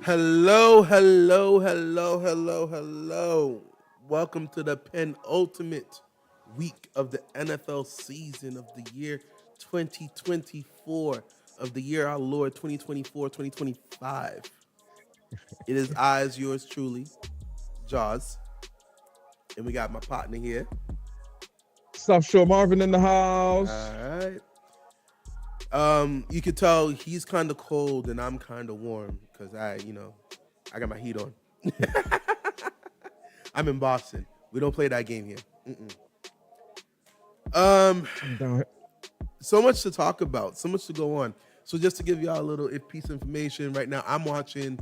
Hello. Welcome to the penultimate week of the NFL season of the year 2024, of the year our Lord 2024-2025. It is I, as yours truly, Jaws. And we got my partner here. South Shore Marvin in the house. All right. You could tell he's kind of cold and I'm kind of warm because I got my heat on. I'm in Boston. We don't play that game here. So much to talk about, so much to go on. So just to give y'all a little piece of information, right now I'm watching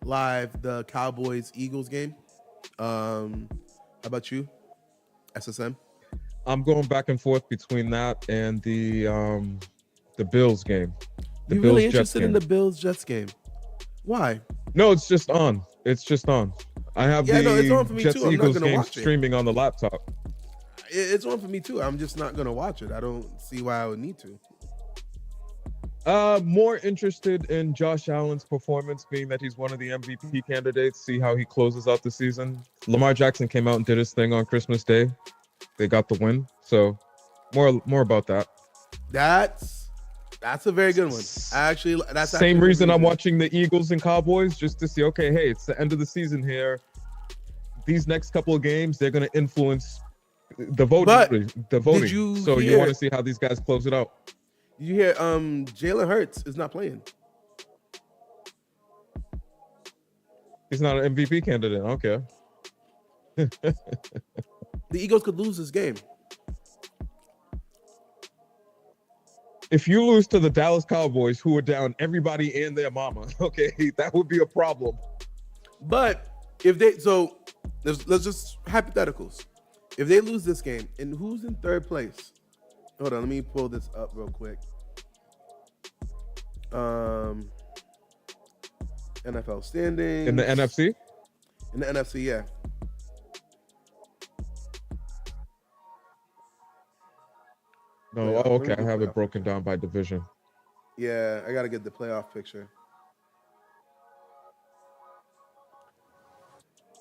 live the Cowboys-Eagles game. How about you, SSM? I'm going back and forth between that and the Bills game. You really interested in the Bills-Jets game? Why? No, it's just on. I have it's on for me too. Jets-Eagles game streaming on the laptop. It's on for me too. I'm just not going to watch it. I don't see why I would need to. More interested in Josh Allen's performance, being that he's one of the MVP candidates, see how he closes out the season. Lamar Jackson came out and did his thing on Christmas Day. They got the win. So more about that. That's a very good one. Actually, that's same reason I'm watching the Eagles and Cowboys, just to see, okay, hey, it's the end of the season here. These next couple of games, they're going to influence the voting. So you want to see how these guys close it out. Did you hear Jalen Hurts is not playing? He's not an MVP candidate. Okay. The Eagles could lose this game. If you lose to the Dallas Cowboys, who are down everybody and their mama, okay, that would be a problem. But if let's just hypotheticals. If they lose this game, and who's in third place? Hold on, let me pull this up real quick. NFL standings. In the NFC? In the NFC, yeah. No, okay. I have it broken down by division. Yeah, I got to get the playoff picture.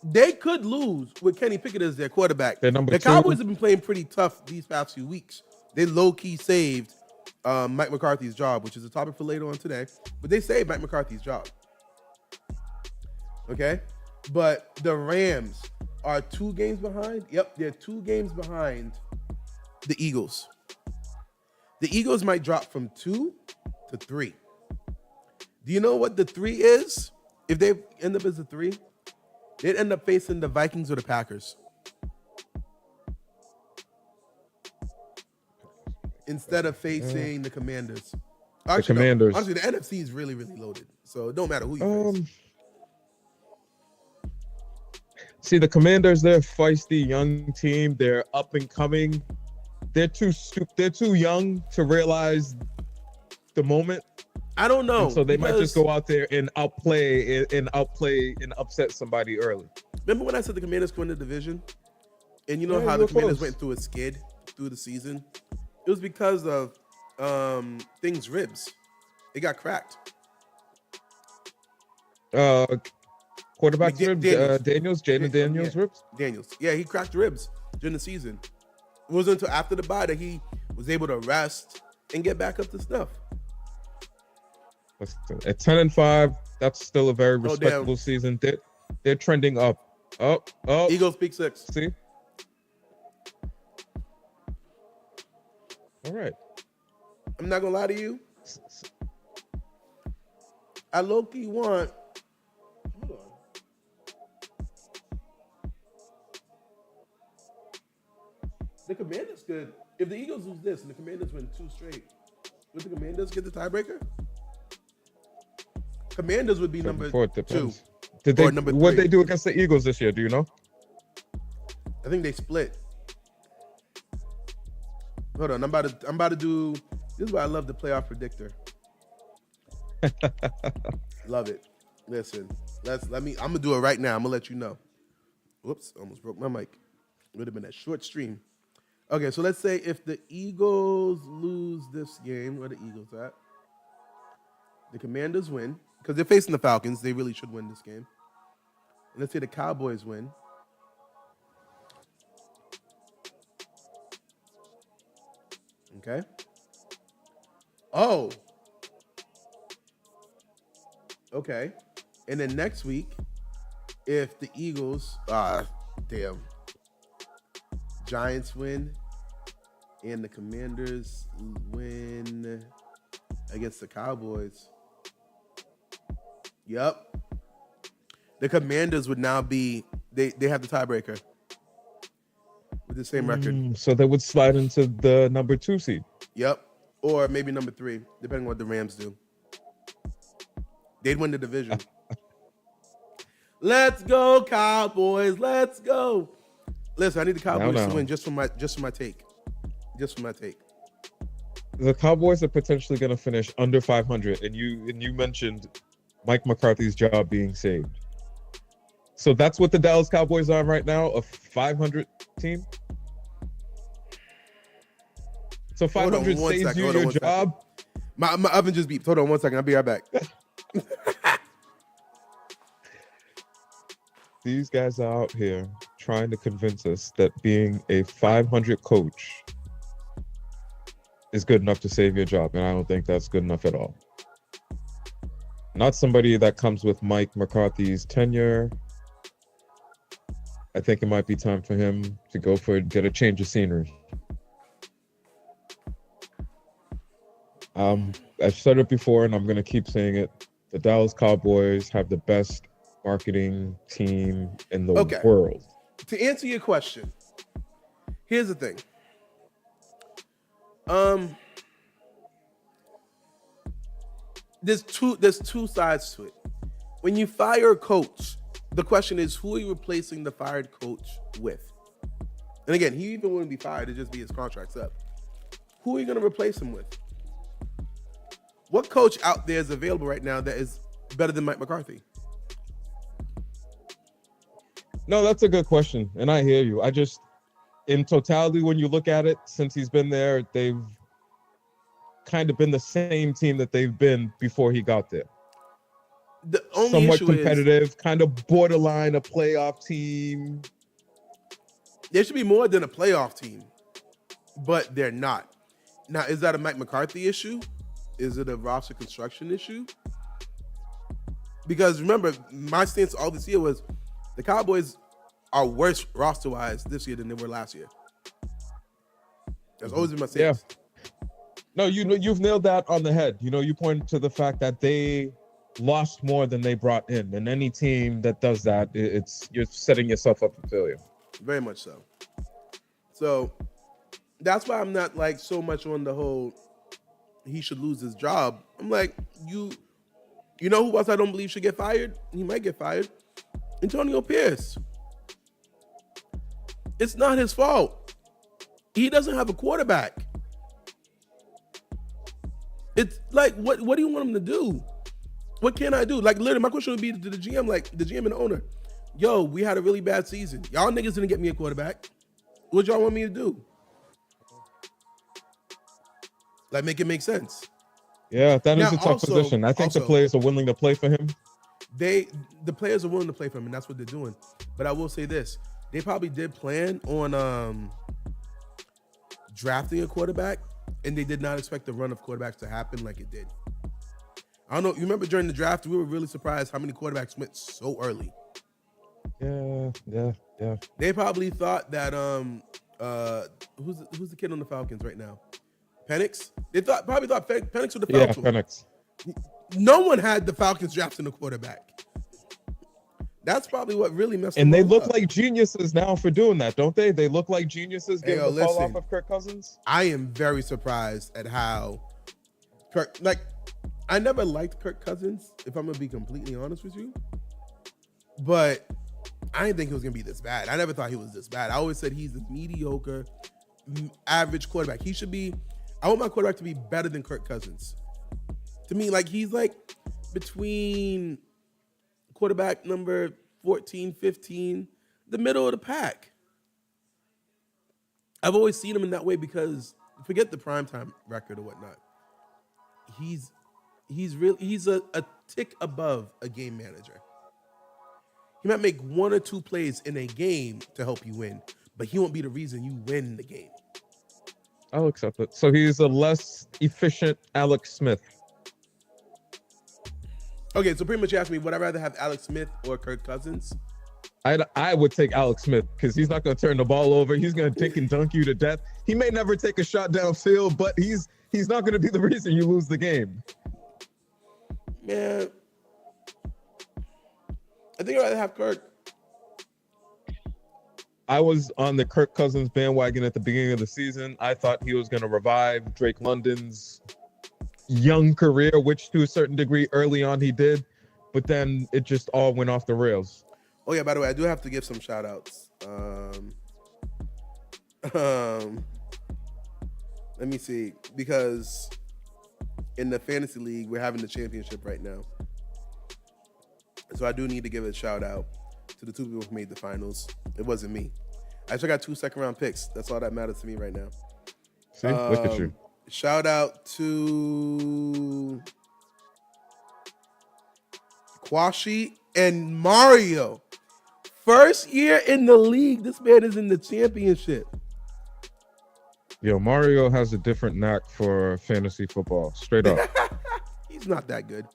They could lose with Kenny Pickett as their quarterback. The Cowboys have been playing pretty tough these past few weeks. They low-key saved Mike McCarthy's job, which is a topic for later on today. But they saved Mike McCarthy's job. Okay? But the Rams are 2 games behind. Yep, they're 2 games behind the Eagles. The Eagles might drop from 2 to 3. Do you know what the 3 is? If they end up as a 3, they'd end up facing the Vikings or the Packers instead of facing the Commanders. Actually, the Commanders. No, honestly, the NFC is really, really loaded, so it don't matter who you face. See, the Commanders, they're a feisty young team. They're up and coming. They're too young to realize the moment. I don't know. And so they might just go out there and outplay and upset somebody early. Remember when I said the Commanders won the division? And you know how the Commanders went through a skid through the season? It was because of Thing's ribs. It got cracked. Quarterback's ribs? Jaden Daniels' ribs? Daniels. Yeah, he cracked ribs during the season. It wasn't until after the bye that he was able to rest and get back up to snuff. At 10-5, that's still a very respectable season. They're trending up. Oh. Eagles pick 6. See? All right. I'm not gonna lie to you. I low-key want. Hold on. The Commanders could. If the Eagles lose this and the Commanders win 2 straight, would the Commanders get the tiebreaker? Commanders would be number 2. Did they? Or number 3. What they do against the Eagles this year? Do you know? I think they split. Hold on, I'm about to do. This is why I love the playoff predictor. Love it. Listen, I'm gonna do it right now. I'm gonna let you know. Whoops, almost broke my mic. Would have been a short stream. Okay, so let's say if the Eagles lose this game, where the Eagles at? The Commanders win because they're facing the Falcons. They really should win this game. And let's say the Cowboys win. Okay. Oh. Okay. And then next week, if the Eagles, Giants win and the Commanders win against the Cowboys. Yep. The Commanders would now be, they have the tiebreaker with the same record. So they would slide into the number 2 seed. Yep. Or maybe number 3, depending on what the Rams do. They'd win the division. Let's go, Cowboys. Let's go. Listen, I need the Cowboys to win just for my take. Just for my take. The Cowboys are potentially going to finish under 500, and you mentioned Mike McCarthy's job being saved. So that's what the Dallas Cowboys are right now, a 500 team. So 500 saves you your job. My oven just beeped. Hold on 1 second. I'll be right back. These guys are out here trying to convince us that being a 500 coach is good enough to save your job, and I don't think that's good enough at all. Not somebody that comes with Mike McCarthy's tenure. I think it might be time for him to get a change of scenery. I've said it before, and I'm going to keep saying it. The Dallas Cowboys have the best marketing team in the world. To answer your question, here's the thing. There's two sides to it. When you fire a coach, the question is, who are you replacing the fired coach with? And again, he even wouldn't be fired, it'd just be his contract's up. Who are you going to replace him with? What coach out there is available right now that is better than Mike McCarthy? No, that's a good question, and I hear you. I just, in totality, when you look at it, since he's been there, they've kind of been the same team that they've been before he got there. The only somewhat issue competitive, is, kind of borderline a playoff team. There should be more than a playoff team, but they're not. Now, is that a Mike McCarthy issue? Is it a roster construction issue? Because remember, my stance all this year was the Cowboys are worse roster-wise this year than they were last year. That's always been my stance. Yeah. No, you've nailed that on the head. You point to the fact that they lost more than they brought in. And any team that does that, you're setting yourself up for failure. Very much so. So that's why I'm not like so much on the whole he should lose his job. I'm like, you know who else I don't believe should get fired? He might get fired. Antonio Pierce. It's not his fault. He doesn't have a quarterback. It's like, what do you want him to do? What can I do? Like, literally, my question would be to the GM, like the GM and the owner. Yo, we had a really bad season. Y'all niggas didn't get me a quarterback. What y'all want me to do? Like, make it make sense. Yeah, that is a tough position. I think the players are willing to play for him. The players are willing to play for him, and that's what they're doing. But I will say this. They probably did plan on drafting a quarterback, and they did not expect the run of quarterbacks to happen like it did. I don't know. You remember during the draft, we were really surprised how many quarterbacks went so early. Yeah. They probably thought that who's the kid on the Falcons right now? Penix? They probably thought Penix would have Yeah, fell to him. Penix. No one had the Falcons drafting a quarterback. That's probably what really messed them And they all look up. like geniuses now for doing that, don't they? They look like geniuses getting the fall off listen. of Kirk Cousins. I am very surprised at how Kirk, I never liked Kirk Cousins, if I'm going to be completely honest with you. But I didn't think he was going to be this bad. I never thought he was this bad. I always said he's a mediocre, average quarterback. I want my quarterback to be better than Kirk Cousins. To me, he's between quarterback number 14, 15, the middle of the pack. I've always seen him in that way because forget the primetime record or whatnot. He's a tick above a game manager. He might make one or two plays in a game to help you win, but he won't be the reason you win the game. I'll accept it. So he's a less efficient Alex Smith. Okay, so pretty much you asked me, would I rather have Alex Smith or Kirk Cousins? I would take Alex Smith because he's not going to turn the ball over. He's going to take and dunk you to death. He may never take a shot downfield, but he's not going to be the reason you lose the game. Man, I think I'd rather have Kirk. I was on the Kirk Cousins bandwagon at the beginning of the season. I thought he was going to revive Drake London's young career, which to a certain degree early on he did, but then it just all went off the rails. Oh yeah, by the way, I do have to give some shout outs. Let me see, because in the fantasy league, we're having the championship right now. So I do need to give a shout out to the two people who made the finals. It wasn't me. I actually got 2 second-round picks. That's all that matters to me right now. See, look at you. Shout out to Kwashi and Mario. First year in the league, this man is in the championship. Yo, Mario has a different knack for fantasy football. Straight up. He's not that good.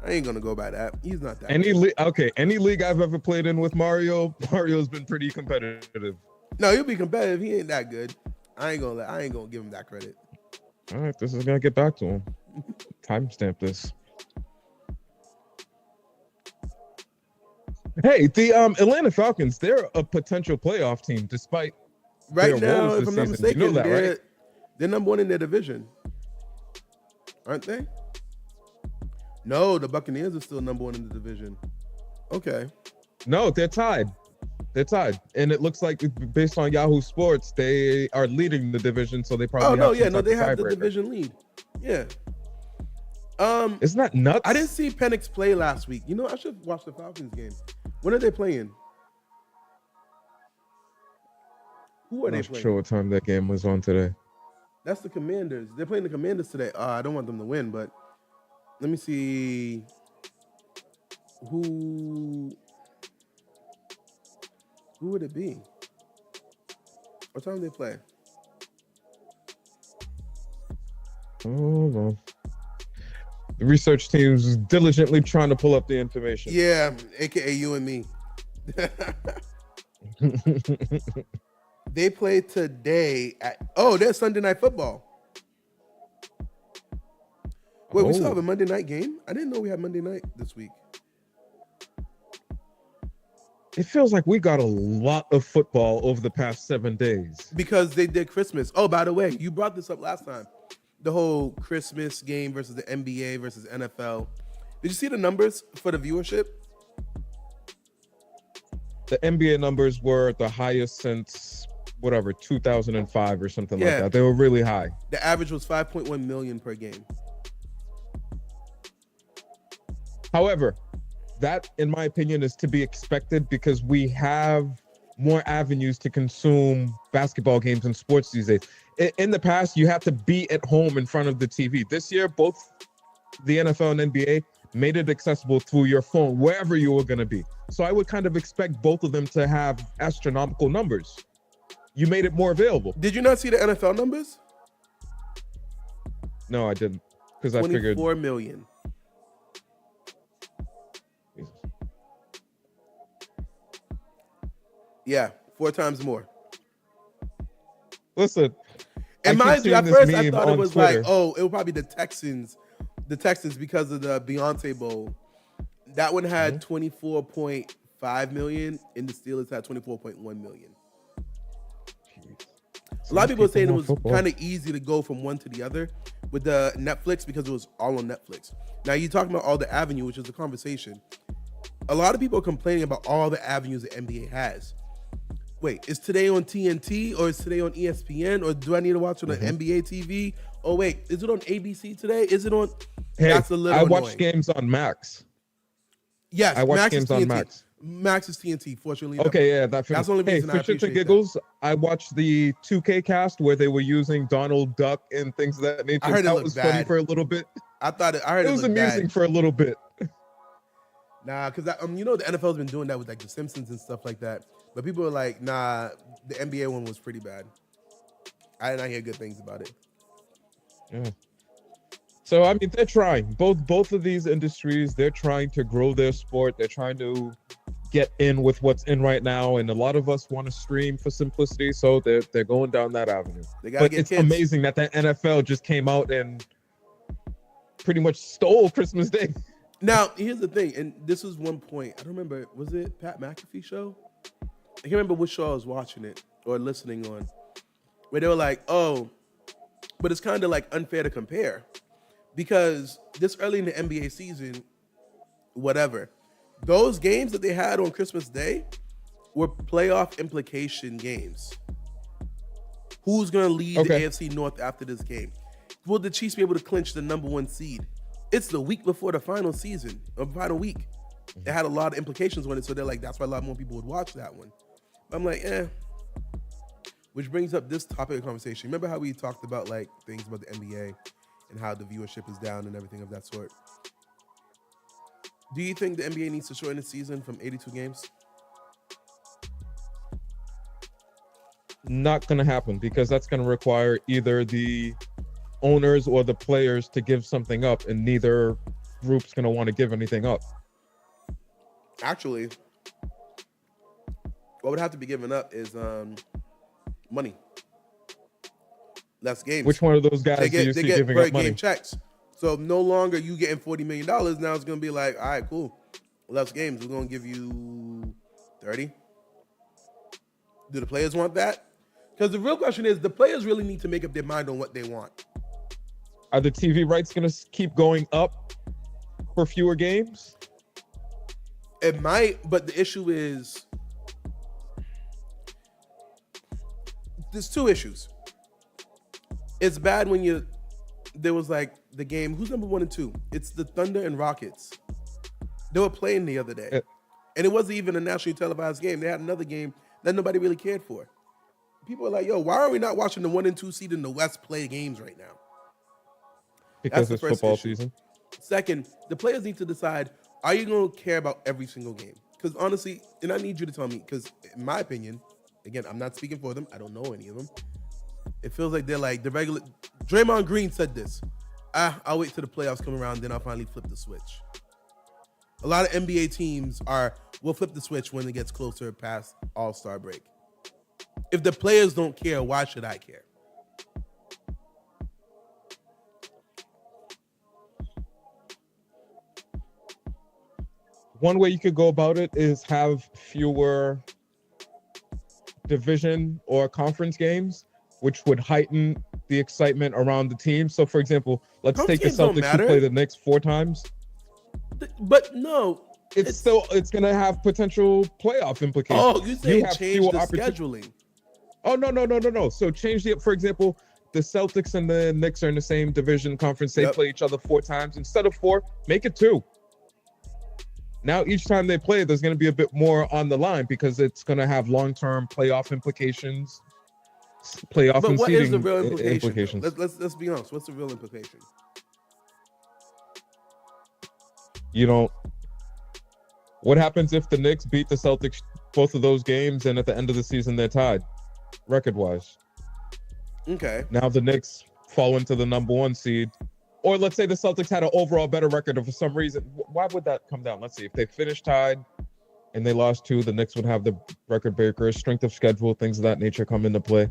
I ain't gonna go by that. He's not that good. Any league I've ever played in with Mario's been pretty competitive. No, he'll be competitive. He ain't that good. I ain't gonna give him that credit. All right, this is gonna get back to him. Timestamp this. Hey, the Atlanta Falcons, they're a potential playoff team despite right their now, woes if I'm this not season. mistaken, You know that, right? They're number one in their division, aren't they? No, the Buccaneers are still number one in the division. Okay. No, they're tied. They're tied, and it looks like based on Yahoo Sports, they are leading the division, so they probably. They have the division lead. Yeah. Isn't that nuts? I didn't see Penix play last week. You know, I should watch the Falcons game. When are they playing? Who are they I'm not playing? sure what time that game was on today. That's the Commanders. They're playing the Commanders today. I don't want them to win, but let me see who would it be? What time do they play? Hold on. The research team's diligently trying to pull up the information. Yeah, aka you and me. They play today there's Sunday Night Football. Wait, we still have a Monday night game? I didn't know we had Monday night this week. It feels like we got a lot of football over the past 7 days. Because they did Christmas. Oh, by the way, you brought this up last time. The whole Christmas game versus the NBA versus NFL. Did you see the numbers for the viewership? The NBA numbers were the highest since 2005 or something like that. They were really high. The average was 5.1 million per game. However, that, in my opinion, is to be expected because we have more avenues to consume basketball games and sports these days. In the past, you had to be at home in front of the TV. This year, both the NFL and NBA made it accessible through your phone, wherever you were going to be. So I would kind of expect both of them to have astronomical numbers. You made it more available. Did you not see the NFL numbers? No, I didn't. Because I figured 24 million. Jesus. Yeah, 4 times more. Listen, And mind you, at first I thought it was Twitter. Like, oh, it would probably be the Texans because of the Beyonce Bowl. That one had 24.5 million, and the Steelers had 24.1 million. A lot of people were saying it was kind of easy to go from one to the other with the Netflix because it was all on Netflix. Now you're talking about all the avenue, which is a conversation. A lot of people are complaining about all the avenues the NBA has. Wait, is today on TNT or is today on ESPN or do I need to watch it on NBA TV? Oh wait, is it on ABC today? Is it on? Hey, that's a little annoying. Watch games on Max. Yes, I watch games on Max. Max is TNT, fortunately. Okay, yeah, that's the only reason I appreciate and giggles, that. I watched the 2K cast where they were using Donald Duck and things of that nature. I heard that was bad. Funny for a little bit. I heard it was amusing for a little bit. Nah, because the NFL's been doing that with like The Simpsons and stuff like that. But people are like, nah, the NBA one was pretty bad. I did not hear good things about it. Yeah. So I mean, they're trying. Both of these industries, they're trying to grow their sport. They're trying to get in with what's in right now, and a lot of us want to stream for simplicity, so they're going down that avenue. But it's amazing that the NFL just came out and pretty much stole Christmas Day. Now, here's the thing, and this is one point. I don't remember, was it Pat McAfee show? I can't remember which show I was watching it or listening on, where they were like, oh, but it's kind of like unfair to compare because this early in the NBA season, whatever, those games that they had on Christmas Day were playoff implication games. Who's going to lead the AFC North after this game? Will the Chiefs be able to clinch the number one seed? It's the week before the final season, or final week. It had a lot of implications on it, so they're like, that's why a lot more people would watch that one. But I'm like, Which brings up this topic of conversation. Remember how we talked about like things about the NBA and how the viewership is down and everything of that sort? Do you think the NBA needs to shorten the season from 82 games? Not going to happen because that's going to require either the owners or the players to give something up, and neither group's going to want to give anything up. Actually, what would have to be given up is money. Less games. Which one of those guys do you see giving up money? Game checks. So no longer you getting $40 million. Now it's going to be like, all right, cool. Less games. We're going to give you 30. Do the players want that? Because the real question is, the players really need to make up their mind on what they want. Are the TV rights going to keep going up for fewer games? It might, but the issue is, there's two issues. It's bad when there was like the game, who's number 1 and 2? It's the Thunder and Rockets. They were playing the other day. And it wasn't even a nationally televised game. They had another game that nobody really cared for. People are like, yo, why are we not watching the 1 and 2 seed in the West play games right now? Because it's football season. Second, the players need to decide, are you going to care about every single game? Because honestly, and I need you to tell me, because in my opinion, again, I'm not speaking for them. I don't know any of them. It feels like they're like the regular. Draymond Green said this. I'll wait till the playoffs come around, then I'll finally flip the switch. A lot of NBA teams will flip the switch when it gets closer past All-Star break. If the players don't care, why should I care? One way you could go about it is have fewer division or conference games, which would heighten the excitement around the team. So, for example, let's take the Celtics who play the Knicks 4 times. But no, it's going to have potential playoff implications. Oh, you say change the scheduling? Oh, no. So change for example, the Celtics and the Knicks are in the same division conference. They play each other 4 times. Instead of 4, make it 2. Now, each time they play, there's going to be a bit more on the line because it's going to have long-term playoff implications. But what is the real implication? Let's be honest. What's the real implication? What happens if the Knicks beat the Celtics both of those games and at the end of the season they're tied, record-wise? Okay. Now the Knicks fall into the number 1 seed. Or let's say the Celtics had an overall better record, and for some reason, why would that come down? Let's see. If they finished tied and they lost 2, the Knicks would have the record breakers, strength of schedule, things of that nature come into play.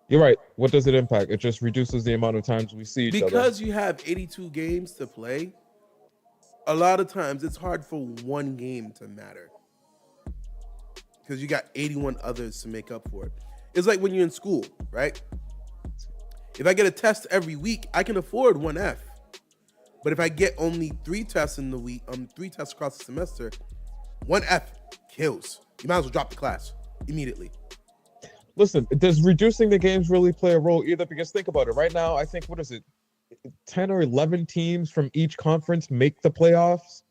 You're right. What does it impact? It just reduces the amount of times we see each other. Because you have 82 games to play, a lot of times it's hard for one game to matter. Because you got 81 others to make up for it. It's like when you're in school, right? If I get a test every week, I can afford one F. But if I get only 3 tests in the week, 3 tests across the semester, one F kills. You might as well drop the class immediately. Listen, does reducing the games really play a role either? Because think about it. Right now, I think, 10 or 11 teams from each conference make the playoffs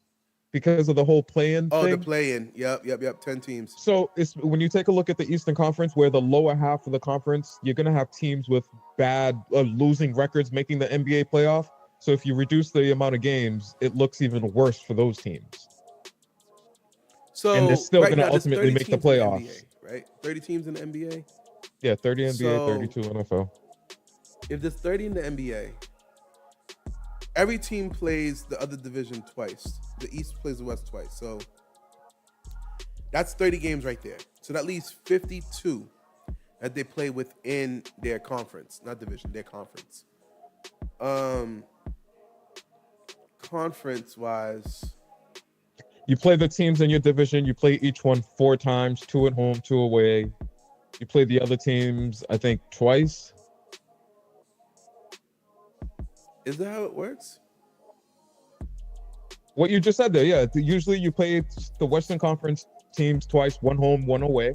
because of the whole play-in thing? The play-in. Yep. 10 teams. So it's when you take a look at the Eastern Conference, where the lower half of the conference, you're going to have teams with bad losing records making the NBA playoff. So if you reduce the amount of games, it looks even worse for those teams. So and they're still going to ultimately make the playoffs. NBA, right? 30 teams in the NBA? Yeah, 30 NBA, 32 NFL. If there's 30 in the NBA, every team plays the other division twice. The East plays the West twice. So that's 30 games right there. So that leaves 52 that they play within their conference. Not division, their conference. Conference-wise, you play the teams in your division. You play each one 4 times, 2 at home, 2 away. You play the other teams, I think, twice. Is that how it works? What you just said there, yeah. Usually you play the Western Conference teams twice, 1 home, 1 away.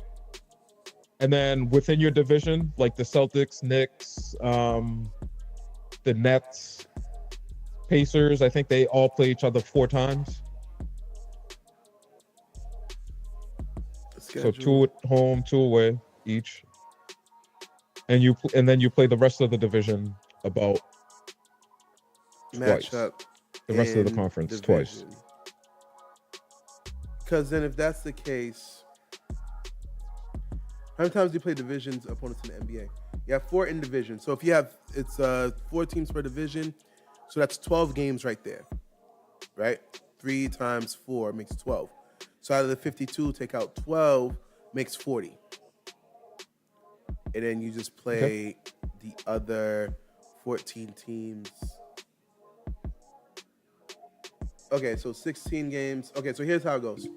And then within your division, like the Celtics, Knicks, the Nets, Pacers, I think they all play each other 4 times. So 2 at home, 2 away each. And then you play the rest of the division about match twice. Up the rest of the conference twice. Because then if that's the case, how many times do you play divisions opponents in the NBA? You have 4 in division. So if you have, it's 4 teams per division. So that's 12 games right there, right? 3 times 4 makes 12. So out of the 52, take out 12, makes 40. And then you just play the other 14 teams. Okay, so 16 games. Okay, so here's how it goes.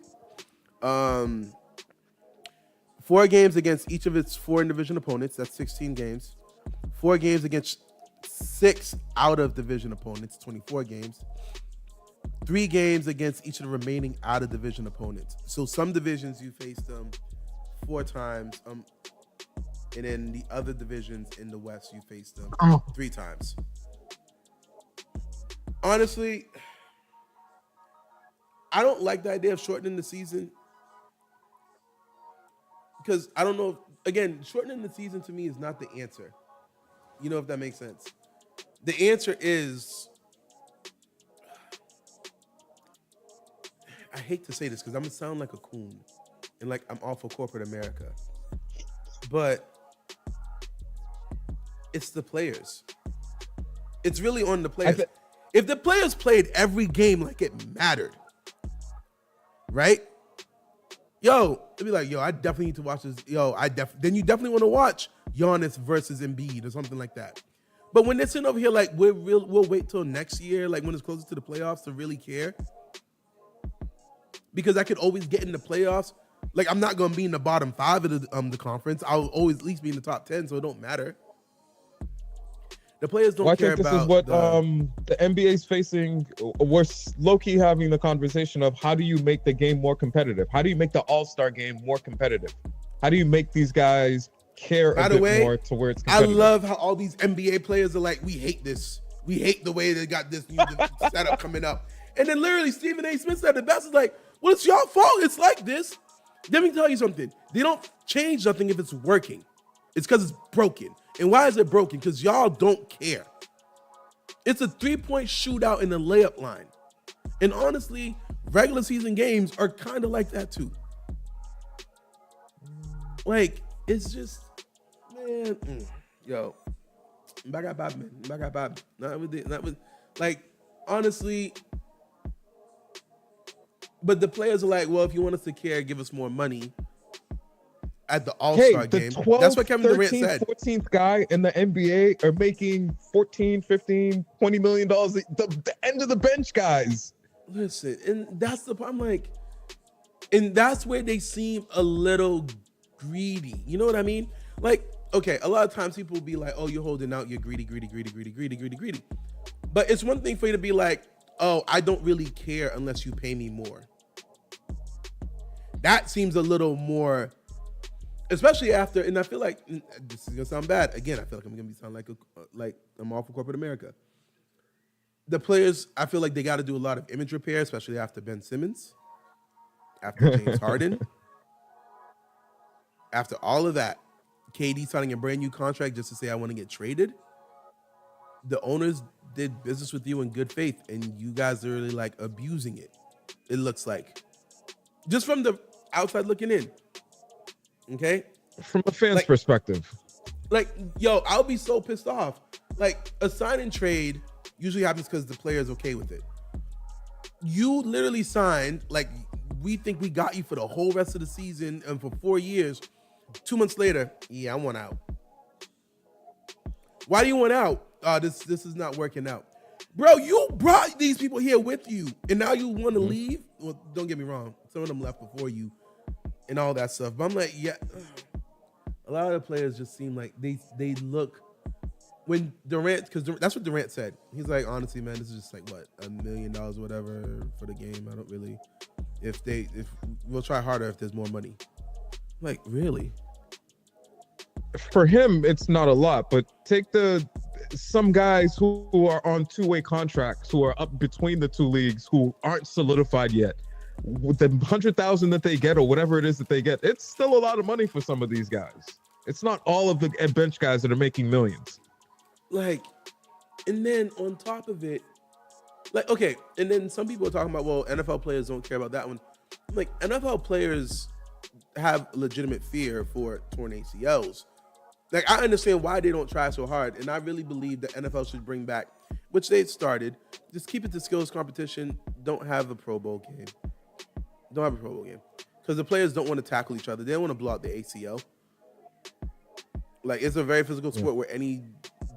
4 games against each of its 4 in-division opponents. That's 16 games. 4 games against 6 out-of-division opponents. 24 games. 3 games against each of the remaining out-of-division opponents. So some divisions you face them 4 times. And then the other divisions in the West you face them 3 times. Honestly, I don't like the idea of shortening the season because I don't know. Again, shortening the season to me is not the answer. You know, if that makes sense. The answer is, I hate to say this because I'm going to sound like a coon and like I'm all for corporate America. But it's the players. It's really on the players. If the players played every game like it mattered, right? Yo, it'd be like, yo, I definitely need to watch this. Then you definitely want to watch Giannis versus Embiid or something like that. But when they're sitting over here like we'll wait till next year, like when it's closer to the playoffs to really care. Because I could always get in the playoffs. Like I'm not gonna be in the bottom 5 of the conference. I'll always at least be in the top 10, so it don't matter. The players don't care about. I think this is what the NBA's facing. We're low-key having the conversation of how do you make the game more competitive? How do you make the All-Star game more competitive? How do you make these guys care a bit more to where it's competitive? I love how all these NBA players are like, we hate this. We hate the way they got this new setup coming up. And then literally Stephen A. Smith said the best is like, well, it's your fault. It's like this. Let me tell you something. They don't change nothing if it's working. It's because it's broken. And why is it broken? Because y'all don't care. It's a 3-point shootout in the layup line. And honestly, regular season games are kind of like that too. Like, it's just, man, yo. Not with, like, honestly, but the players are like, well, if you want us to care, give us more money. at the All-Star game. 12th, That's what Kevin 13th, Durant said. 14th guy in the NBA are making 14, 15, 20 million dollars. The end of the bench guys. Listen, and that's the I'm like, and that's where they seem a little greedy. You know what I mean? Like, okay, a lot of times people will be like, "Oh, you're holding out. You're greedy." But it's one thing for you to be like, "Oh, I don't really care unless you pay me more." That seems a little more, especially after. And I feel like this is gonna sound bad again. I feel like I'm gonna sound like I'm all for corporate America. The players, I feel like they got to do a lot of image repair, especially after Ben Simmons, after James Harden, after all of that. KD signing a brand new contract just to say I want to get traded. The owners did business with you in good faith, and you guys are really like abusing it. It looks like, just from the outside looking in. Okay, from a fan's perspective, like, yo, I'll be so pissed off. Like, a sign and trade usually happens because the player is okay with it. You literally signed, like, we think we got you for the whole rest of the season and for 4 years. 2 months later, yeah, I want out. Why do you want out? This is not working out. Bro, you brought these people here with you, and now you want to leave? Well, don't get me wrong. Some of them left before you and all that stuff. But I'm like, yeah, a lot of the players just seem like they look, when Durant, because that's what Durant said. He's like, honestly, man, this is just like, what, $1 million, whatever, for the game. I don't really, if we'll try harder if there's more money. I'm like, really? For him, it's not a lot, but take some guys who are on two-way contracts, who are up between the two leagues, who aren't solidified yet. With the 100,000 that they get, or whatever it is that they get, it's still a lot of money for some of these guys. It's not all of the bench guys that are making millions. Like, and then on top of it, like, okay, and then some people are talking about, well, NFL players don't care about that one. Like, NFL players have legitimate fear for torn ACLs. Like, I understand why they don't try so hard, and I really believe the NFL should bring back, which they started, just keep it to skills competition. Don't have a Pro Bowl game. Don't have a Pro Bowl game. Because the players don't want to tackle each other. They don't want to blow out the ACL. Like, it's a very physical sport where any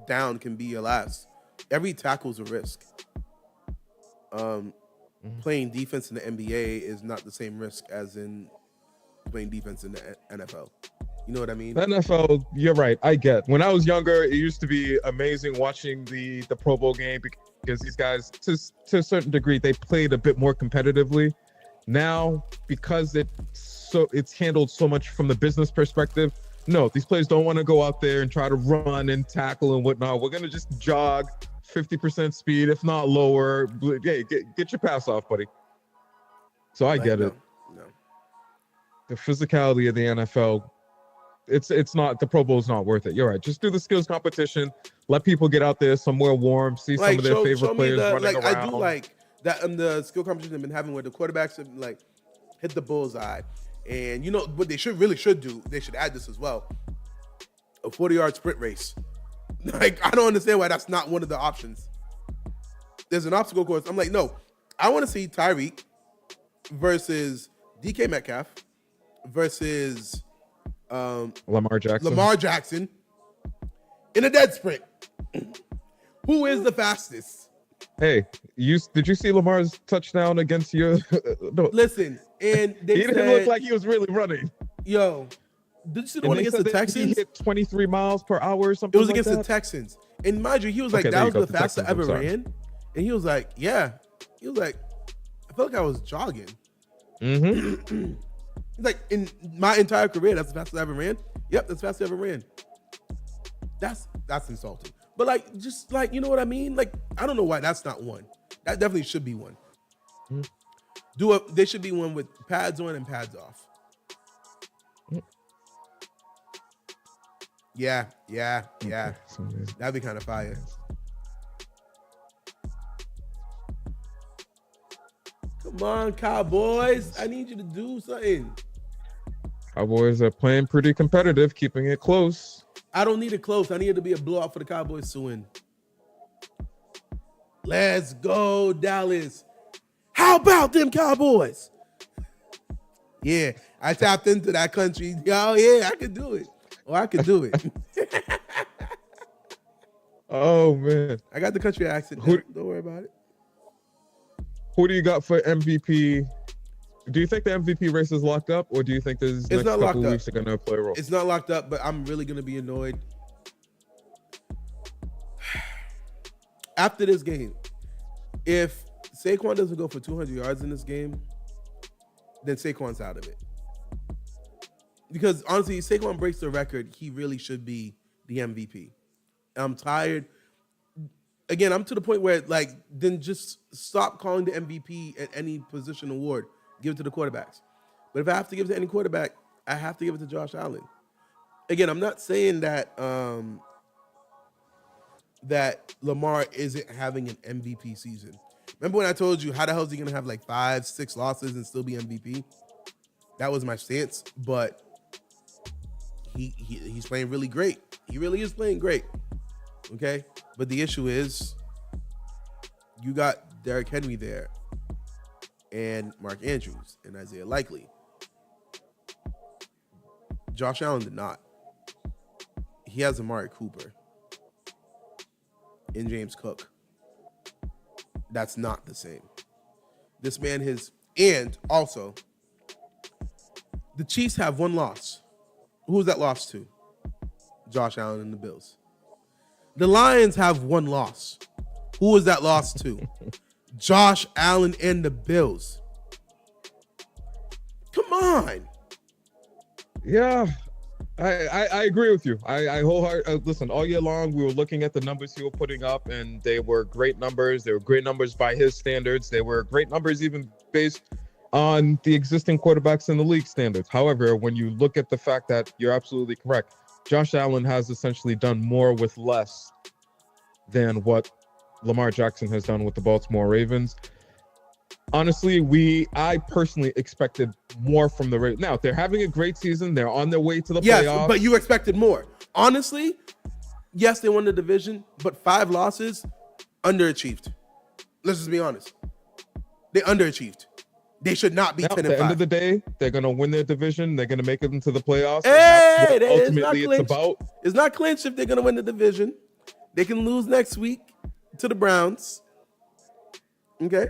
down can be your last. Every tackle is a risk. Playing defense in the NBA is not the same risk as in playing defense in the NFL. You know what I mean? The NFL, you're right. I get. When I was younger, it used to be amazing watching the Pro Bowl game because these guys, to a certain degree, they played a bit more competitively. Now, because it's handled so much from the business perspective, no, these players don't want to go out there and try to run and tackle and whatnot. We're going to just jog 50% speed, if not lower. Hey, get your pass off, buddy. So I get it. No. The physicality of the NFL, it's not, the Pro Bowl is not worth it. You're right. Just do the skills competition. Let people get out there somewhere warm, see some of their favorite players running around. I do like that the skill competition they've been having where the quarterbacks have, like, hit the bullseye. And you know what they really should do? They should add this as well. A 40-yard sprint race. Like, I don't understand why that's not one of the options. There's an obstacle course. I'm like, no, I want to see Tyreek versus DK Metcalf versus Lamar Jackson in a dead sprint. Who is the fastest? Hey, did you see Lamar's touchdown against you? No. Listen, and he didn't look like he was really running. Yo, did you see the one against the Texans? He hit 23 miles per hour or something. It was against the Texans. And mind you, he was like, that was the fastest I ever ran. And he was like, yeah. He was like, I felt like I was jogging. Mm-hmm. He's like, in my entire career, that's the fastest I ever ran. Yep, that's the fastest I ever ran. That's insulting. But like, just like, you know what I mean? Like, I don't know why that's not one. That definitely should be one. They should be one with pads on and pads off. Yeah. Okay. That'd be kind of fire. Come on, Cowboys. I need you to do something. Cowboys are playing pretty competitive, keeping it close. I don't need it close. I need it to be a blowout for the Cowboys to win. Let's go, Dallas. How about them Cowboys? Yeah, I tapped into that country. Oh yeah, I could do it. Oh, I could do it. Oh man, I got the country accent down. Don't worry about it. Who do you got for MVP? Do you think the MVP race is locked up, or do you think this next couple of weeks are going to play a role? It's not locked up, but I'm really going to be annoyed after this game. If Saquon doesn't go for 200 yards in this game, then Saquon's out of it. Because honestly, Saquon breaks the record, he really should be the MVP. I'm tired. Again, I'm to the point where, like, then just stop calling the MVP at any position award. Give it to the quarterbacks. But if I have to give it to any quarterback, I have to give it to Josh Allen. Again, I'm not saying that that Lamar isn't having an MVP season. Remember when I told you, how the hell is he going to have like 5-6 losses and still be MVP? That was my stance, but he's playing really great. He really is playing great. Okay? But the issue is you got Derrick Henry there and Mark Andrews and Isaiah Likely. Josh Allen did not. He has Amari Cooper and James Cook. That's not the same. This man has, and also, the Chiefs have one loss. Who is that loss to? Josh Allen and the Bills. The Lions have one loss. Who is that loss to? Josh Allen and the Bills. Come on. Yeah, I agree with you. I wholeheartedly listen. All year long, we were looking at the numbers he was putting up, and they were great numbers. They were great numbers by his standards. They were great numbers even based on the existing quarterbacks in the league standards. However, when you look at the fact that you're absolutely correct, Josh Allen has essentially done more with less than what Lamar Jackson has done with the Baltimore Ravens. Honestly, I personally expected more from the Ravens. Now, they're having a great season. They're on their way to the playoffs. Yes, but you expected more. Honestly, yes, they won the division, but 5 losses, underachieved. Let's just be honest. They underachieved. They should not be 10-5. At the end of the day, they're going to win their division. They're going to make it into the playoffs. Hey, that's what ultimately it's about. It's not clinched if they're going to win the division. They can lose next week to the Browns. Okay?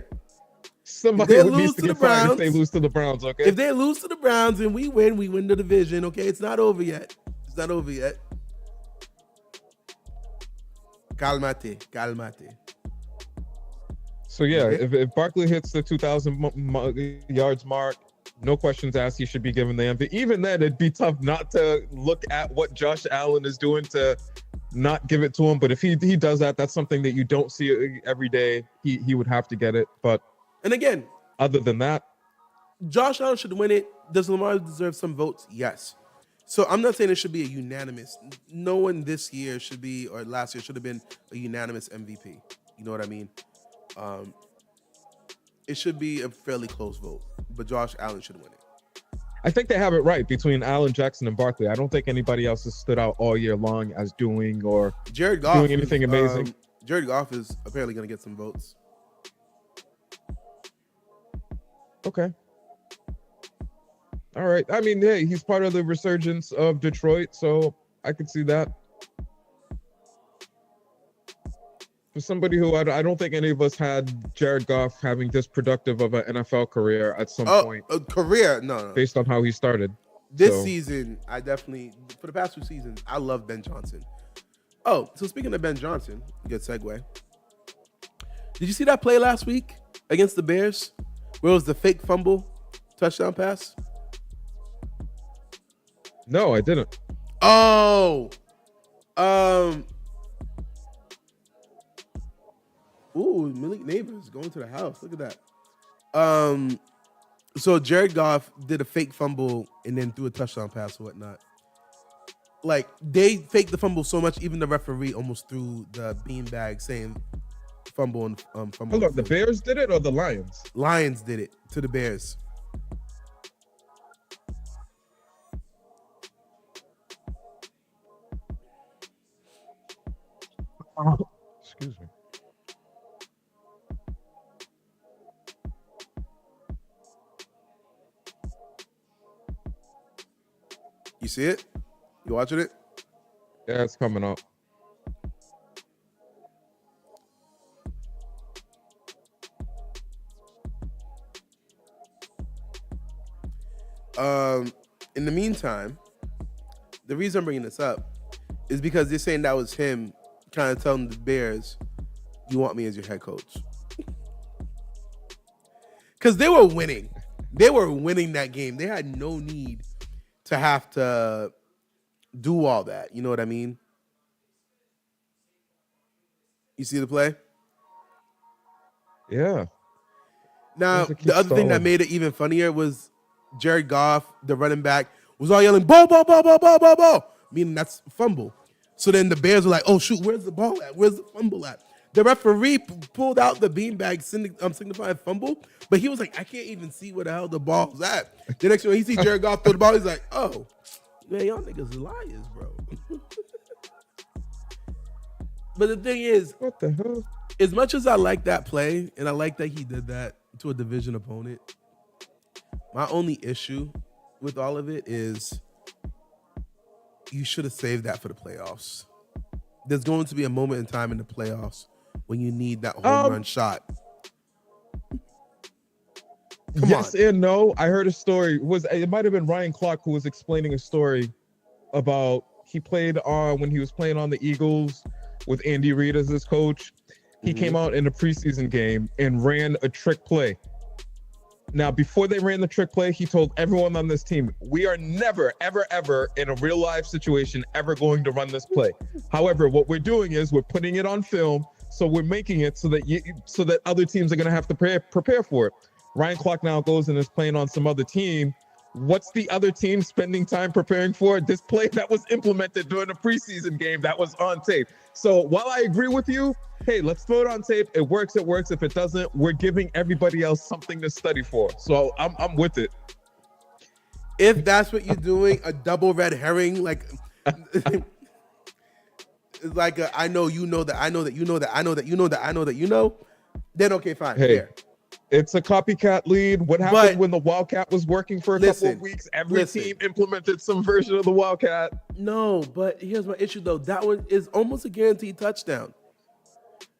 Somebody needs to get fired if they lose to the Browns, okay? If they lose to the Browns and we win the division, okay? It's not over yet. It's not over yet. Calmate. So, yeah, okay. If Barkley hits the 2,000 yards mark, no questions asked, he should be given the MVP. Even then, it'd be tough not to look at what Josh Allen is doing to not give it to him. But if he does that, that's something that you don't see every day. He would have to get it. But and again, other than that, Josh Allen should win it. Does Lamar deserve some votes? Yes. So I'm not saying it should be a unanimous. No one this year should be, or last year should have been a unanimous MVP. You know what I mean? It should be a fairly close vote, but Josh Allen should win it. I think they have it right between Allen, Jackson, and Barkley. I don't think anybody else has stood out all year long as doing anything amazing. Jared Goff is apparently going to get some votes. Okay. All right. I mean, hey, he's part of the resurgence of Detroit, so I could see that. For somebody who I don't think any of us had Jared Goff having this productive of an NFL career at some point. A career? No. Based on how he started. This season, I definitely, for the past 2 seasons, I love Ben Johnson. Oh, so speaking of Ben Johnson, good segue. Did you see that play last week against the Bears where it was the fake fumble touchdown pass? No, I didn't. Oh. Ooh, Malik Neighbors going to the house. Look at that. So Jared Goff did a fake fumble and then threw a touchdown pass or whatnot. Like, they faked the fumble so much, even the referee almost threw the beanbag saying fumble and fumble. Hold on, the Bears did it or the Lions? Lions did it to the Bears. Excuse me. see it? You watching it? Yeah, it's coming up. In the meantime, the reason I'm bringing this up is because they're saying that was him kind of telling the Bears, "You want me as your head coach?" Because they were winning. They were winning that game. They had no need to have to do all that. You know what I mean? You see the play? Yeah. Now, the other thing that made it even funnier was Jared Goff, the running back, was all yelling, "Ball, ball, ball, ball, ball, ball, ball," meaning that's fumble. So then the Bears were like, "Oh, shoot, where's the ball at? Where's the fumble at?" The referee pulled out the beanbag signifying fumble, but he was like, "I can't even see where the hell the ball's at." The next one, he sees Jared Goff throw the ball, he's like, "Oh, man, y'all niggas are liars, bro." But the thing is, what the hell? As much as I like that play, and I like that he did that to a division opponent, my only issue with all of it is you should have saved that for the playoffs. There's going to be a moment in time in the playoffs when you need that home run shot. Yes and no. I heard a story. It might have been Ryan Clark who was explaining a story about he played when he was playing on the Eagles with Andy Reid as his coach. He came out in a preseason game and ran a trick play. Now, before they ran the trick play, he told everyone on this team, "We are never, ever, ever in a real life situation ever going to run this play. However, what we're doing is we're putting it on film, so we're making it so that other teams are going to have to prepare for it." Ryan Clark now goes and is playing on some other team. What's the other team spending time preparing for? This play that was implemented during a preseason game that was on tape. So while I agree with you, hey, let's throw it on tape. It works, it works. If it doesn't, we're giving everybody else something to study for. So I'm with it. If that's what you're doing, a double red herring, like it's like I know you know that I know that you know that I know that you know that I know that you know, then okay, fine. Hey. Fair. It's a copycat lead. What happened when the Wildcat was working for a couple of weeks? Every team implemented some version of the Wildcat. No, but here's my issue, though. That one is almost a guaranteed touchdown.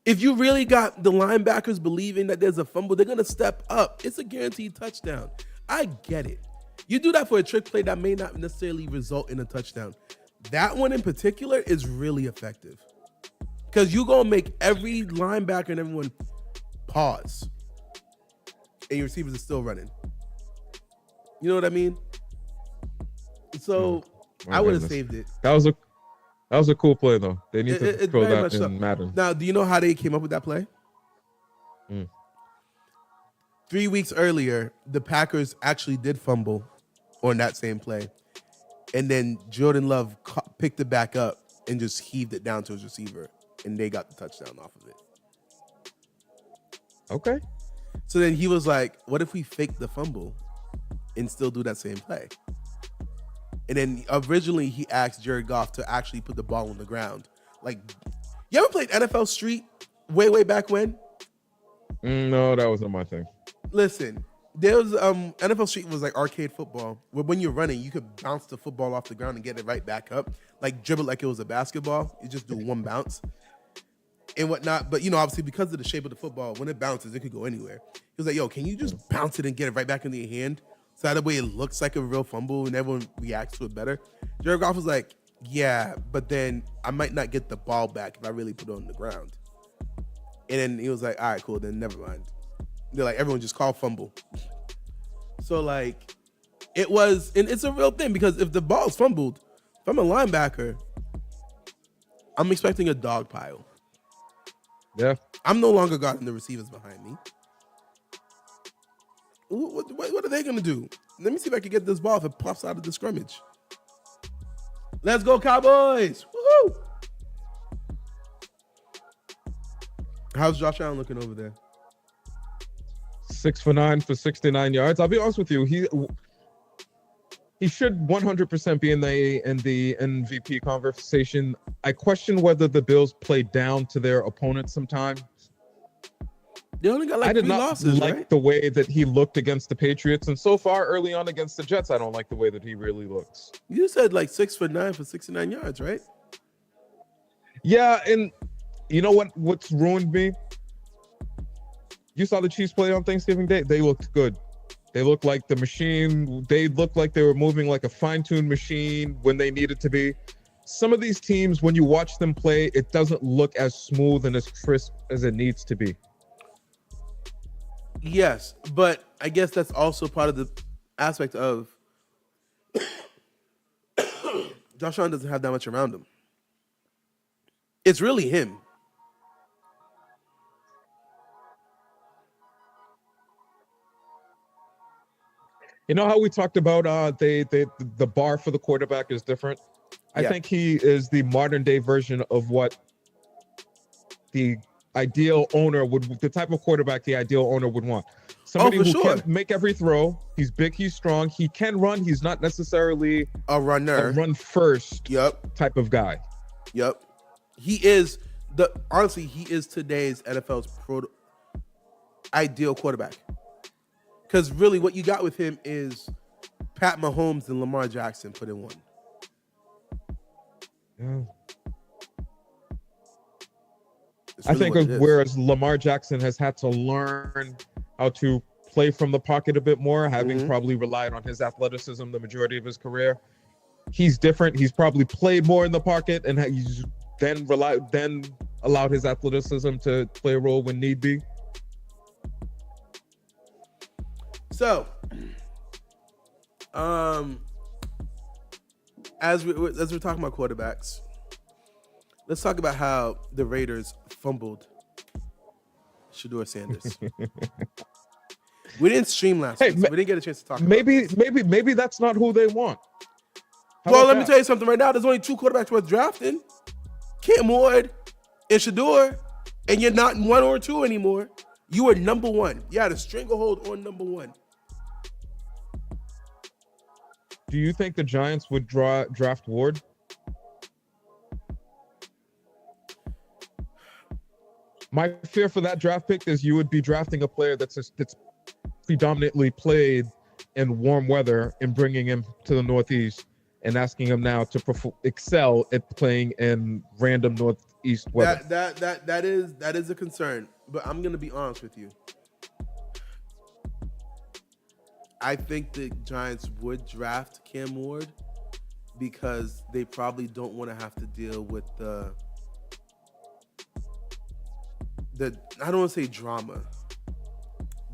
If you really got the linebackers believing that there's a fumble, they're going to step up. It's a guaranteed touchdown. I get it. You do that for a trick play that may not necessarily result in a touchdown. That one in particular is really effective because you're going to make every linebacker and everyone pause. And your receivers are still running. You know what I mean? So I would have saved it. That was a cool play though. They need to throw that in Madden. Now, do you know how they came up with that play? 3 weeks earlier, the Packers actually did fumble on that same play. And then Jordan Love picked it back up and just heaved it down to his receiver. And they got the touchdown off of it. Okay. So then he was like, what if we fake the fumble and still do that same play? And then originally he asked Jared Goff to actually put the ball on the ground. Like, you ever played NFL Street way back when? No, that wasn't my thing. Listen, there was NFL Street was like arcade football, where when you're running, you could bounce the football off the ground and get it right back up. Like dribble like it was a basketball. You just do one bounce. And whatnot, but obviously because of the shape of the football, when it bounces, it could go anywhere. He was like, "Yo, can you just bounce it and get it right back into your hand, so that way it looks like a real fumble and everyone reacts to it better?" Jared Goff was like, "Yeah, but then I might not get the ball back if I really put it on the ground." And then he was like, "All right, cool, then never mind." They're like, "Everyone just call fumble." So like, it was, and it's a real thing because if the ball's fumbled, if I'm a linebacker, I'm expecting a dog pile. Yeah. I'm no longer guarding the receivers behind me. What are they going to do? Let me see if I can get this ball if it pops out of the scrimmage. Let's go, Cowboys. Woohoo! How's Josh Allen looking over there? 6 for 9 for 69 yards. I'll be honest with you. He should 100% be in the MVP conversation. I question whether the Bills play down to their opponents sometimes. They only got like 3 losses, like right? the way that he looked against the Patriots, and so far early on against the Jets, I don't like the way that he really looks. You said like 6 for 9 for 69 yards, right? Yeah, and you know what's ruined me? You saw the Chiefs play on Thanksgiving Day. They looked good. They looked like the machine. They looked like they were moving like a fine-tuned machine when they needed to be. Some of these teams, when you watch them play, it doesn't look as smooth and as crisp as it needs to be. Yes, but I guess that's also part of the aspect of Josh Allen doesn't have that much around him. It's really him. You know how we talked about the bar for the quarterback is different? I think he is the modern day version of what the ideal owner would, the type of quarterback the ideal owner would want. Somebody who can make every throw. He's big, he's strong, he can run. He's not necessarily a runner, a run first type of guy. Yep. He is he is today's NFL's ideal quarterback. Because really what you got with him is Pat Mahomes and Lamar Jackson put in one. Yeah. I think whereas Lamar Jackson has had to learn how to play from the pocket a bit more, having probably relied on his athleticism the majority of his career, he's different. He's probably played more in the pocket and he's then allowed his athleticism to play a role when need be. So, as we're talking about quarterbacks, let's talk about how the Raiders fumbled Shedeur Sanders. We didn't stream last week, so we didn't get a chance to talk about this. Maybe that's not who they want. Well, let me tell you something right now. There's only 2 quarterbacks worth drafting. Cam Ward and Shedeur, and you're not 1 or 2 anymore. You were number 1. You had a stranglehold on number 1. Do you think the Giants would draft Ward? My fear for that draft pick is you would be drafting a player that's predominantly played in warm weather and bringing him to the Northeast and asking him now to excel at playing in random Northeast weather. That is a concern, but I'm gonna be honest with you. I think the Giants would draft Cam Ward because they probably don't want to have to deal with the I don't want to say drama,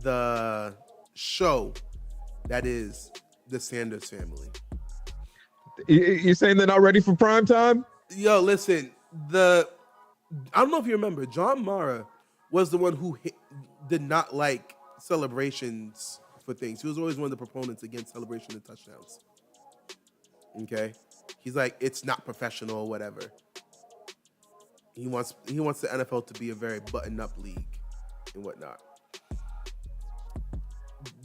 the show that is the Sanders family. You're saying they're not ready for prime time? Yo, listen, I don't know if you remember, John Mara was the one who did not like celebrations for things. He was always one of the proponents against celebration of touchdowns. Okay? He's like, it's not professional or whatever. He wants the NFL to be a very button-up league and whatnot.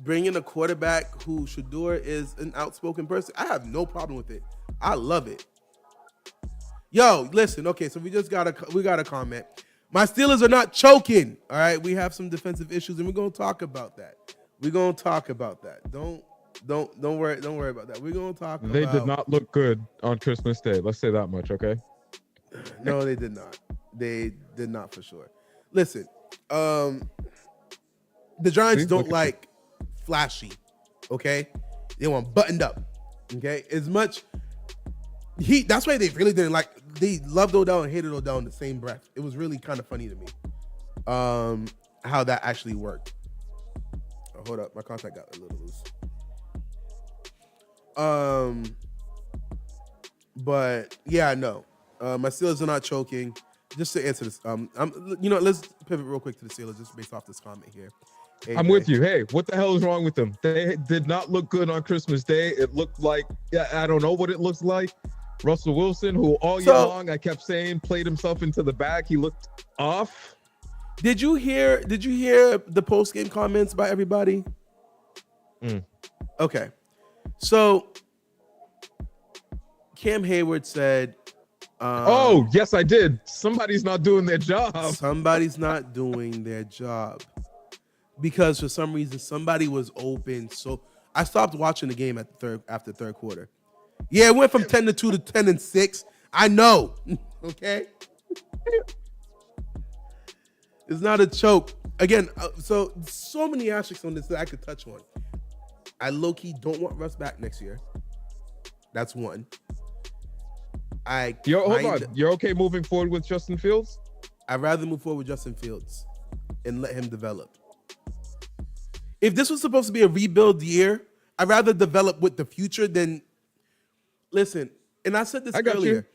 Bringing a quarterback who Shedeur is an outspoken person, I have no problem with it. I love it. Yo, listen, okay, so we got a comment. My Steelers are not choking. All right, we have some defensive issues, and we're gonna talk about that. We're gonna talk about that. Don't worry about that. We're gonna talk about. They did not look good on Christmas Day. Let's say that much, okay? No, they did not. They did not for sure. Listen, the Giants don't like flashy, okay? They want buttoned up, okay? As much heat. That's why they really didn't like. They loved Odell and hated Odell in the same breath. It was really kind of funny to me, how that actually worked. Oh, hold up, my contact got a little loose. But yeah, no. My Steelers are not choking. Just to answer this, let's pivot real quick to the Steelers just based off this comment here. AJ. I'm with you. Hey, what the hell is wrong with them? They did not look good on Christmas Day. It looked like, I don't know what it looks like. Russell Wilson, who all year long I kept saying played himself into the bag. He looked off. Did you hear the post-game comments by everybody? Okay. So Cam Hayward said, oh, yes, I did. Somebody's not doing their job. Somebody's not doing their job. because for some reason somebody was open. So I stopped watching the game after third quarter. Yeah, it went from 10-2 to 10-6. I know. Okay. It's not a choke. Again, so many asterisks on this that I could touch on. I low-key don't want Russ back next year. That's one. Hold on. You're okay moving forward with Justin Fields? I'd rather move forward with Justin Fields and let him develop. If this was supposed to be a rebuild year, I'd rather develop with the future than listen. And I said this earlier.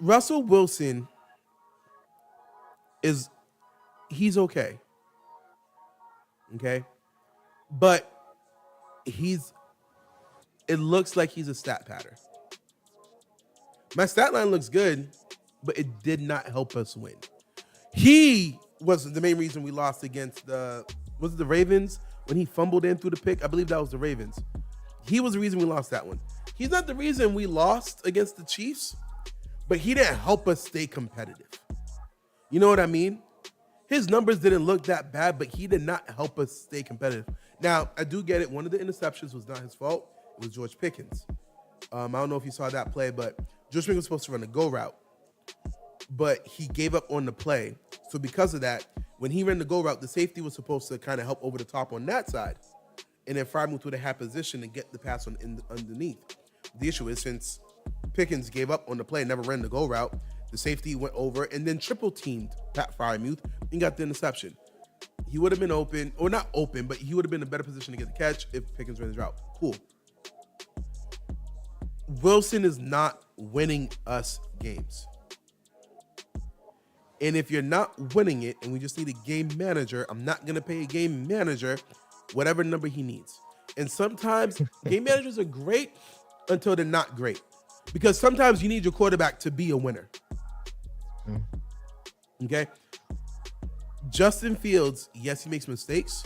Russell Wilson he's okay. Okay. But it looks like he's a stat pattern. My stat line looks good, but it did not help us win. He was the main reason we lost against the Ravens when he fumbled in through the pick. I believe that was the Ravens. He was the reason we lost that one. He's not the reason we lost against the Chiefs, but he didn't help us stay competitive. You know what I mean? His numbers didn't look that bad, but he did not help us stay competitive. Now, I do get it. One of the interceptions was not his fault. It was George Pickens. I don't know if you saw that play, but George Pickens was supposed to run a go route, but he gave up on the play. So because of that, when he ran the go route, the safety was supposed to kind of help over the top on that side, and then Freiermuth would have had position to get the pass underneath. The issue is since Pickens gave up on the play, never ran the go route, the safety went over and then triple teamed Pat Freiermuth and got the interception. He would have been open, or not open, but he would have been in a better position to get the catch if Pickens ran his route. Cool. Wilson is not winning us games. And if you're not winning it and we just need a game manager, I'm not going to pay a game manager whatever number he needs. And sometimes game managers are great until they're not great. Because sometimes you need your quarterback to be a winner. Okay? Justin Fields, yes, he makes mistakes,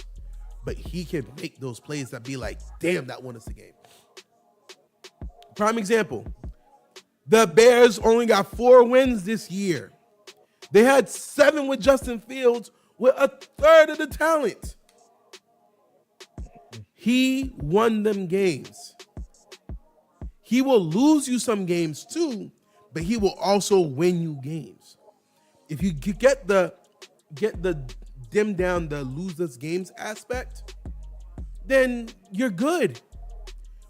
but he can make those plays that be like, damn, that won us the game. Prime example, the Bears only got 4 wins this year. They had 7 with Justin Fields with a third of the talent. He won them games. He will lose you some games too, but he will also win you games. If you get the dim down the lose us games aspect, then you're good.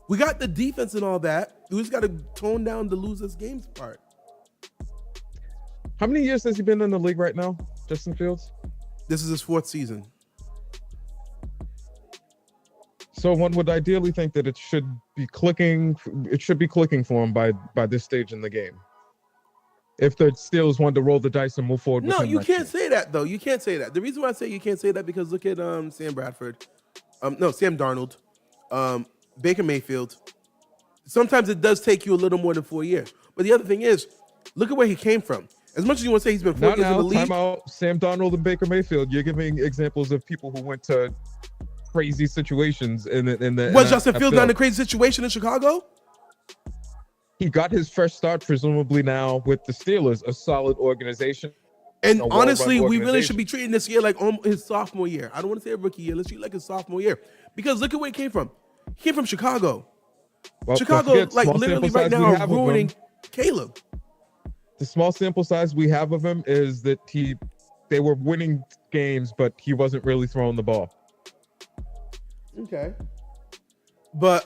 We got the defense and all that. We just got to tone down the lose us games part. How many years has he been in the league right now, Justin Fields? This is his 4th season. So one would ideally think that it should be clicking for him by this stage in the game. If the Steelers wanted to roll the dice and move forward with him. No, you can't say that, though. You can't say that. The reason why I say you can't say that because look at Sam Darnold, Baker Mayfield. Sometimes it does take you a little more than 4 years. But the other thing is, look at where he came from. As much as you want to say he's been 4 years in the league. Time out. Sam Darnold and Baker Mayfield. You're giving examples of people who went to crazy situations in the. Was Justin Fields not in a crazy situation in Chicago? He got his first start, presumably now with the Steelers, a solid organization. And honestly, we really should be treating this year like his sophomore year. I don't want to say a rookie year. Let's treat it like his sophomore year. Because look at where he came from. He came from Chicago. Well, Chicago, like literally right now, ruining Caleb. The small sample size we have of him is that they were winning games, but he wasn't really throwing the ball. Okay. But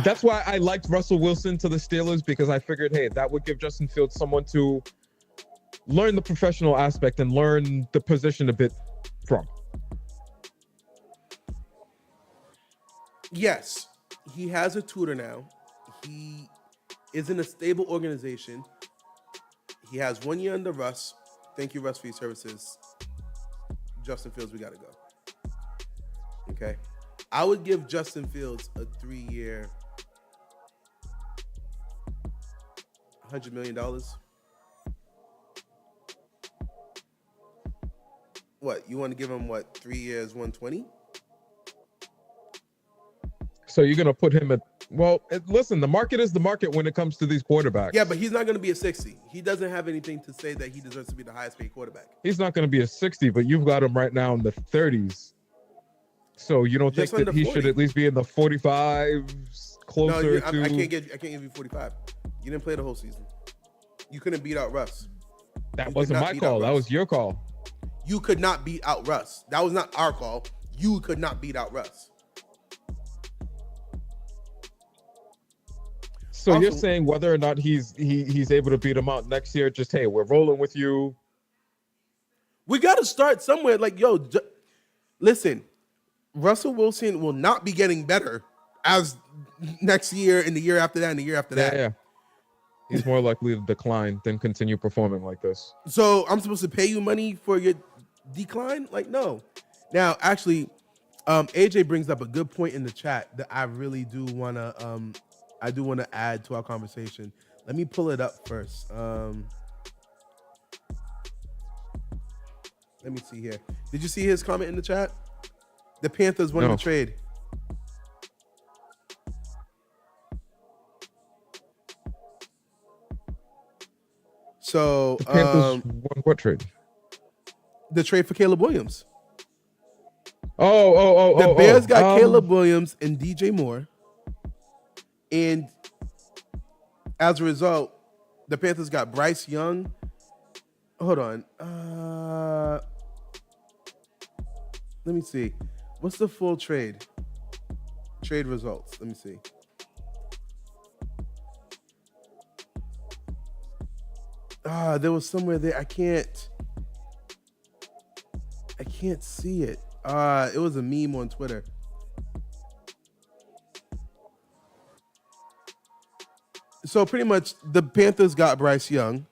that's why I liked Russell Wilson to the Steelers, because I figured, hey, that would give Justin Fields someone to learn the professional aspect and learn the position a bit from. Yes, he has a tutor now. He is in a stable organization. He has 1 year under Russ. Thank you, Russ, for your services. Justin Fields, we got to go. Okay. I would give Justin Fields a 3-year, $100 million. What, you want to give him 3 years, 120? So you're going to put him at Well, listen, the market is the market when it comes to these quarterbacks. Yeah, but he's not going to be a 60. He doesn't have anything to say that he deserves to be the highest paid quarterback. He's not going to be a 60, but you've got him right now in the 30s. So you don't think that he 40. Should at least be in the 45s, closer to? I can't give you 45. You didn't play the whole season. You couldn't beat out Russ. That wasn't my call. That was your call. You could not beat out Russ. That was not our call. You could not beat out Russ. So also, you're saying whether or not he's able to beat him out next year, just, hey, we're rolling with you. We got to start somewhere. Like, yo, listen, Russell Wilson will not be getting better as next year and the year after that and the year after that. Yeah. He's more likely to decline than continue performing like this. So I'm supposed to pay you money for your decline? Like, no. Now, actually, AJ brings up a good point in the chat that I really do want to add to our conversation. Let me pull it up first. Let me see here. Did you see his comment in the chat? The Panthers won the trade. So the Panthers won what trade? The trade for Caleb Williams. The Bears got Caleb Williams and DJ Moore. And as a result, the Panthers got Bryce Young. Hold on. Let me see. What's the full trade? Trade results. Let me see. There was somewhere there. I can't see it. It was a meme on Twitter. So pretty much the Panthers got Bryce Young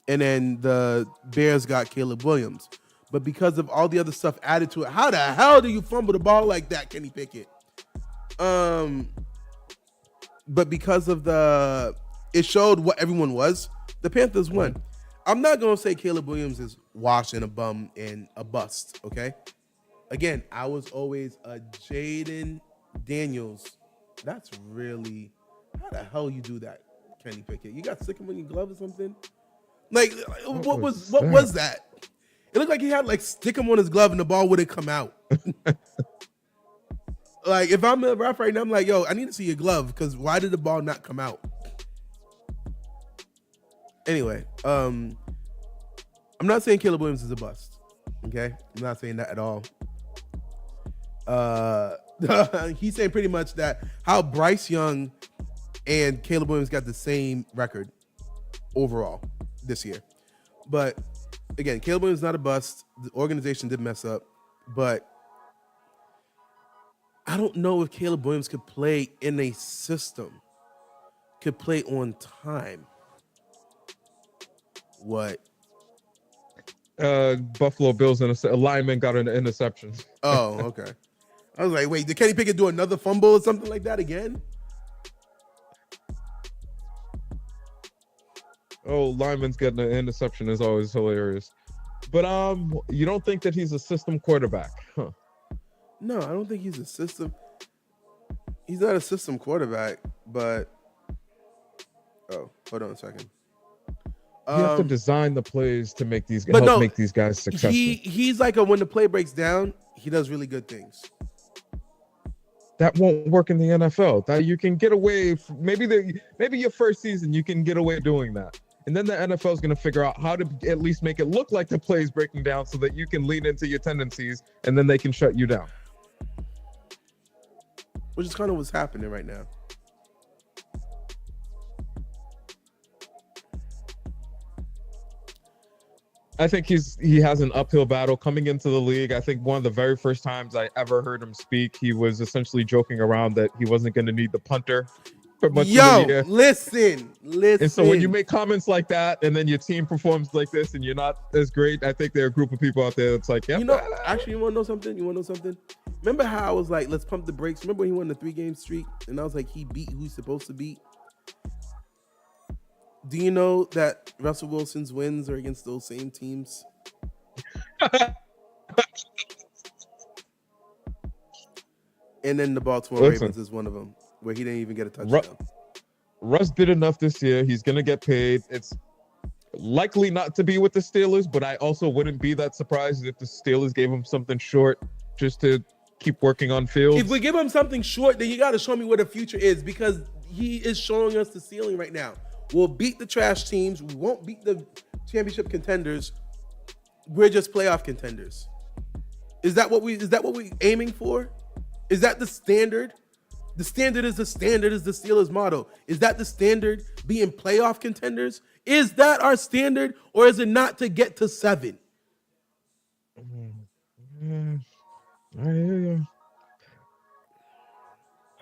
and then the Bears got Caleb Williams. But because of all the other stuff added to it, how the hell do you fumble the ball like that, Kenny Pickett? But because of it showed what everyone was, the Panthers won. I'm not going to say Caleb Williams is washed and a bum and a bust, okay? Again, I was always a Jaden Daniels. That's really... How the hell you do that, Kenny Pickett? You got sick of your glove or something? Like, what was that? It looked like he had stick him on his glove and the ball wouldn't come out. Like, if I'm a ref right now, I'm like, yo, I need to see your glove because why did the ball not come out? Anyway, I'm not saying Caleb Williams is a bust. Okay, I'm not saying that at all. He's saying pretty much that how Bryce Young and Caleb Williams got the same record overall this year. But again, Caleb Williams is not a bust. The organization did mess up, but I don't know if Caleb Williams could play in a system, could play on time. What? Buffalo Bills a lineman got an interception. Oh, okay. I was like, wait, did Kenny Pickett do another fumble or something like that again? Oh, lineman's getting an interception is always hilarious. But you don't think that he's a system quarterback, huh? No, I don't think he's a system. He's not a system quarterback, but hold on a second. You have to design the plays to make these make these guys successful. He's like when the play breaks down, he does really good things. That won't work in the NFL. That you can get away from, maybe your first season you can get away doing that. And then the NFL is going to figure out how to at least make it look like the play is breaking down so that you can lean into your tendencies and then they can shut you down. Which is kind of what's happening right now. I think he has an uphill battle coming into the league. I think one of the very first times I ever heard him speak, he was essentially joking around that he wasn't going to need the punter for much of the year. Listen. And so when you make comments like that and then your team performs like this and you're not as great, I think there are a group of people out there that's like, yeah. Actually, you want to know something? Remember how I was like, let's pump the brakes? Remember when he won the 3-game streak? And I was like, he beat who he's supposed to beat? Do you know that Russell Wilson's wins are against those same teams? And then the Baltimore Ravens is one of them. where he didn't even get a touchdown. Russ did enough this year. He's going to get paid. It's likely not to be with the Steelers, but I also wouldn't be that surprised if the Steelers gave him something short just to keep working on Fields. If we give him something short, then you got to show me where the future is, because he is showing us the ceiling right now. We'll beat the trash teams. We won't beat the championship contenders. We're just playoff contenders. Is that what we aiming for? Is that the standard? The standard is the Steelers motto. Is that the standard, being playoff contenders? Is that our standard, or is it not to get to 7? I hear you.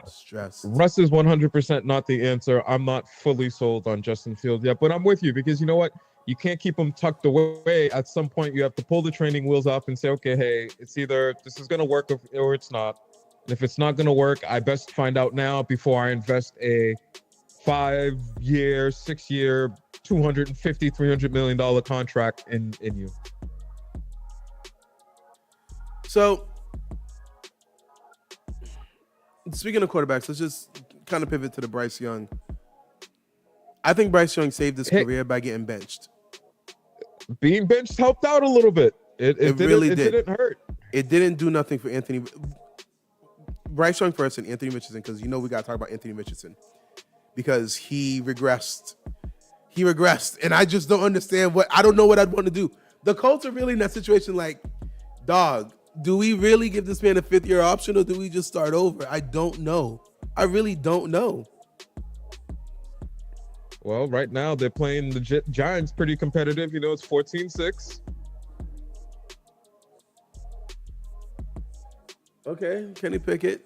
Stress. Russ is 100% not the answer. I'm not fully sold on Justin Fields yet, but I'm with you, because you know what? You can't keep him tucked away. At some point, you have to pull the training wheels off and say, okay, hey, it's either this is going to work or it's not. And if it's not going to work, I best find out now before I invest a 5-year, 6-year, $250-300 million contract in you. So, speaking of quarterbacks, let's just kind of pivot to the Bryce Young. I think Bryce Young saved his career by getting benched. Being benched helped out a little bit. It really did. It didn't hurt. It didn't do nothing for Anthony. Bryce Young first and Anthony Richardson, because you know we got to talk about Anthony Richardson, because he regressed. He regressed, and I just don't understand I don't know what I'd want to do. The Colts are really in that situation like, dog, do we really give this man a 5th-year option, or do we just start over? I don't know. I really don't know. Well, right now they're playing the Giants pretty competitive. You know, it's 14-6. Okay, Kenny Pickett.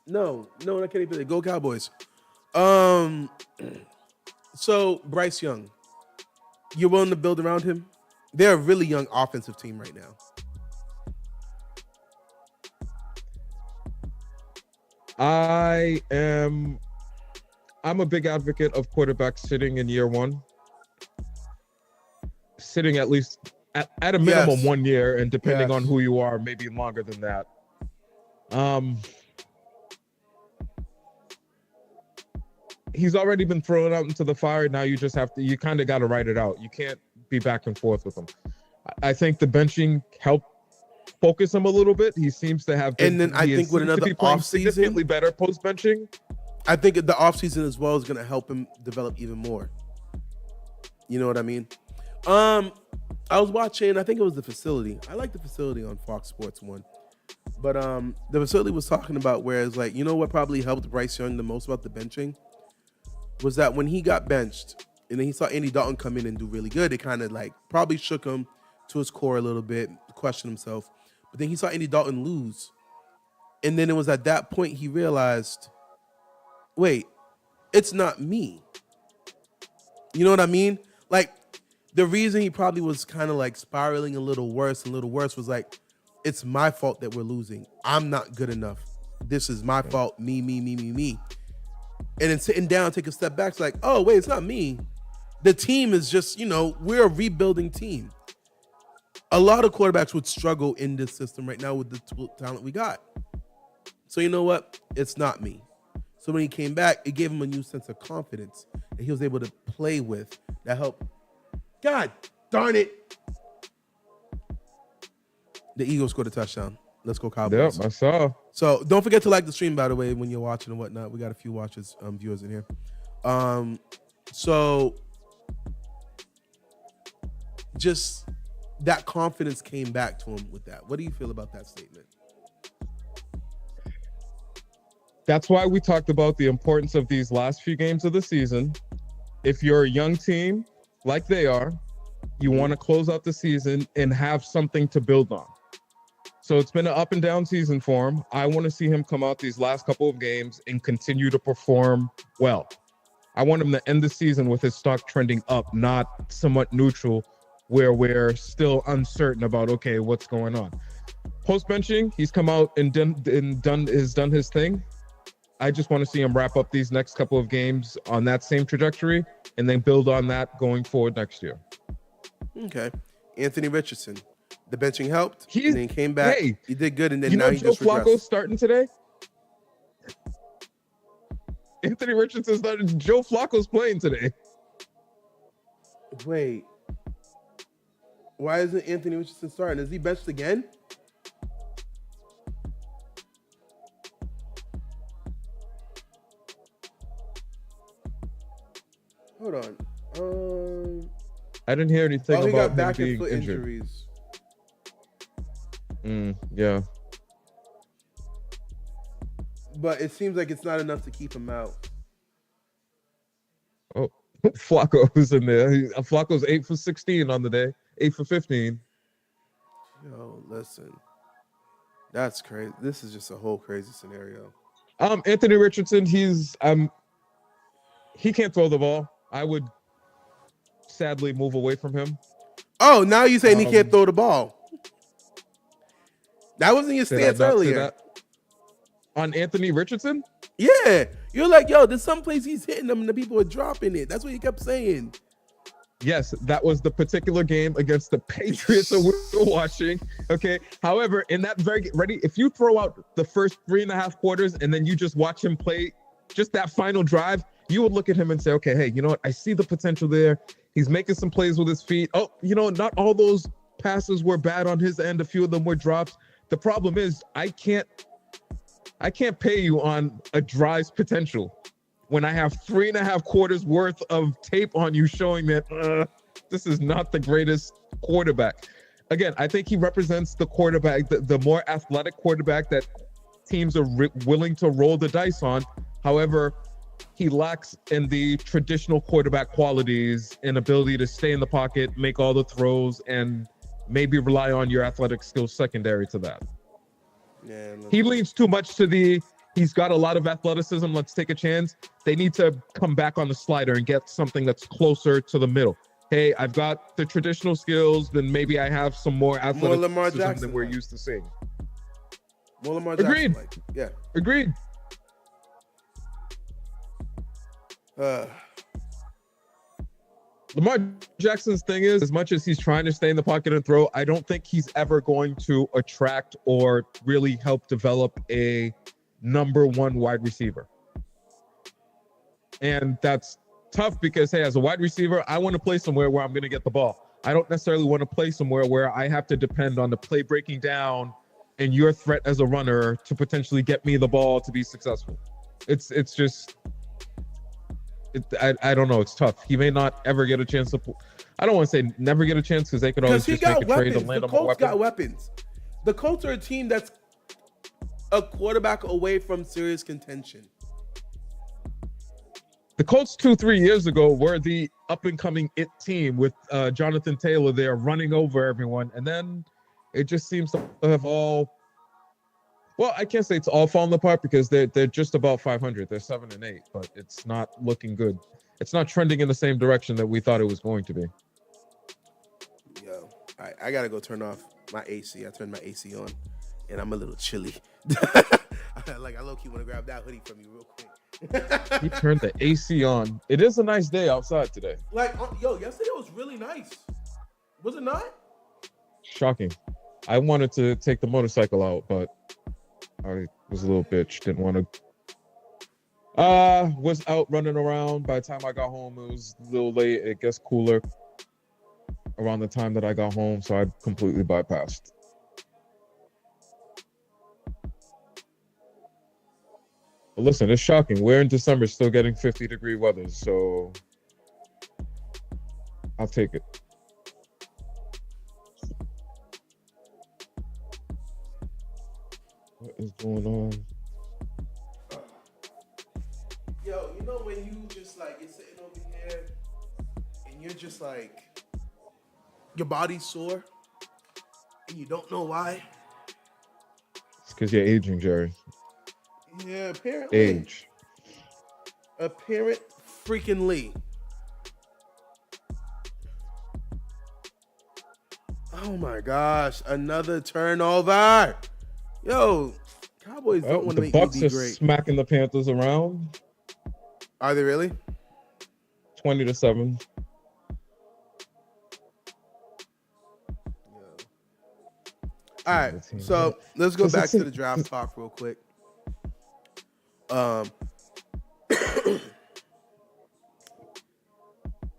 No, not Kenny Pickett. Go Cowboys. So Bryce Young, you're willing to build around him? They're a really young offensive team right now. I'm a big advocate of quarterbacks sitting in year 1. Sitting at least at a minimum 1 year, and depending on who you are, maybe longer than that. He's already been thrown out into the fire. Now you kind of got to ride it out. You can't be back and forth with him. I think the benching helped focus him a little bit. He seems to have been, and then I think with another offseason, significantly better post benching. I think the offseason as well is going to help him develop even more. You know what I mean? I was watching, I think it was The Facility. I like The Facility on Fox Sports 1. But The Facility was talking about, whereas, like, you know what probably helped Bryce Young the most about the benching? Was that when he got benched and then he saw Andy Dalton come in and do really good, it kind of like probably shook him to his core a little bit, questioned himself. But then he saw Andy Dalton lose. And then it was at that point he realized, wait, it's not me. You know what I mean? Like, the reason he probably was kind of like spiraling a little worse was like, it's my fault that we're losing. I'm not good enough. This is my fault. Me. And then sitting down, take a step back, it's like, oh, wait, it's not me. The team is just, we're a rebuilding team. A lot of quarterbacks would struggle in this system right now with the talent we got. So you know what? It's not me. So when he came back, it gave him a new sense of confidence that he was able to play with that helped. God darn it. The Eagles scored a touchdown. Let's go Cowboys. Yep, I saw. So don't forget to like the stream, by the way, when you're watching and whatnot. We got a few viewers in here. So just that confidence came back to him with that. What do you feel about that statement? That's why we talked about the importance of these last few games of the season. If you're a young team like they are, you want to close out the season and have something to build on. So it's been an up and down season for him. I want to see him come out these last couple of games and continue to perform well. I want him to end the season with his stock trending up, not somewhat neutral, where we're still uncertain about, okay, what's going on. Post benching, he's come out and done his thing. I just want to see him wrap up these next couple of games on that same trajectory and then build on that going forward next year. Okay. Anthony Richardson. The benching helped. And then came back. He did good, and then now he Joe just regressed. Flacco's starting today? Anthony Richardson's not. Joe Flacco's playing today. Wait. Why isn't Anthony Richardson starting? Is he benched again? Hold on. I didn't hear anything he about got back him and being foot injured. Injuries. Yeah. But it seems like it's not enough to keep him out. Oh, Flacco's in there. Flacco's 8 for 16 on the day. 8 for 15. Yo, listen. That's crazy. This is just a whole crazy scenario. Anthony Richardson, he can't throw the ball. I would sadly move away from him. Oh, now you're saying he can't throw the ball. That wasn't your stance earlier. On Anthony Richardson? Yeah. You're like, yo, there's some place he's hitting them and the people are dropping it. That's what you kept saying. Yes, that was the particular game against the Patriots that we were watching. Okay. However, in that if you throw out the first 3.5 quarters and then you just watch him play just that final drive, you would look at him and say, okay, hey, you know what? I see the potential there. He's making some plays with his feet. Oh, not all those passes were bad on his end. A few of them were drops. The problem is I can't pay you on a drive's potential when I have 3.5 quarters worth of tape on you showing that this is not the greatest quarterback. Again, I think he represents the quarterback, the more athletic quarterback that teams are willing to roll the dice on. However, he lacks in the traditional quarterback qualities and ability to stay in the pocket, make all the throws, and maybe rely on your athletic skills secondary to that. Yeah, he leans too much to he's got a lot of athleticism. Let's take a chance. They need to come back on the slider and get something that's closer to the middle. Hey, I've got the traditional skills, then maybe I have some more athleticism than we're used to seeing. More Lamar Jackson. Agreed. Yeah. Agreed. Lamar Jackson's thing is, as much as he's trying to stay in the pocket and throw, I don't think he's ever going to attract or really help develop a number one wide receiver. And that's tough because, hey, as a wide receiver, I want to play somewhere where I'm going to get the ball. I don't necessarily want to play somewhere where I have to depend on the play breaking down and your threat as a runner to potentially get me the ball to be successful. It's just... I don't know. It's tough. He may not ever get a chance to. I don't want to say never get a chance because they could always just make a trade and land on more weapons. The Colts got weapons. The Colts are a team that's a quarterback away from serious contention. The Colts 2-3 years ago were the up and coming team with Jonathan Taylor there running over everyone, and then it just seems to have all. Well, I can't say it's all falling apart because they're just about 500. They're 7-8, but it's not looking good. It's not trending in the same direction that we thought it was going to be. Yo, I gotta go turn off my AC. I turned my AC on, and I'm a little chilly. I low-key want to grab that hoodie from you real quick. He turned the AC on. It is a nice day outside today. Yesterday was really nice. Was it not? Shocking. I wanted to take the motorcycle out, but I was a little bitch. Didn't want to. Was out running around. By the time I got home, it was a little late. It gets cooler around the time that I got home, so I completely bypassed. But listen, it's shocking. We're in December, still getting 50-degree weather, so I'll take it. What is going on? Yo, you know when you just you're sitting over here and you're just your body's sore and you don't know why? It's because you're aging, Jerry. Yeah, apparently. Age. Apparent freaking Lee. Oh my gosh, another turnover. Yo, Cowboys don't want to make me be great. The Bucks are smacking the Panthers around. Are they really? 20-7. All right, so let's go back to the draft talk real quick.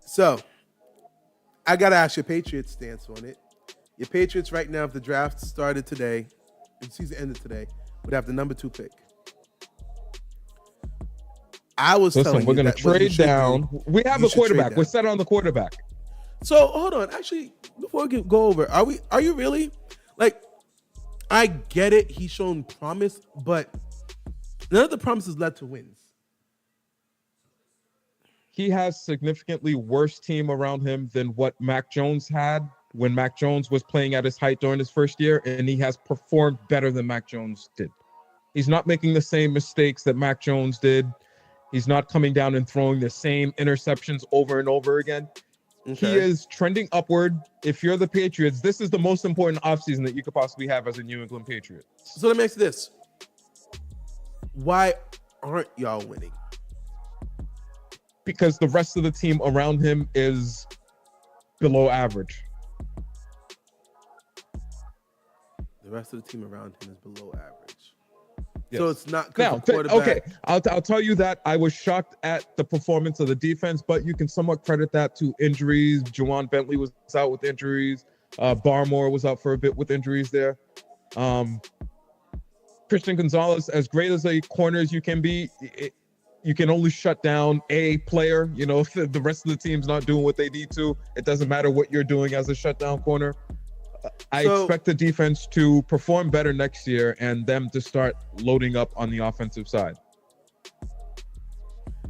So, I got to ask your Patriots stance on it. Your Patriots right now, if the draft started today, if the season ended today, would have the number 2 pick. I was telling we're you going to trade down. We have a quarterback. We're set on the quarterback. So, hold on. Actually, before we go over, are you really? Like, I get it. He's shown promise, but none of the promises led to wins. He has significantly worse team around him than what Mac Jones had when Mac Jones was playing at his height during his first year, and he has performed better than Mac Jones did. He's not making the same mistakes that Mac Jones did. He's not coming down and throwing the same interceptions over and over again. Okay. He is trending upward. If you're the Patriots, this is the most important offseason that you could possibly have as a New England Patriot. So let me ask you this. Why aren't y'all winning? Because the rest of the team around him is below average. The rest of the team around him is below average. Yes. So it's not now, quarterback. Okay, I'll tell you that I was shocked at the performance of the defense, but you can somewhat credit that to injuries. Juwan Bentley was out with injuries. Barmore was out for a bit with injuries there. Christian Gonzalez, as great as a corner as you can be, you can only shut down a player. You know, if the rest of the team's not doing what they need to, it doesn't matter what you're doing as a shutdown corner. I expect the defense to perform better next year and them to start loading up on the offensive side.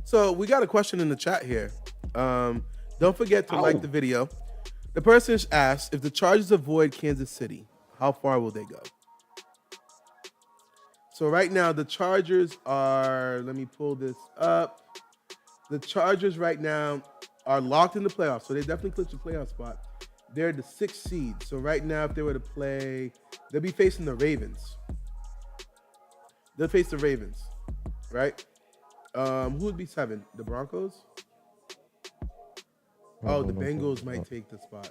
So we got a question in the chat here. Don't forget to like the video. The person asked, if the Chargers avoid Kansas City, how far will they go? So right now, the Chargers are, let me pull this up. The Chargers right now are locked in the playoffs, so they definitely clinched the playoff spot. They're the 6th seed. So right now, if they were to play, they'll be facing the Ravens. They'll face the Ravens, right? Who would be 7? The Broncos? Oh, the Bengals might take the spot.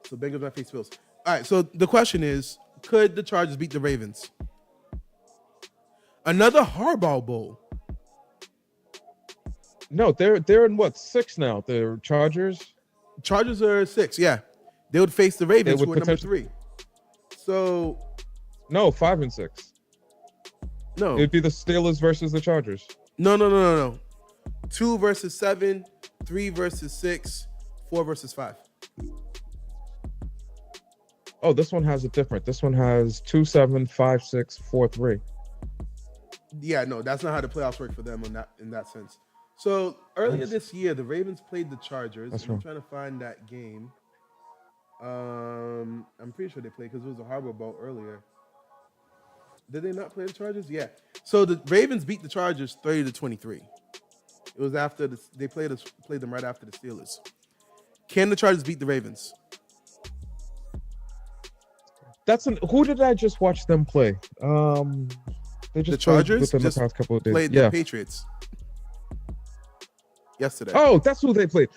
So Bengals might face Bills. All right, so the question is, could the Chargers beat the Ravens? Another Harbaugh Bowl. No, they're in what, 6 now? The Chargers? Chargers are 6, yeah. They would face the Ravens, who are number 3. So no, 5 and 6. No. It'd be the Steelers versus the Chargers. No. 2 versus 7, 3 versus 6, 4 versus 5. Oh, this one has it different. This one has 2, 7, 5, 6, 4, 3. Yeah, no, that's not how the playoffs work for them in that sense. So earlier this year, the Ravens played the Chargers. I'm trying to find that game. I'm pretty sure they played because it was a Harbaugh Bowl earlier. Did they not play the Chargers? Yeah. So the Ravens beat the Chargers 30-23. It was after they played them right after the Steelers. Can the Chargers beat the Ravens? Who did I just watch them play? They just the Chargers played with them the past couple of days. Played the Patriots yesterday. Oh, that's who they played.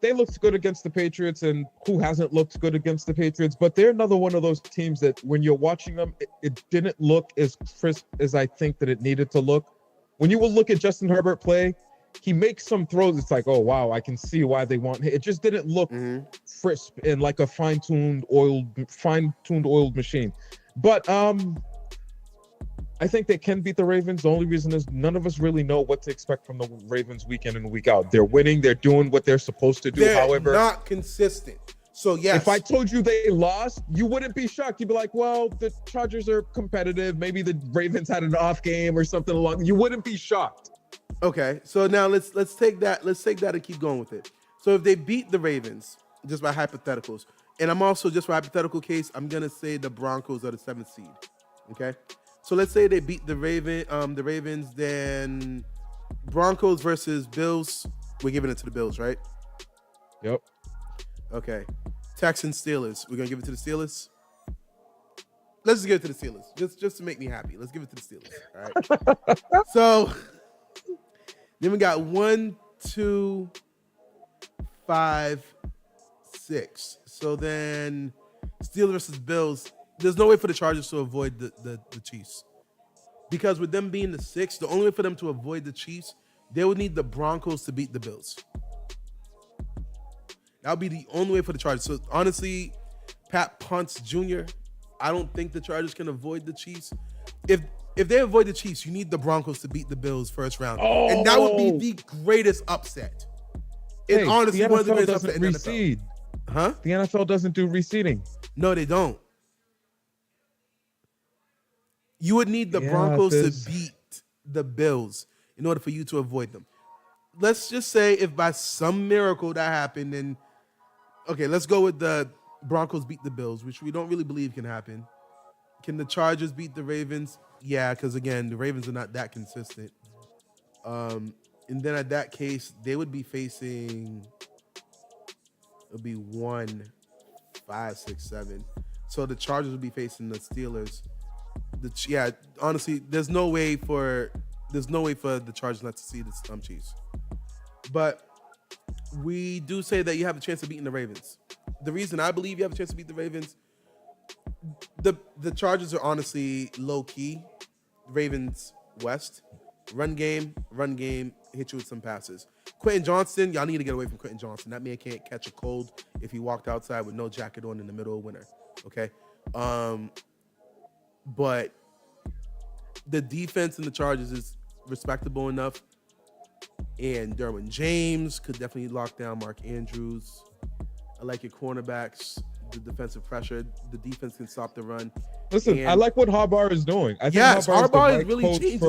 They looked good against the Patriots, and who hasn't looked good against the Patriots? But they're another one of those teams that when you're watching them, it didn't look as crisp as I think that it needed to look. When you will look at Justin Herbert play, he makes some throws. It's like, oh, wow, I can see why they want it. It just didn't look crisp and like a fine-tuned oiled machine. But I think they can beat the Ravens. The only reason is none of us really know what to expect from the Ravens week in and week out. They're winning. They're doing what they're supposed to do. They're not consistent. So, yes. If I told you they lost, you wouldn't be shocked. You'd be like, well, the Chargers are competitive. Maybe the Ravens had an off game or something along. You wouldn't be shocked. Okay. So now let's take that. Let's take that and keep going with it. So if they beat the Ravens, just by hypotheticals, and I'm also just for hypothetical case, I'm going to say the Broncos are the 7th seed. Okay. So let's say they beat the Ravens, then Broncos versus Bills. We're giving it to the Bills, right? Yep. Okay. Texans, Steelers. We're gonna give it to the Steelers. Let's just give it to the Steelers, just to make me happy. Let's give it to the Steelers. All right. So then we got 1, 2, 5, 6. So then Steelers versus Bills. There's no way for the Chargers to avoid the Chiefs. Because with them being the 6th, the only way for them to avoid the Chiefs, they would need the Broncos to beat the Bills. That would be the only way for the Chargers. So honestly, Pat Ponce Jr., I don't think the Chargers can avoid the Chiefs. If they avoid the Chiefs, you need the Broncos to beat the Bills first round. Oh. And that would be the greatest upset. Hey, honestly, one of the greatest upset in the NFL. Huh? The NFL doesn't do reseeding. No, they don't. You would need the Broncos to beat the Bills in order for you to avoid them. Let's just say if by some miracle that happened, then okay, let's go with the Broncos beat the Bills, which we don't really believe can happen. Can the Chargers beat the Ravens? Yeah, because again, the Ravens are not that consistent. And then at that case, they would be facing. It'll be 1, 5, 6, 7. So the Chargers would be facing the Steelers. Honestly, there's no way for the Chargers not to see the Chiefs. But we do say that you have a chance of beating the Ravens. The reason I believe you have a chance to beat the Ravens, the Chargers are honestly low key. Ravens West. Run game, hit you with some passes. Quentin Johnston, y'all need to get away from Quentin Johnston. That man can't catch a cold if he walked outside with no jacket on in the middle of winter. Okay? But the defense in the Chargers is respectable enough. And Derwin James could definitely lock down Mark Andrews. I like your cornerbacks, the defensive pressure. The defense can stop the run. Listen, I like what Harbaugh is doing. I think Harbaugh is really changed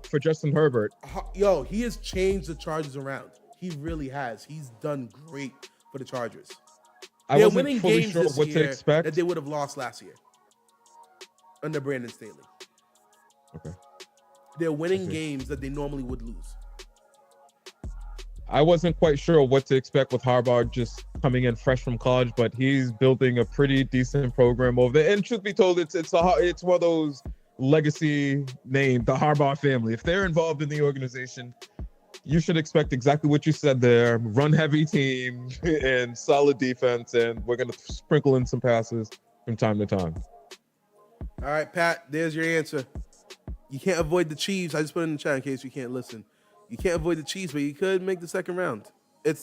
for Justin Herbert. Yo, he has changed the Chargers around. He really has. He's done great for the Chargers. They're wasn't fully sure what to expect that they would have lost last year under Brandon Staley. Okay. They're winning games that they normally would lose. I wasn't quite sure what to expect with Harbaugh just coming in fresh from college, but he's building a pretty decent program over there. And truth be told, it's one of those legacy names, the Harbaugh family. If they're involved in the organization, you should expect exactly what you said there: run-heavy team and solid defense, and we're gonna sprinkle in some passes from time to time. All right, Pat, there's your answer. You can't avoid the Chiefs. I just put it in the chat in case you can't listen. You can't avoid the Chiefs, but you could make the second round. I'd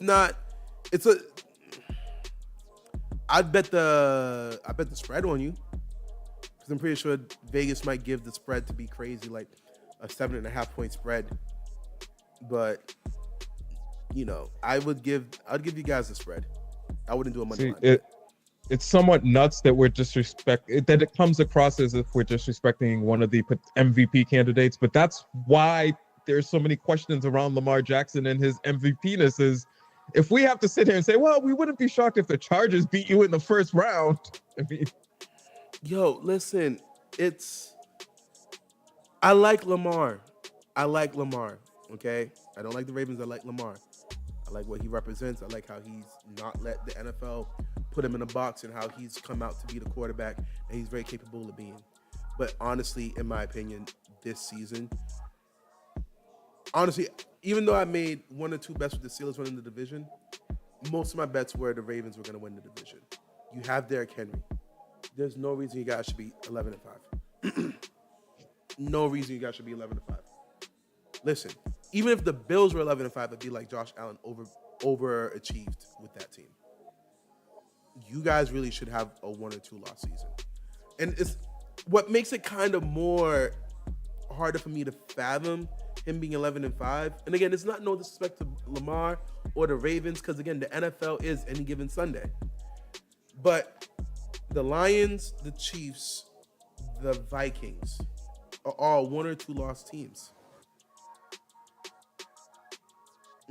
bet the spread on you, because I'm pretty sure Vegas might give the spread to be crazy, like a 7.5 point spread. But I'd give you guys the spread. I wouldn't do a money line. It's somewhat nuts that that it comes across as if we're disrespecting one of the MVP candidates, but that's why there's so many questions around Lamar Jackson and his MVP-ness. Is if we have to sit here and say, well, we wouldn't be shocked if the Chargers beat you in the first round. I mean, yo, listen, I like Lamar. Okay? I don't like the Ravens. I like Lamar. I like what he represents. I like how he's not let the NFL put him in a box and how he's come out to be the quarterback that he's very capable of being. But honestly, in my opinion, this season, even though I made 1 or 2 bets with the Steelers winning the division, most of my bets were the Ravens were going to win the division. You have Derrick Henry. There's no reason you guys should be 11-5. No reason you guys should be 11-5. Listen, even if the Bills were 11-5, it'd be like Josh Allen overachieved with that team. You guys really should have a 1 or 2 loss season. And it's what makes it kind of more harder for me to fathom him being 11-5. And again, it's not no disrespect to Lamar or the Ravens, because again, the NFL is any given Sunday. But the Lions, the Chiefs, the Vikings are all 1 or 2 loss teams.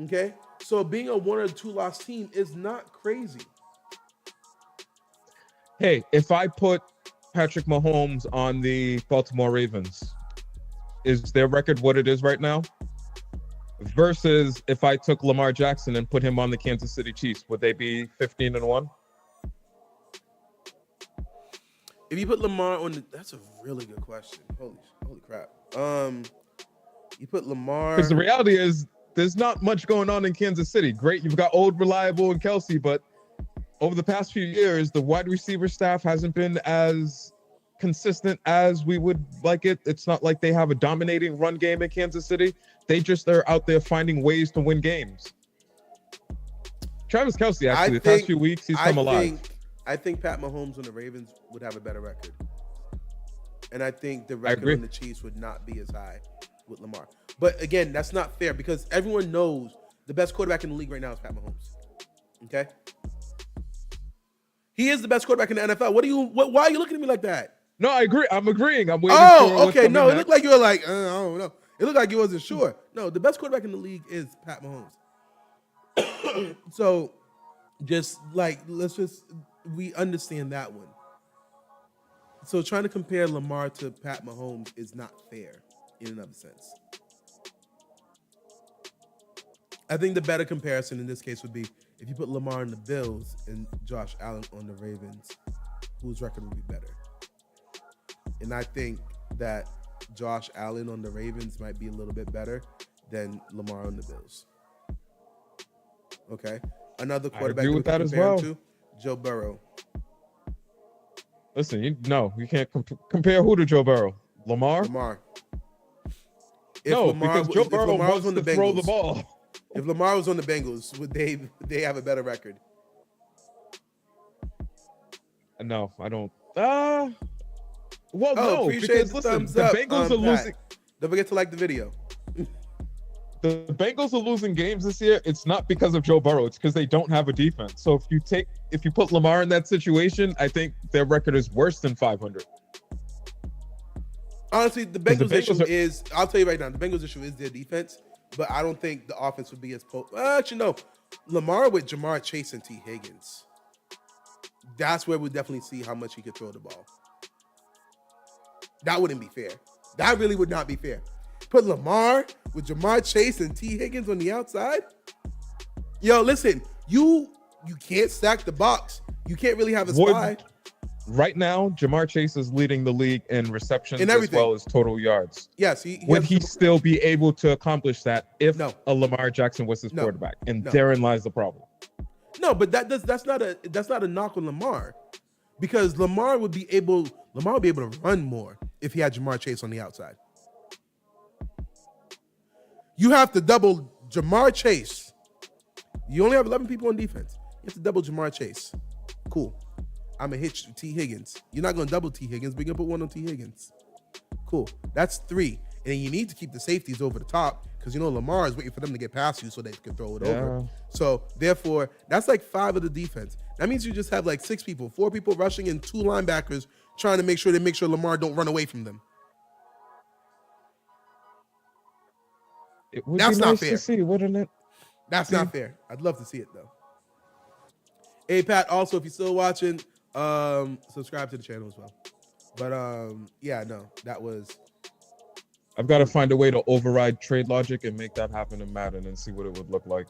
Okay? So being a 1 or 2 loss team is not crazy. Hey, if I put Patrick Mahomes on the Baltimore Ravens, is their record what it is right now? Versus if I took Lamar Jackson and put him on the Kansas City Chiefs, would they be 15-1? If you put Lamar on that's a really good question. Holy crap. You put Lamar, because the reality is there's not much going on in Kansas City. Great, you've got old, reliable, and Kelsey, but over the past few years, the wide receiver staff hasn't been as consistent as we would like it. It's not like they have a dominating run game in Kansas City. They just are out there finding ways to win games. Travis Kelce, actually, the past few weeks, he's come alive. I think Pat Mahomes on the Ravens would have a better record. And I think the record on the Chiefs would not be as high with Lamar. But again, that's not fair because everyone knows the best quarterback in the league right now is Pat Mahomes. Okay? He is the best quarterback in the NFL. Why are you looking at me like that? No, I agree. I'm agreeing. I'm waiting for okay. No, it looked like you were like, I don't know. It looked like you wasn't sure. No, the best quarterback in the league is Pat Mahomes. So, we understand that one. So, trying to compare Lamar to Pat Mahomes is not fair in another sense. I think the better comparison in this case would be if you put Lamar on the Bills and Josh Allen on the Ravens, whose record would be better? And I think that Josh Allen on the Ravens might be a little bit better than Lamar on the Bills. Okay. Another quarterback with that as well. Joe Burrow. Listen, you can't compare who to Joe Burrow? Lamar? Because Joe Burrow wants to throw the ball. If Lamar was on the Bengals, would they have a better record? No, I don't. No, because listen, the Bengals are losing. Don't forget to like the video. The Bengals are losing games this year. It's not because of Joe Burrow. It's because they don't have a defense. So if you put Lamar in that situation, I think their record is worse than 500. Honestly, the Bengals issue is, I'll tell you right now, the Bengals issue is their defense, but I don't think the offense would be as actually, no. Lamar with Jamar Chase and T. Higgins. That's where we definitely see how much he could throw the ball. That wouldn't be fair. That really would not be fair. Put Lamar with Jamar Chase and T. Higgins on the outside? Yo, listen, you can't stack the box. You can't really have a spy. Right now, Jamar Chase is leading the league in receptions as well as total yards. Yes. Would he still be able to accomplish that if a Lamar Jackson was his quarterback? And therein lies the problem. No, but that's not a knock on Lamar. Because Lamar would be able to run more if he had Jamar Chase on the outside. You have to double Jamar Chase. You only have 11 people on defense. You have to double Jamar Chase. Cool. I'm going to hit T. Higgins. You're not going to double T. Higgins, but you're going to put one on T. Higgins. Cool. That's 3. And you need to keep the safeties over the top because, Lamar is waiting for them to get past you so they can throw it over. So, therefore, that's like 5 of the defense. That means you just have like 6 people, 4 people rushing and 2 linebackers trying to make sure Lamar don't run away from them. That's not fair. To see, wouldn't it? That's not fair. I'd love to see it, though. Hey, Pat, also, if you're still watching, subscribe to the channel as well. But, that was... I've got to find a way to override trade logic and make that happen in Madden and see what it would look like.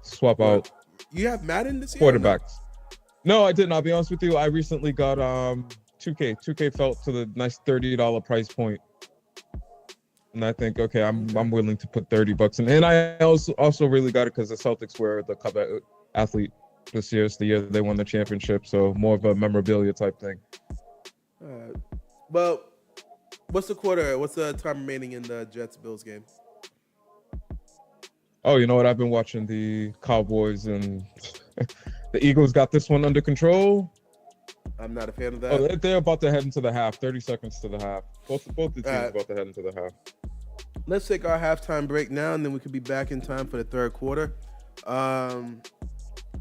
Swap out. You have Madden this year? Quarterbacks. No, I didn't. I'll be honest with you. I recently got 2K. 2K fell to the nice $30 price point. And I think, okay, I'm willing to put $30 in. And I also really got it because the Celtics were the Cup athlete this year. It's the year they won the championship. So more of a memorabilia type thing. Well, what's the time remaining in the Jets-Bills game? Oh, you know what? I've been watching the Cowboys and the Eagles got this one under control. I'm not a fan of that. Oh, they're about to head into the half. 30 seconds to the half. Both the teams are about to head into the half. Let's take our halftime break now, and then we could be back in time for the third quarter.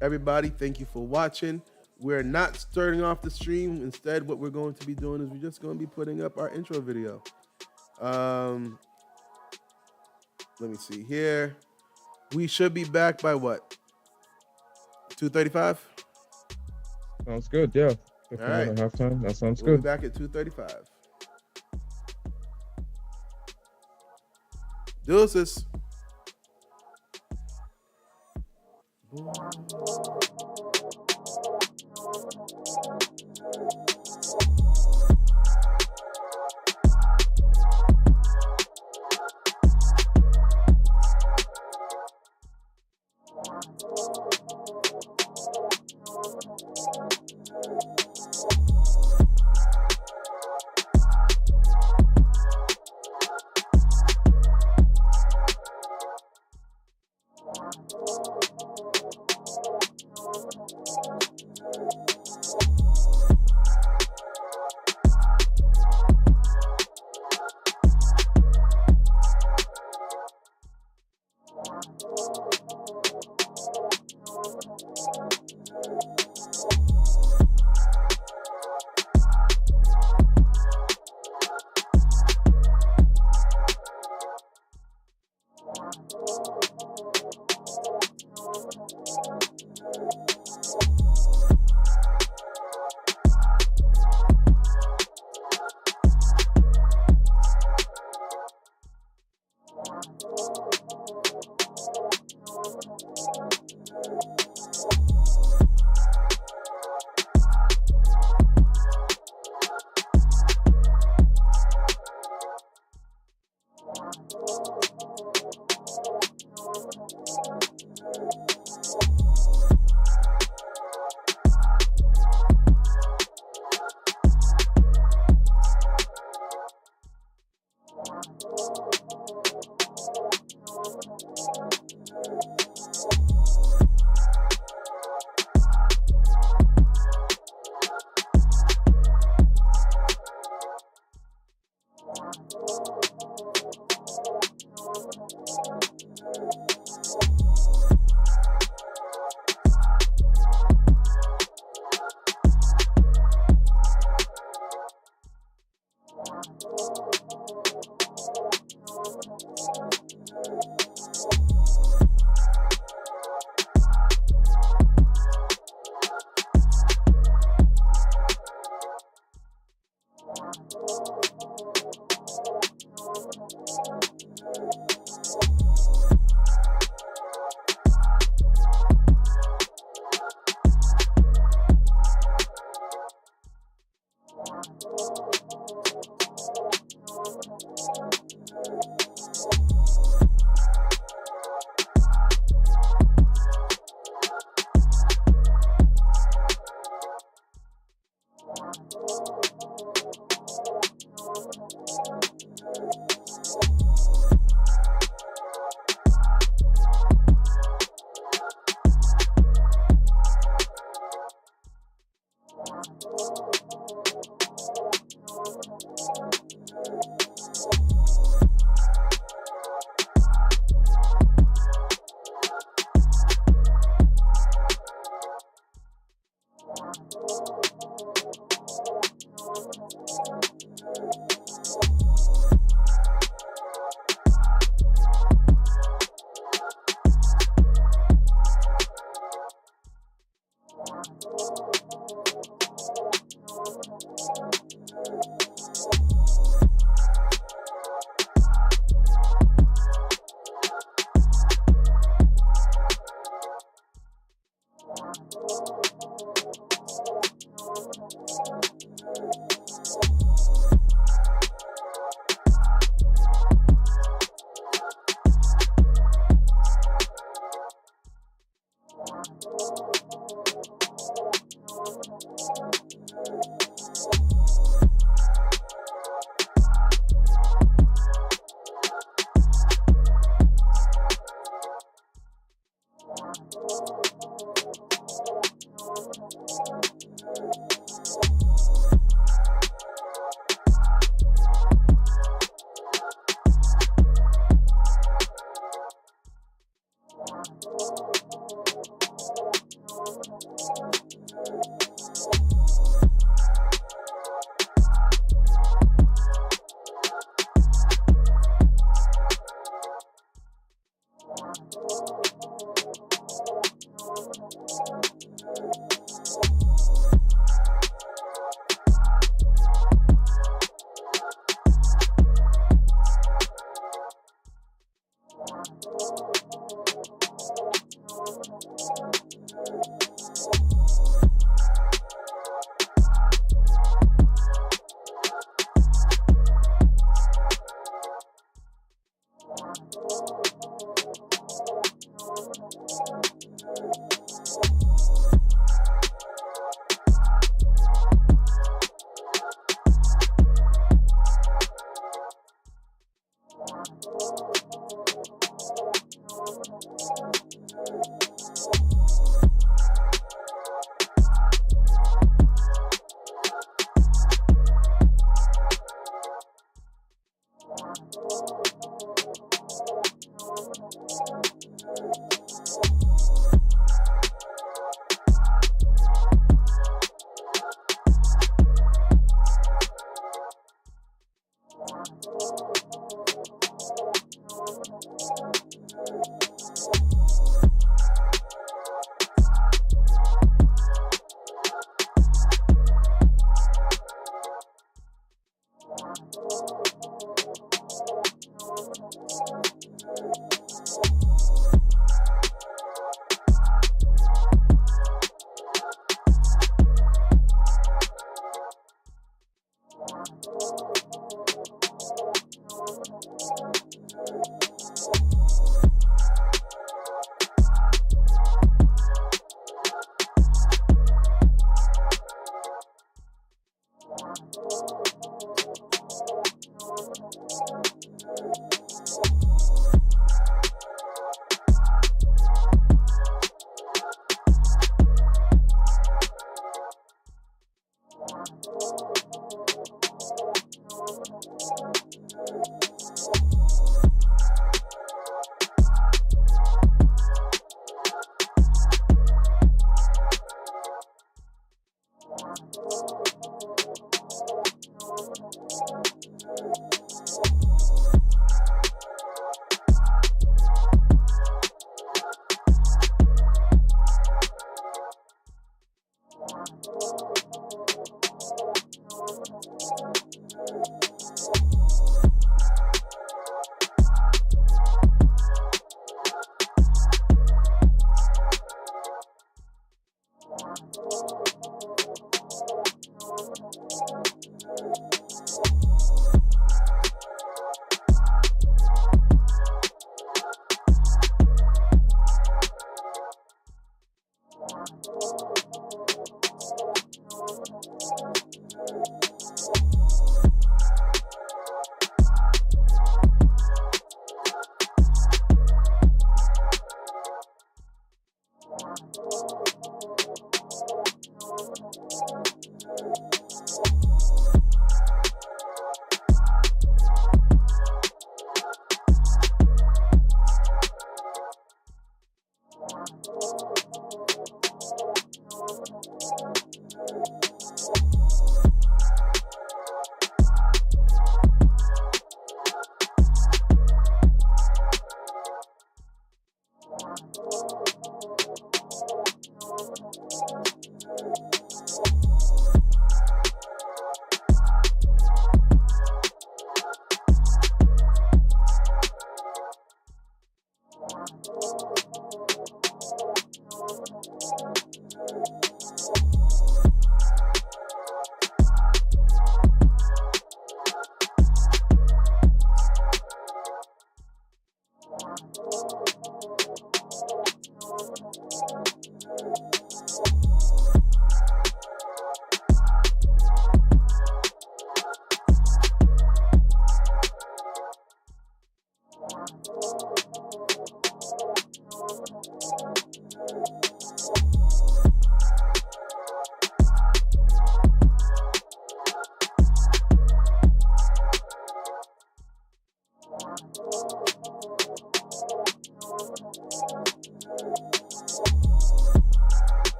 Everybody, thank you for watching. We're not starting off the stream. Instead, what we're going to be doing is we're just going to be putting up our intro video. Let me see here. We should be back by what? 2:35? Sounds good, yeah. All right. Halftime. That sounds We'll good. be back at 2:35. Deuces.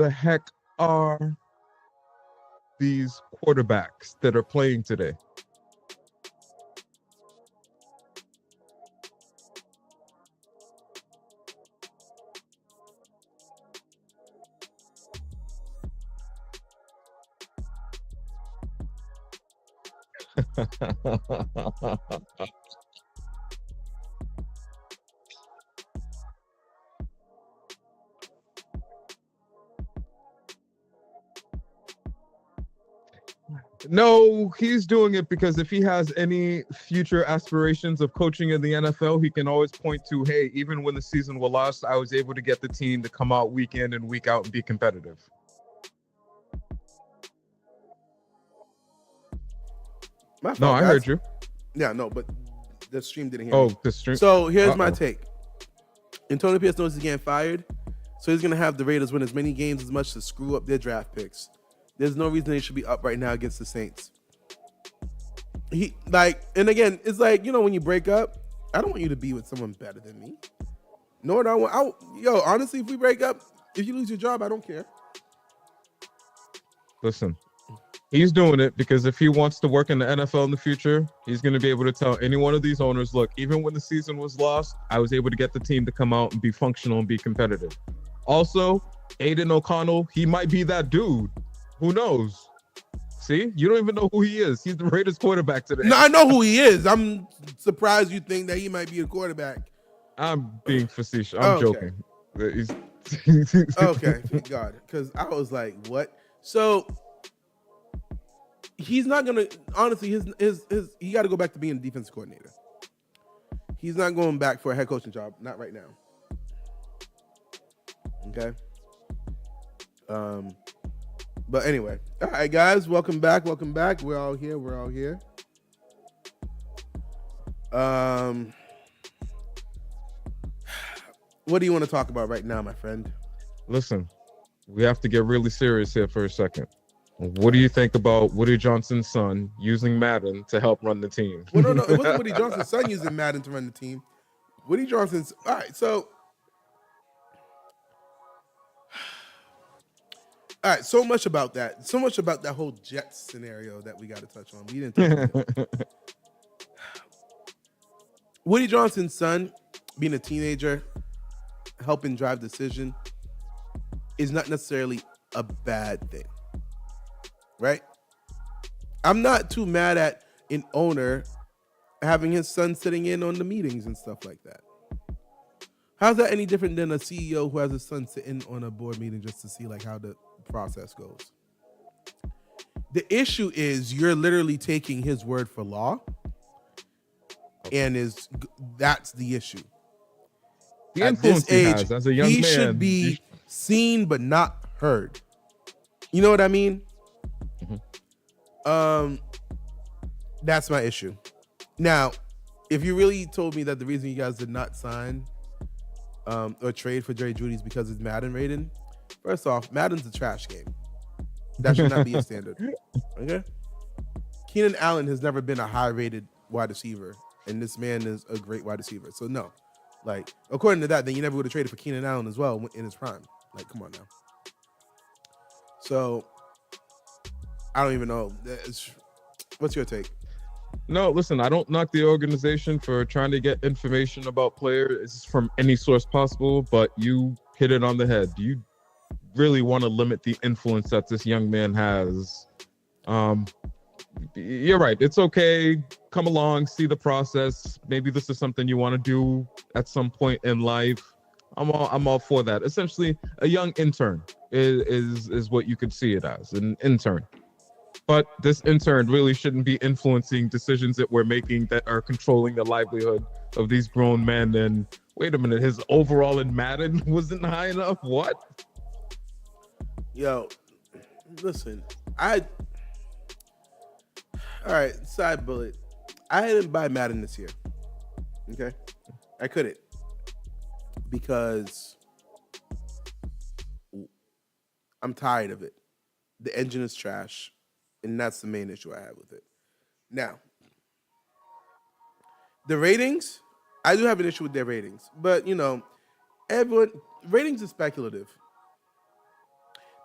the heck are these quarterbacks that are playing today? No, he's doing it because if he has any future aspirations of coaching in the NFL, he can always point to, hey, even when the season was lost, I was able to get the team to come out week in and week out and be competitive. My fault, no, I heard you. Yeah, no, but the stream didn't hear me. Oh, the stream. So here's my take. Antonio Pierce knows he's getting fired, so he's going to have the Raiders win as many games as much to screw up their draft picks. There's no reason they should be up right now against the Saints. And again, it's like, when you break up, I don't want you to be with someone better than me. Nor do I want, honestly, if we break up, if you lose your job, I don't care. Listen, he's doing it because if he wants to work in the NFL in the future, he's going to be able to tell any one of these owners, look, even when the season was lost, I was able to get the team to come out and be functional and be competitive. Also, Aiden O'Connell, he might be that dude. Who knows? See, you don't even know who he is. He's the Raiders quarterback today. No, I know who he is. I'm surprised you think that he might be a quarterback. I'm being facetious. I'm joking. Okay, thank God. Because I was like, what? So he's not gonna. Honestly, he got to go back to being a defensive coordinator. He's not going back for a head coaching job. Not right now. Okay. But anyway, all right, guys, welcome back. We're all here. What do you want to talk about right now, my friend? Listen, we have to get really serious here for a second. What do you think about Woody Johnson's son using Madden to help run the team? Well, no, it wasn't Woody Johnson's son using Madden to run the team. Woody Johnson's... All right, so... All right, so much about that. So much about that whole Jets scenario that we got to touch on. We didn't touch on it. Woody Johnson's son, being a teenager, helping drive decision, is not necessarily a bad thing, right? I'm not too mad at an owner having his son sitting in on the meetings and stuff like that. How's that any different than a CEO who has his son sitting on a board meeting just to see like how the process goes? The issue is you're literally taking his word for law, and that's the issue. The influence he has as a young man. He should be seen but not heard. You know what I mean? Mm-hmm. That's my issue. Now, if you really told me that the reason you guys did not sign or trade for Jerry Jeudy is because it's Madden rating, first off, Madden's a trash game. That should not be a standard. Okay? Keenan Allen has never been a high-rated wide receiver, and this man is a great wide receiver. So no. Like, according to that, then you never would have traded for Keenan Allen as well in his prime. Like, come on now. So, I don't even know. What's your take? No, listen, I don't knock the organization for trying to get information about players from any source possible, but you hit it on the head. You really want to limit the influence that this young man has. You're right. It's okay. Come along, see the process. Maybe this is something you want to do at some point in life. I'm all for that. Essentially, a young intern is what you could see it as, an intern. But this intern really shouldn't be influencing decisions that we're making that are controlling the livelihood of these grown men. And wait a minute, his overall in Madden wasn't high enough? What? Yo, listen, all right, side bullet. I didn't buy Madden this year. Okay? I couldn't. Because I'm tired of it. The engine is trash. And that's the main issue I have with it. Now, the ratings, I do have an issue with their ratings. But, ratings is speculative.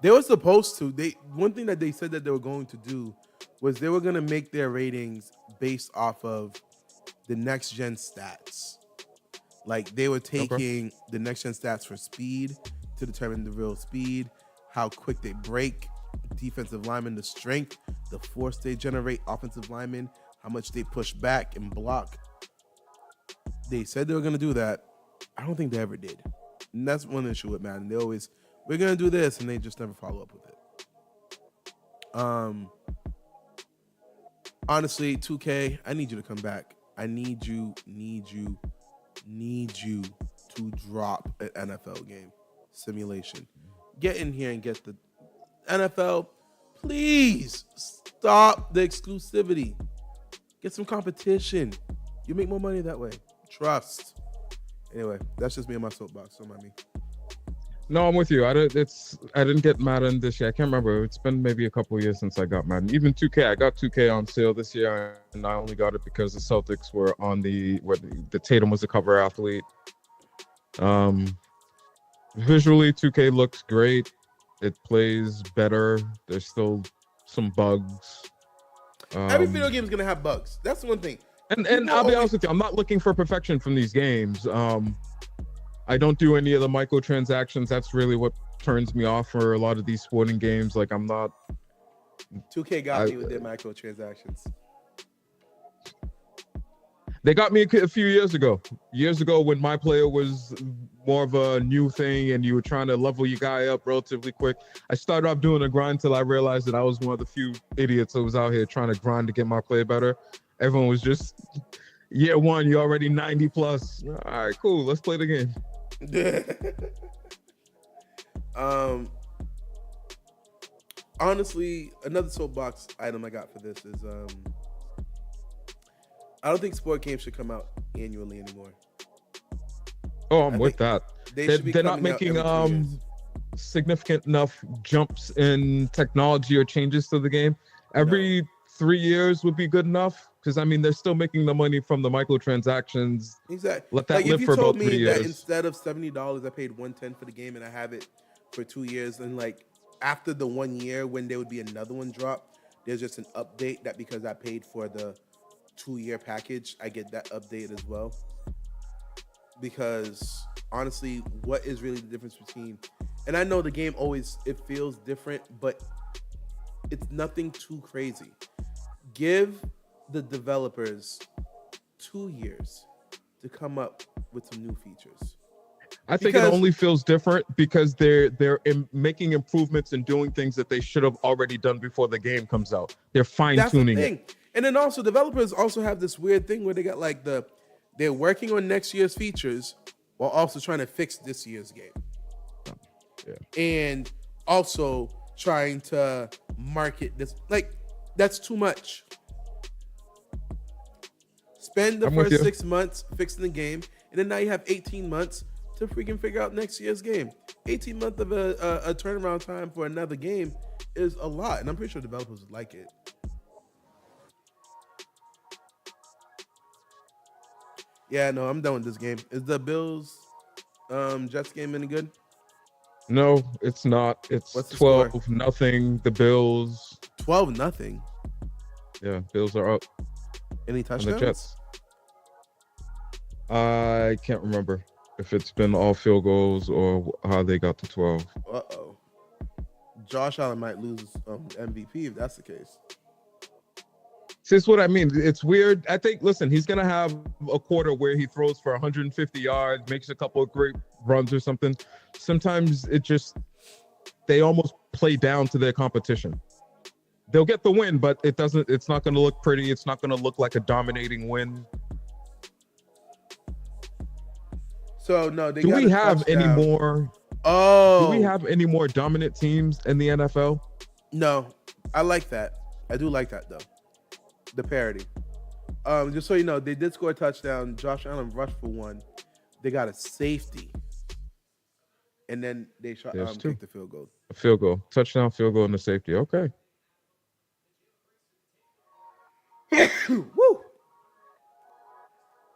They were supposed to. One thing that they said that they were going to do was they were going to make their ratings based off of the next gen stats. Like they were taking the next gen stats for speed to determine the real speed, how quick they break, defensive linemen, the strength, the force they generate, offensive linemen, how much they push back and block. They said they were going to do that. I don't think they ever did. And that's one issue with Madden. They always, we're going to do this, and they just never follow up with it. Honestly, 2K, I need you to come back. I need you to drop an NFL game simulation. Get in here and get the NFL. Please stop the exclusivity. Get some competition. You make more money that way. Trust. Anyway, that's just me on my soapbox. Don't mind me. No, I'm with you. I didn't get Madden this year. I can't remember. It's been maybe a couple of years since I got Madden. Even 2K, I got 2K on sale this year, and I only got it because the Celtics were on the Tatum was the cover athlete. Visually, 2K looks great. It plays better. There's still some bugs. Every video game is gonna have bugs. That's the one thing. And I'll be honest with you, I'm not looking for perfection from these games. I don't do any of the microtransactions. That's really what turns me off for a lot of these sporting games. Like I'm not. 2K got me with their microtransactions. They got me a few years ago. Years ago, when my player was more of a new thing, and you were trying to level your guy up relatively quick. I started off doing a grind till I realized that I was one of the few idiots that was out here trying to grind to get my player better. Everyone was just, year one, you're already 90 plus. All right, cool. Let's play the game. Honestly, another soapbox item I got for this is I don't think sport games should come out annually anymore. Oh, I'm with that. They're not making significant enough jumps in technology or changes to the game. Every 3 years would be good enough. Because, I mean, they're still making the money from the microtransactions. Exactly. Let that live for about 3 years. If you told me that instead of $70, I paid $110 for the game and I have it for 2 years, and like after the 1 year when there would be another one drop, there's just an update that because I paid for the 2-year package, I get that update as well. Because honestly, what is really the difference between, and I know the game always, it feels different, but it's nothing too crazy. Give the developers 2 years to come up with some new features. I think it only feels different because they're making improvements and doing things that they should have already done before the game comes out. They're fine-tuning it. And then also developers also have this weird thing where they got like they're working on next year's features while also trying to fix this year's game. Yeah. And also trying to market this. Like, that's too much. Spend the first 6 months fixing the game, and then now you have 18 months to freaking figure out next year's game. 18 months of a turnaround time for another game is a lot, and I'm pretty sure developers would like it. Yeah, no, I'm done with this game. Is the Bills Jets game any good? No, it's not. It's 12-0. The Bills. 12-0. Yeah, Bills are up. Any touchdowns? The Jets. I can't remember if it's been all field goals or how they got to 12. Uh-oh. Josh Allen might lose MVP if that's the case. See, that's what I mean. It's weird. I think, listen, he's going to have a quarter where he throws for 150 yards, makes a couple of great runs or something. Sometimes they almost play down to their competition. They'll get the win, but it's not going to look pretty. It's not going to look like a dominating win. So, no, do we have any more? Do we have any more dominant teams in the NFL? No, I like that. I do like that, though. The parity. Just so you know, they did score a touchdown. Josh Allen rushed for one. They got a safety. And then they kicked the field goal. A field goal. Touchdown, field goal, and a safety. Okay. Woo!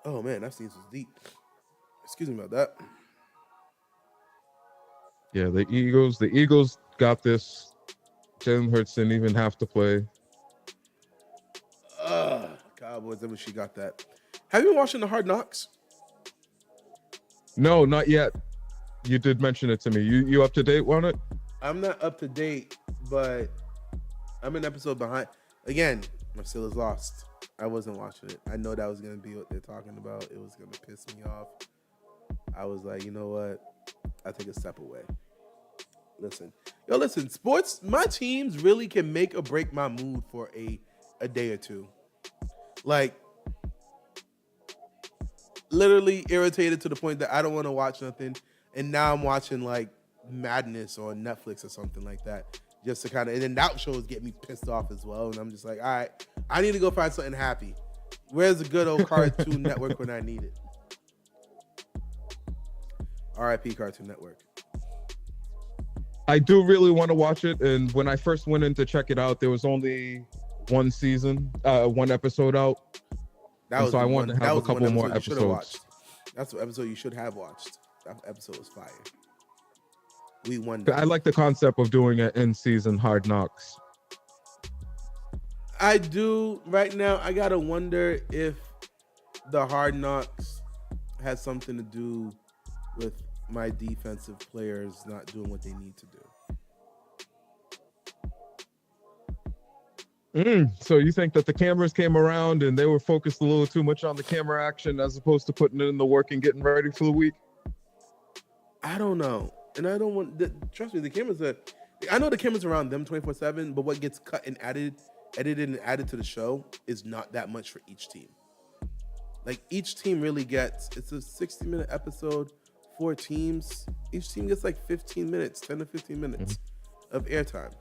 Oh, man, that sneeze was deep. Excuse me about that. Yeah, the Eagles got this. Jalen Hurts didn't even have to play. Cowboys, I wish she got that. Have you been watching the Hard Knocks? No, not yet. You did mention it to me. You up to date on it? I'm not up to date, but I'm an episode behind. Again, my Steelers lost. I wasn't watching it. I know that was going to be what they're talking about. It was going to piss me off. I was like, you know what? I take a step away. Listen, sports, my teams really can make or break my mood for a day or two. Like, literally irritated to the point that I don't want to watch nothing. And now I'm watching like Madness on Netflix or something like that. Just to kind of, and then that shows get me pissed off as well. And I'm just like, all right, I need to go find something happy. Where's the good old Cartoon Network when I need it? RIP Cartoon Network. I do really want to watch it. And when I first went in to check it out, there was only one episode out. So I wanted to have a couple more episodes. That's the episode you should have watched. That episode was fire. We won. I like the concept of doing an in-season Hard Knocks. I do. Right now, I gotta wonder if the Hard Knocks has something to do with my defensive players not doing what they need to do. So you think that the cameras came around and they were focused a little too much on the camera action as opposed to putting in the work and getting ready for the week? I don't know. And I don't want, trust me, the cameras I know the cameras around them 24/7, but what gets cut and edited and added to the show is not that much for each team. Like each team really gets, it's a 60-minute episode, 4 teams. Each team gets like 15 minutes, 10 to 15 minutes of airtime.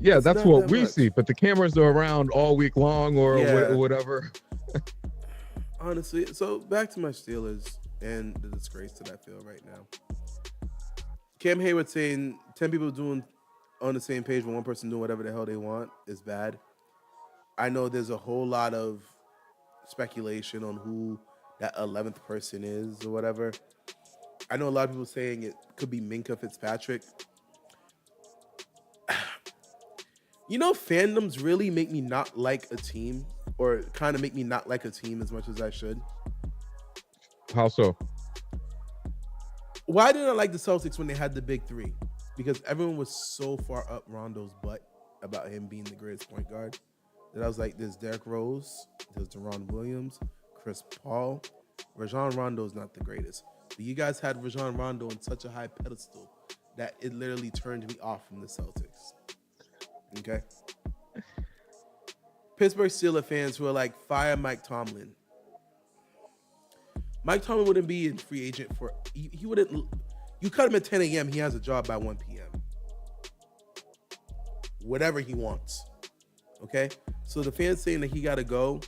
Yeah, that's what we see, but the cameras are around all week long or whatever. Honestly, so back to my Steelers and the disgrace that I feel right now. Cam Hayward saying 10 people doing on the same page with one person doing whatever the hell they want is bad. I know there's a whole lot of speculation on who that 11th person is or whatever. I know a lot of people saying it could be Minkah Fitzpatrick. You know, fandoms really make me not like a team, or kind of make me not like a team as much as I should. How so? Why did I like the Celtics when they had the big three? Because everyone was so far up Rondo's butt about him being the greatest point guard that I was like, there's Derrick Rose, there's Deron Williams, Chris Paul. Rajon Rondo's not the greatest. But you guys had Rajon Rondo on such a high pedestal that it literally turned me off from the Celtics. Okay? Pittsburgh Steelers fans who are like, fire Mike Tomlin. Mike Tomlin wouldn't be a free agent for, he wouldn't, you cut him at 10 a.m., he has a job by 1 p.m. Whatever he wants. Okay? So the fans saying that he got to go,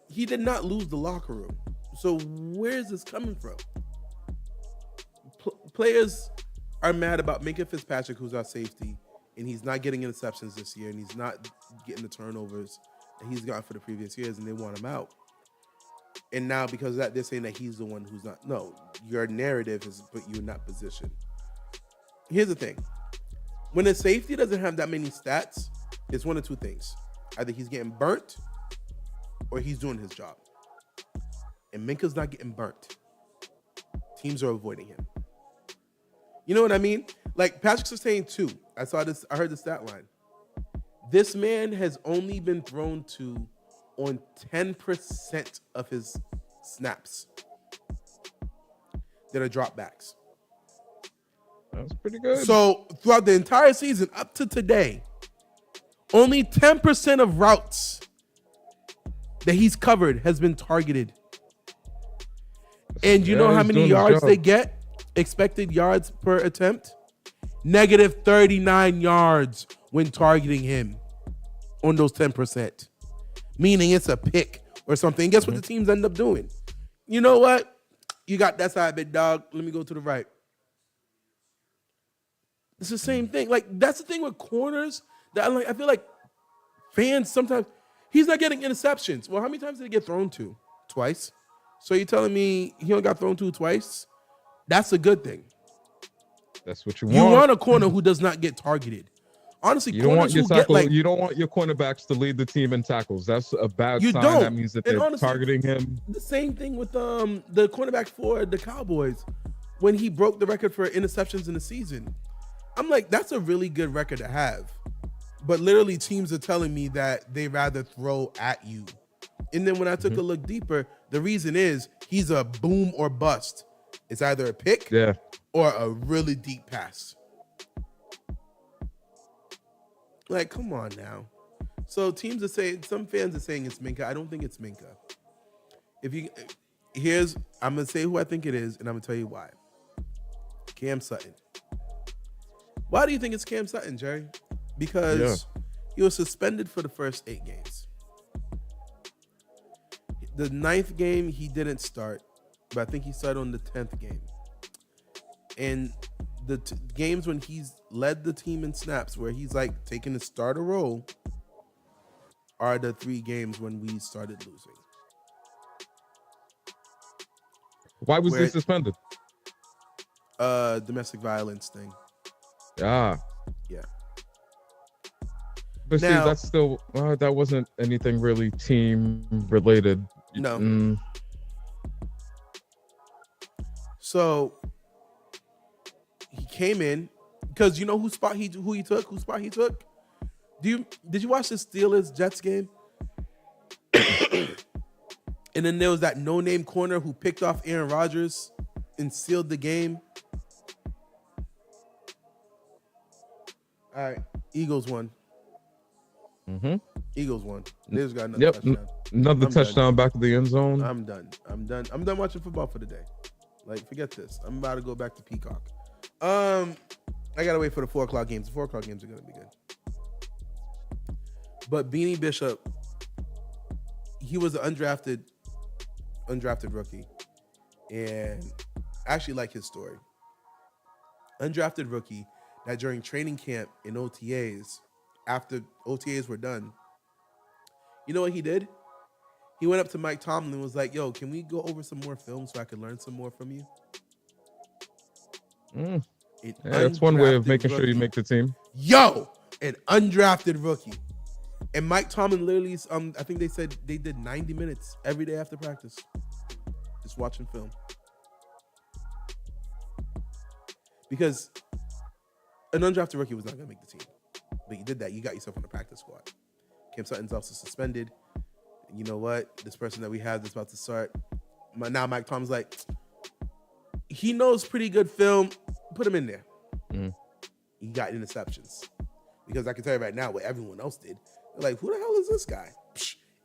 he did not lose the locker room. So where is this coming from? Players are mad about Minkah Fitzpatrick, who's our safety, and he's not getting interceptions this year, and he's not getting the turnovers that he's gotten for the previous years, and they want him out. And now because of that, they're saying that he's the one who's not. No, your narrative has put you in that position. Here's the thing. When a safety doesn't have that many stats, it's one of two things. Either he's getting burnt or he's doing his job. And Minkah's not getting burnt. Teams are avoiding him. You know what I mean? Like Patrick's saying 2. I heard the stat line. This man has only been thrown to on 10% of his snaps that are dropbacks. That's pretty good. So throughout the entire season up to today, only 10% of routes that he's covered has been targeted. And you know how many yards they get? Expected yards per attempt? Negative 39 yards when targeting him on those 10%. Meaning it's a pick or something. Guess what the teams end up doing? You know what? You got that side, big dog. Let me go to the right. It's the same thing. Like, that's the thing with corners that I feel like fans sometimes, he's not getting interceptions. Well, how many times did he get thrown to? Twice. So you're telling me he only got thrown to twice? That's a good thing. That's what you want. You want a corner who does not get targeted. Honestly, you don't want your you don't want your cornerbacks to lead the team in tackles. That's a bad sign. Don't. That means that they're targeting him. The same thing with the cornerback for the Cowboys when he broke the record for interceptions in the season. I'm like, that's a really good record to have. But literally teams are telling me that they rather throw at you. And then when I took a look deeper, the reason is he's a boom or bust. It's either a pick or a really deep pass. Like, come on now. So teams are saying, some fans are saying it's Minka. I don't think it's Minka. I'm going to say who I think it is, and I'm going to tell you why. Cam Sutton. Why do you think it's Cam Sutton, Jerry? Because he was suspended for the first 8 games. The 9th game, he didn't start, but I think he started on the 10th game. And the games when he's led the team in snaps, where he's like taking the starter role, are the 3 games when we started losing. Why was he suspended? Domestic violence thing. Yeah. But now, see, that's still that wasn't anything really team related. No. So he came in because you know whose spot he took. Did you watch the Steelers Jets game? And then there was that no-name corner who picked off Aaron Rodgers and sealed the game. All right, Eagles won. Eagles won. They just got another touchdown. Another touchdown back to the end zone. I'm done. I'm done watching football for the day. Like, forget this. I'm about to go back to Peacock. I gotta wait for the 4:00 games. The 4:00 games are gonna be good. But Beanie Bishop, he was an undrafted rookie, and I actually like his story. Undrafted rookie that during training camp in OTAs, after OTAs were done, you know what he did? He went up to Mike Tomlin and was like, yo, can we go over some more film so I can learn some more from you? That's one way of making sure you make the team. Yo, an undrafted rookie. And Mike Tomlin literally, I think they said they did 90 minutes every day after practice, just watching film. Because an undrafted rookie was not going to make the team. But you did that. You got yourself on the practice squad. Cam Sutton's also suspended. And you know what? This person that we have that's about to start. Now Mike Tomlin's like, he knows pretty good film. Put him in there. He got interceptions. Because I can tell you right now what everyone else did. They're like, who the hell is this guy?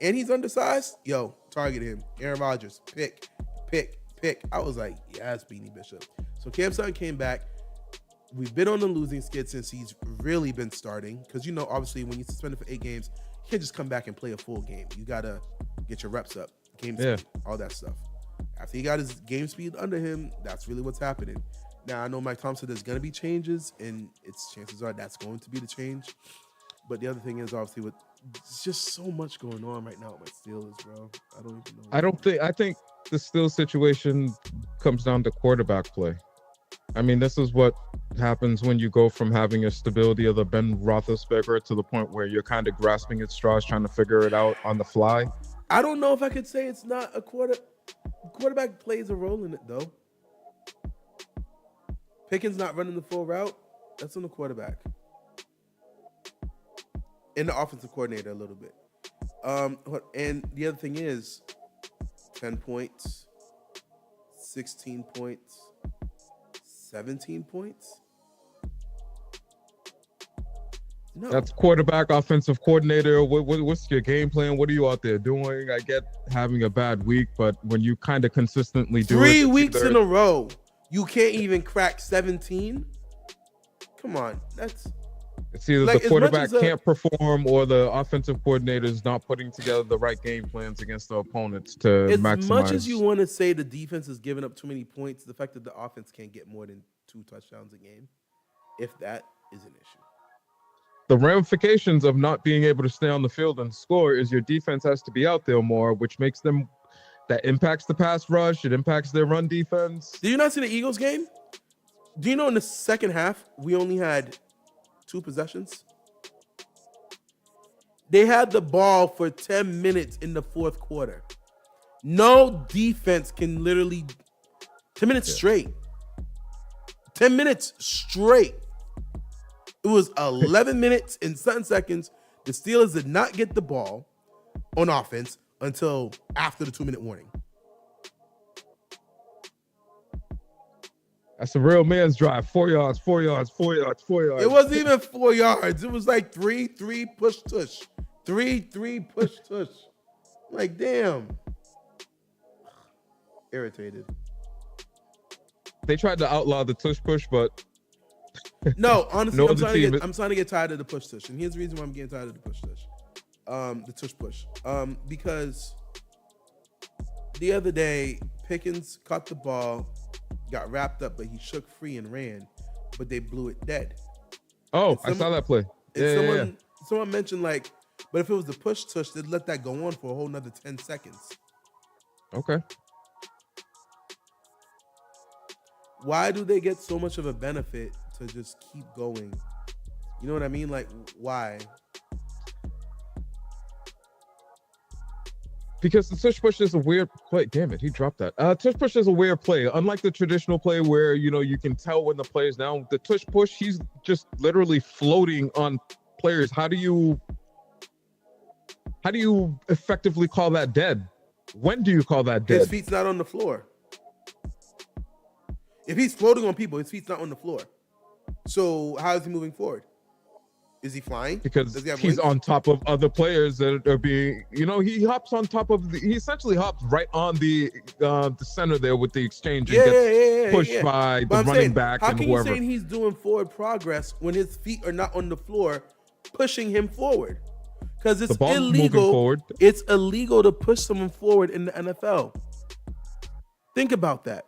And he's undersized. Yo, target him. Aaron Rodgers. Pick. I was like, yes, Beanie Bishop. So Cam Sutton came back. We've been on the losing skid since he's really been starting. Because, you know, obviously when you're suspended for 8 games, you can't just come back and play a full game. You got to get your reps up, game speed, all that stuff. After he got his game speed under him, that's really what's happening. Now, I know Mike Thompson, there's going to be changes, and chances are that's going to be the change. But the other thing is, obviously, it's just so much going on right now with my Steelers, bro. I don't even know. I think the Steelers situation comes down to quarterback play. I mean, this is what happens when you go from having a stability of the Ben Roethlisberger to the point where you're kind of grasping at straws, trying to figure it out on the fly. I don't know if I could say it's not a quarterback plays a role in it, though. Pickens not running the full route, that's on the quarterback. And the offensive coordinator a little bit. And the other thing is 10 points, 16 points, 17 points. No. That's quarterback, offensive coordinator. What's your game plan? What are you out there doing? I get having a bad week, but when you kind of consistently do 3 weeks in a row, you can't even crack 17. Come on, it's either like the quarterback can't perform or the offensive coordinator is not putting together the right game plans against the opponents to maximize. As much as you want to say the defense is giving up too many points, the fact that the offense can't get more than 2 touchdowns a game, if that is an issue. The ramifications of not being able to stay on the field and score is your defense has to be out there more, which makes them, that impacts the pass rush. It impacts their run defense. Did you not see the Eagles game? Do you know in the second half, we only had 2 possessions? They had the ball for 10 minutes in the fourth quarter. No defense can literally 10 minutes straight. 10 minutes straight. It was 11 minutes and 7 seconds. The Steelers did not get the ball on offense until after the 2-minute warning. That's a real man's drive. 4 yards, 4 yards, 4 yards, 4 yards. It wasn't even 4 yards. It was like 3 push tush. 3 push tush. Like, damn. Irritated. They tried to outlaw the tush push, but no, honestly, no I'm starting to get tired of the push tush. And here's the reason why I'm getting tired of the push tush. The tush push. Because the other day, Pickens caught the ball, got wrapped up, but he shook free and ran, but they blew it dead. Oh, I saw that play. Someone mentioned, like, but if it was the push tush, they'd let that go on for a whole nother 10 seconds. Okay. Why do they get so much of a benefit to just keep going? You know what I mean? Like, why? Because the tush push is a weird play. Damn it, he dropped that. Tush push is a weird play. Unlike the traditional play where, you can tell when the player's down, the tush push, he's just literally floating on players. How do you effectively call that dead? When do you call that dead? His feet's not on the floor. If he's floating on people, his feet's not on the floor. So how is he moving forward? Is he flying? Because he's on top of other players that are being, he hops on top of he essentially hops right on the center there with the exchange and gets pushed by the running back and whoever. How can you say he's doing forward progress when his feet are not on the floor pushing him forward? Because it's illegal. It's illegal to push someone forward in the NFL. Think about that.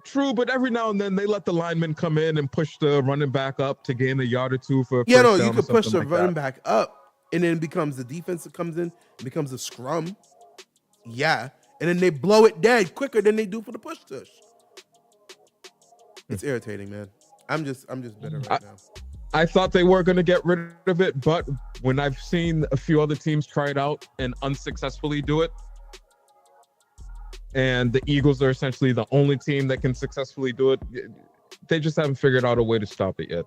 True, but every now and then they let the linemen come in and push the running back up to gain a yard or two for a first down. You could push the running back up, and then it becomes the defense that comes in, it becomes a scrum. Yeah, and then they blow it dead quicker than they do for the push tush. It's irritating, man. I'm just bitter right now. I thought they were going to get rid of it, but when I've seen a few other teams try it out and unsuccessfully do it, and the Eagles are essentially the only team that can successfully do it, they just haven't figured out a way to stop it yet.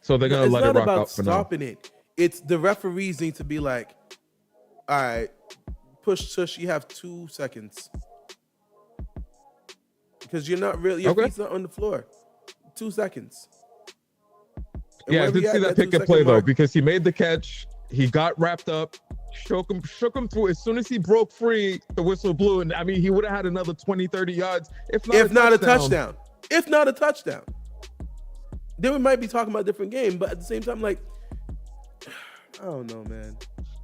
So they're going to let it rock out for now. It's not about stopping it. It's the referees need to be like, all right, push tush, you have 2 seconds. Because you're not really, your feet's not on the floor. 2 seconds. And yeah, I did see that Pickett play, though, because he made the catch, he got wrapped up, shook him through. As soon as he broke free, the whistle blew, and he would have had another 20-30 yards if not a touchdown. If not a touchdown, then we might be talking about a different game. But at the same time, like, I don't know, man.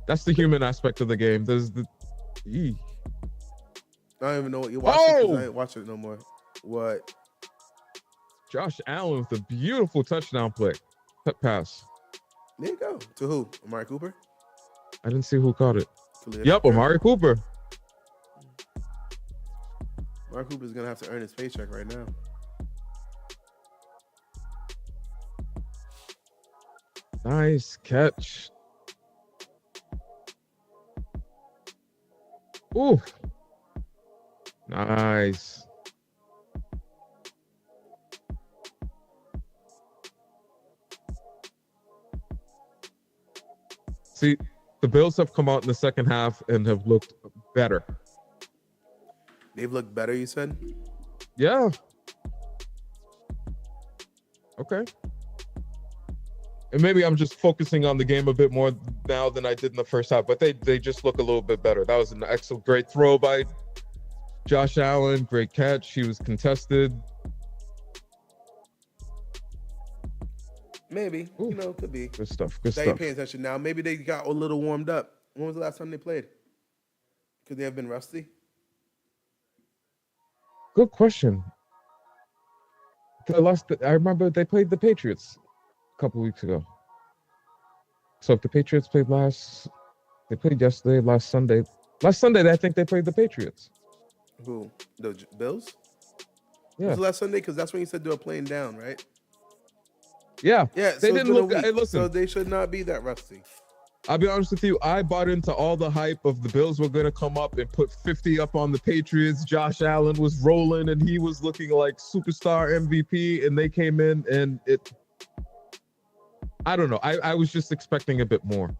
That's the human aspect of the game. There's the I don't even know what you're watching because I ain't watching it no more. What? Josh Allen with a beautiful touchdown play. Pass. There you go. To who? Amari Cooper? I didn't see who caught it. Yep, Amari Cooper. Amari Cooper's going to have to earn his paycheck right now. Nice catch. Ooh. Nice. See, the Bills have come out in the second half and have looked better. They've looked better, you said? Yeah. Okay. And maybe I'm just focusing on the game a bit more now than I did in the first half, but they just look a little bit better. That was an excellent, great throw by Josh Allen. Great catch. He was contested. Maybe. Ooh, could be. Good stuff. Good now stuff. You're paying attention now. Maybe they got a little warmed up. When was the last time they played? Could they have been rusty? Good question. I remember they played the Patriots a couple weeks ago. So if the Patriots played they played yesterday, last Sunday. Last Sunday, I think they played the Patriots. Who? The Bills? Yeah. Was it last Sunday? Because that's when you said they were playing down, right? Yeah. Yeah. They didn't look. Hey, listen. So they should not be that rusty. I'll be honest with you. I bought into all the hype of the Bills were going to come up and put 50 up on the Patriots. Josh Allen was rolling and he was looking like superstar MVP. And they came in and I don't know. I was just expecting a bit more.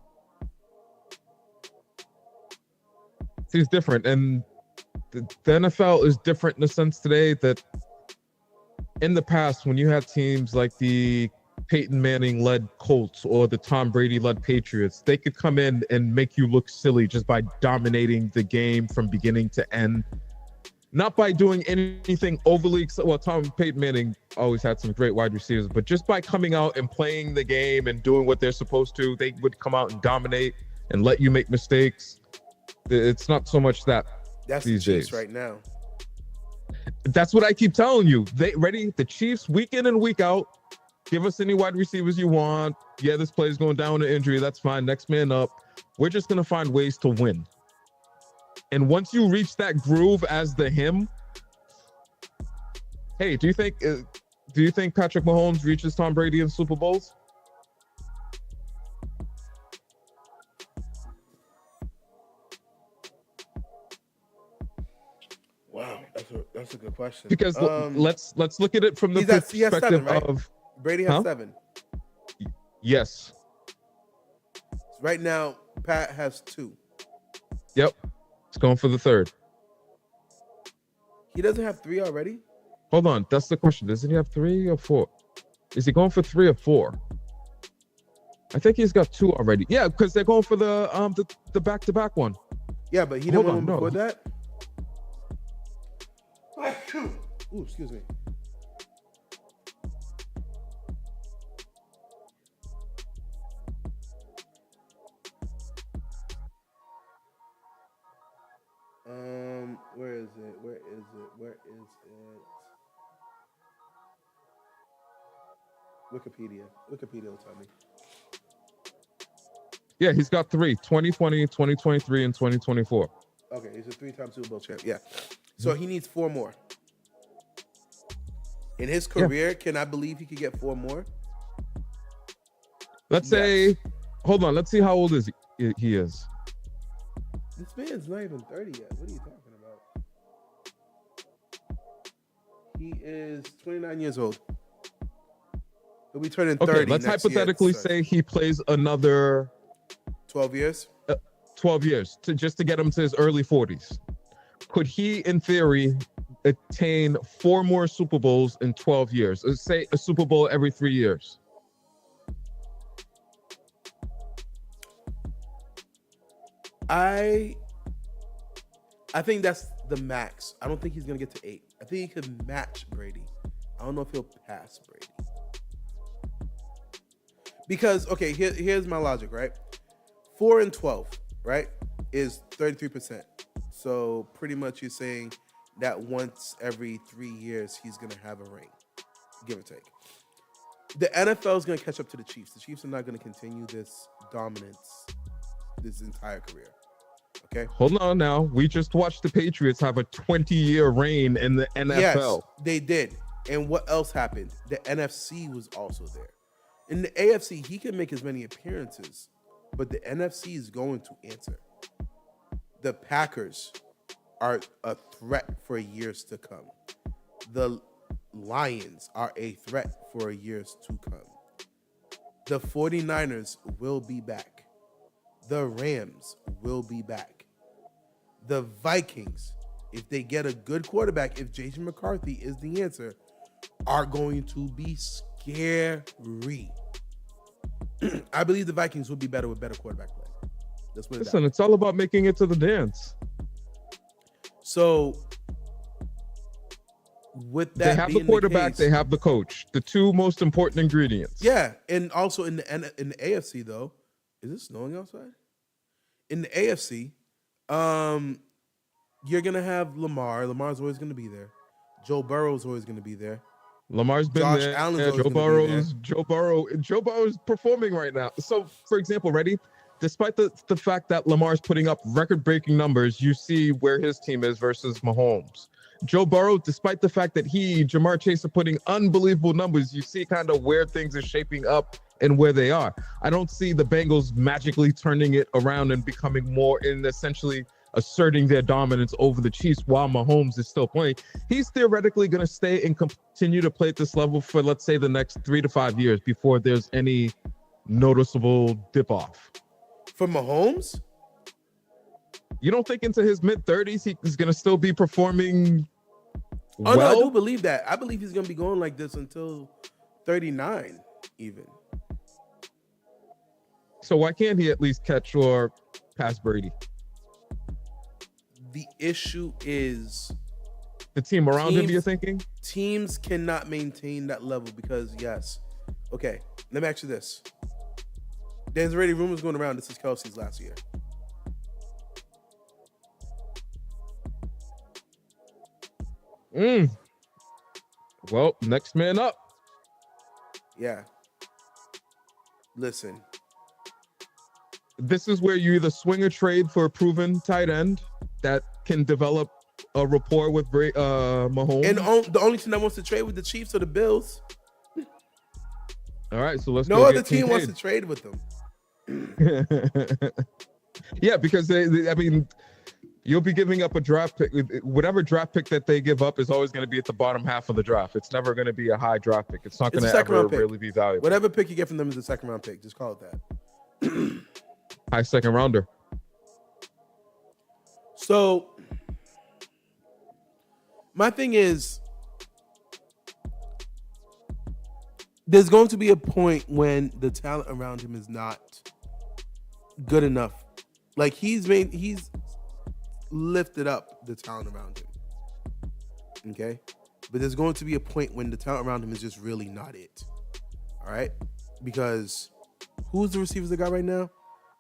He's different. And the NFL is different in the sense today that in the past, when you had teams like the Peyton Manning-led Colts or the Tom Brady-led Patriots, they could come in and make you look silly just by dominating the game from beginning to end. Not by doing anything overly... Well, Peyton Manning always had some great wide receivers, but just by coming out and playing the game and doing what they're supposed to, they would come out and dominate and let you make mistakes. It's not so much that that's these the Chiefs days. Right now. That's what I keep telling you. The Chiefs week in and week out. Give us any wide receivers you want. Yeah, this play's going down to injury. That's fine. Next man up. We're just going to find ways to win. And once you reach that groove as the him, hey, do you think Patrick Mahomes reaches Tom Brady in Super Bowls? Wow, that's a good question. Because let's look at it from the perspective 7, right? of Brady has 7. Yes. Right now, Pat has 2. Yep. It's going for the 3rd. He doesn't have 3 already? Hold on. That's the question. Doesn't he have 3 or 4? Is he going for 3 or 4? I think he's got 2 already. Yeah, because they're going for the back-to-back one. Yeah, but he didn't want to put that? Ooh, excuse me. Where is it? Wikipedia will tell me. Yeah, he's got 3, 2020, 2023, and 2024. Okay, he's a 3-time Super Bowl champ. Yeah. So he needs 4 more. In his career, can I believe he could get 4 more? Let's say, hold on, let's see how old he is. This man's not even 30 yet. What are you talking about? He is 29 years old. He'll be turning 30 Okay, let's hypothetically say he plays another 12 years. 12 years just to get him to his early 40s. Could he, in theory, attain 4 more Super Bowls in 12 years? Let's say a Super Bowl every 3 years. I think that's the max. I don't think he's going to get to 8. I think he could match Brady. I don't know if he'll pass Brady. Because, okay, here's my logic, right? 4 and 12, right, is 33%. So pretty much you're saying that once every 3 years, he's going to have a ring, give or take. The NFL is going to catch up to the Chiefs. The Chiefs are not going to continue this dominance this entire career. Okay. Hold on now. We just watched the Patriots have a 20-year reign in the NFL. Yes, they did. And what else happened? The NFC was also there. In the AFC, he can make as many appearances, but the NFC is going to answer. The Packers are a threat for years to come. The Lions are a threat for years to come. The 49ers will be back. The Rams will be back. The Vikings, if they get a good quarterback, if Jason McCarthy is the answer, are going to be scary. I believe the Vikings will be better with better quarterback play. Listen, it's all about making it to the dance. So, with that, they have the quarterback, they have the coach, the 2 most important ingredients. Yeah, and also in the AFC though, is it snowing outside? In the AFC, you're gonna have Lamar. Lamar's always gonna be there. Joe Burrow's always gonna be there. Lamar's been Josh there. Allen's Joe Burrow's performing right now. So, for example, ready? Despite the fact that Lamar's putting up record-breaking numbers, you see where his team is versus Mahomes. Joe Burrow, despite the fact that Jamar Chase are putting unbelievable numbers, you see kind of where things are shaping up and where they are. I don't see the Bengals magically turning it around and becoming more in essentially asserting their dominance over the Chiefs while Mahomes is still playing. He's theoretically going to stay and continue to play at this level for, let's say, the next 3 to 5 years before there's any noticeable dip off. For Mahomes? You don't think into his mid-30s he's going to still be performing well? No, I do believe that. I believe he's going to be going like this until 39 even. So why can't he at least catch or pass Brady? The issue is the team around him, you're thinking? Teams cannot maintain that level because, okay, let me ask you this. There's already rumors going around this is Kelsey's last year. Well, next man up. Yeah. Listen. This is where you either swing a trade for a proven tight end that can develop a rapport with Mahomes. And the only team that wants to trade with the Chiefs are the Bills. All right, so let's no other team wants to trade with them. Yeah, because I mean, you'll be giving up a draft pick. Whatever draft pick that they give up is always going to be at the bottom half of the draft. It's never going to be a high draft pick. It's not going to ever really be valuable. Whatever pick you get from them is a second round pick. Just call it that. High second rounder. So my thing is, there's going to be a point when the talent around him is not good enough. Like he's lifted up the talent around him. Okay? But there's going to be a point when the talent around him is just really not it. All right? Because who's the receivers they got right now?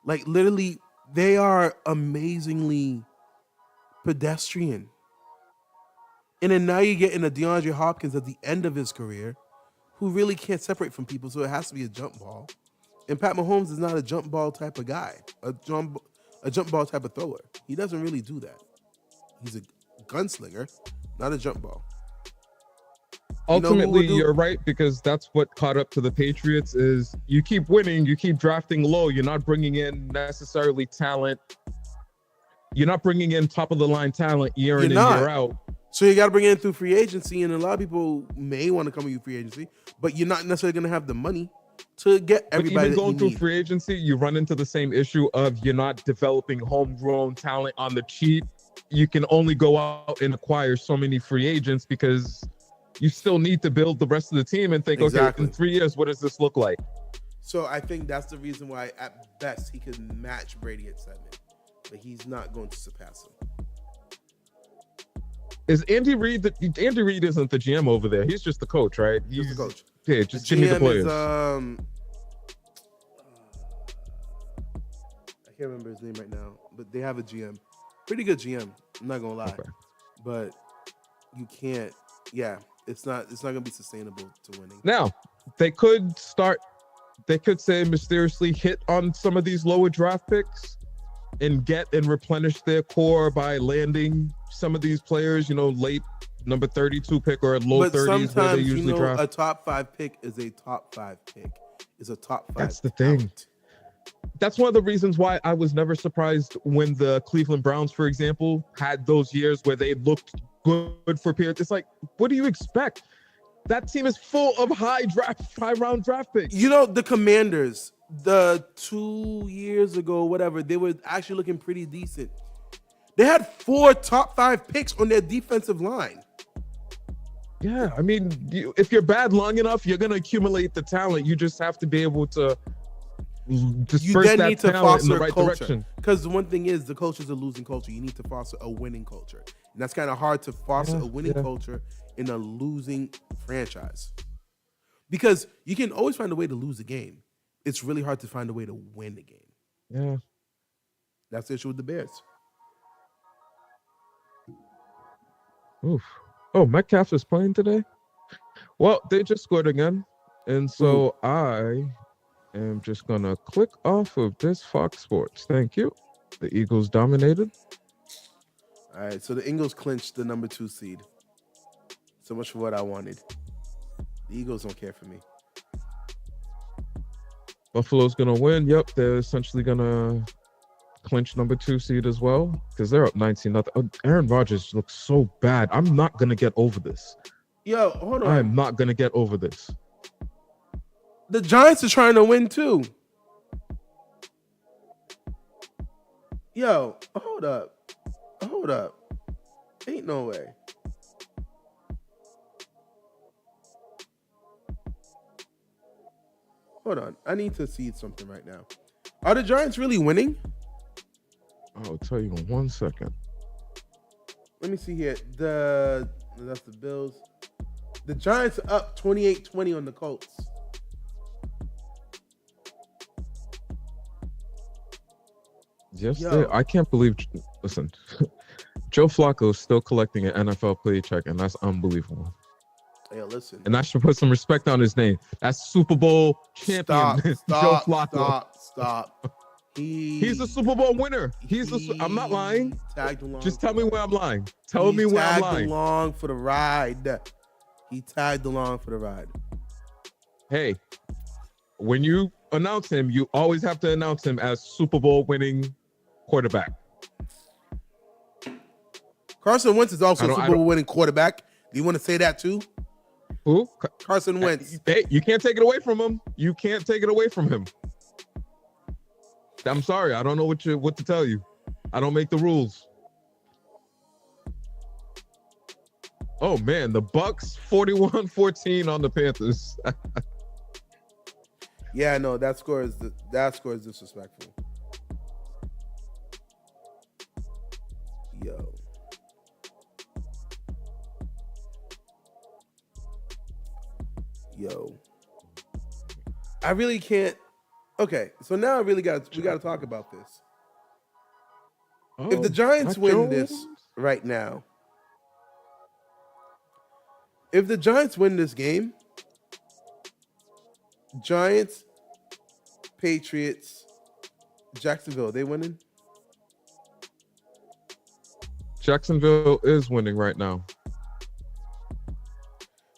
Like literally, they are amazingly pedestrian. And then now you're getting a DeAndre Hopkins at the end of his career who really can't separate from people, so it has to be a jump ball. And Pat Mahomes is not a jump ball type of guy, a jump ball type of thrower. He doesn't really do that. He's a gunslinger, not a jump ball. Ultimately, you're right, because that's what caught up to the Patriots is you keep winning, you keep drafting low, you're not bringing in necessarily talent. You're not bringing in top of the line talent year in and year out. So you got to bring it in through free agency, and a lot of people may want to come with you free agency, but you're not necessarily going to have the money to get everybody. But even going through free agency, you run into the same issue of you're not developing homegrown talent on the cheap. You can only go out and acquire so many free agents because you still need to build the rest of the team and think, okay, in 3 years, what does this look like? So I think that's the reason why, at best, he could match Brady at 7, but he's not going to surpass him. Is Andy Reid? Andy Reid isn't the GM over there. He's just the coach, right? He's the coach. Yeah, just give me the players. I can't remember his name right now, but they have a GM. Pretty good GM. I'm not gonna lie, but you can't. Yeah, it's not gonna be sustainable to winning. Now they could say mysteriously hit on some of these lower draft picks and get and replenish their core by landing some of these players, late number 32 pick or low 30s where they usually draft. A top 5 pick is a top 5 pick. Is a top 5. That's the thing. That's one of the reasons why I was never surprised when the Cleveland Browns, for example, had those years where they looked good for periods. It's like, what do you expect? That team is full of high round draft picks. The Commanders, the 2 years ago, whatever, they were actually looking pretty decent. They had 4 top 5 picks on their defensive line. Yeah, I mean, if you're bad long enough, you're going to accumulate the talent. You just have to be able to disperse that talent in the right direction. Because the one thing is, the culture is a losing culture. You need to foster a winning culture. And that's kind of hard to foster a winning culture in a losing franchise. Because you can always find a way to lose a game. It's really hard to find a way to win the game. Yeah. That's the issue with the Bears. Oof. Oh, Metcalf is playing today? Well, they just scored again. And so I am just going to click off of this Fox Sports. Thank you. The Eagles dominated. All right, so the Eagles clinched the number 2 seed. So much for what I wanted. The Eagles don't care for me. Buffalo's gonna win. Yep, they're essentially gonna clinch number 2 seed as well because they're up 19-0. Oh, Aaron Rodgers looks so bad. I'm not gonna get over this. Yo, hold on. I'm not gonna get over this. The Giants are trying to win too. Yo, hold up. Ain't no way. Hold on. I need to see something right now. Are the Giants really winning? I'll tell you in 1 second. Let me see here. That's the Bills. The Giants are up 28-20 on the Colts. Yes, I can't believe. Listen, Joe Flacco is still collecting an NFL paycheck, and that's unbelievable. Hey, listen. And I should put some respect on his name. That's Super Bowl champion Joe Flacco. Stop. He's a Super Bowl winner. I'm not lying. Just tell me where I'm lying. Tell me where I'm lying. He tagged along for the ride. He tagged along for the ride. Hey, when you announce him, you always have to announce him as Super Bowl winning quarterback. Carson Wentz is also a Super Bowl winning quarterback. Do you want to say that too? Who? Carson Wentz. Hey, you can't take it away from him. You can't take it away from him. I'm sorry. I don't know what to tell you. I don't make the rules. Oh man, the Bucks 41-14 on the Panthers. Yeah, no, that score is disrespectful. Yo. I really can't. Okay, so now we got to talk about this. If the Giants win this right now, if the Giants win this game, Giants, Patriots, Jacksonville, they winning? Jacksonville is winning right now.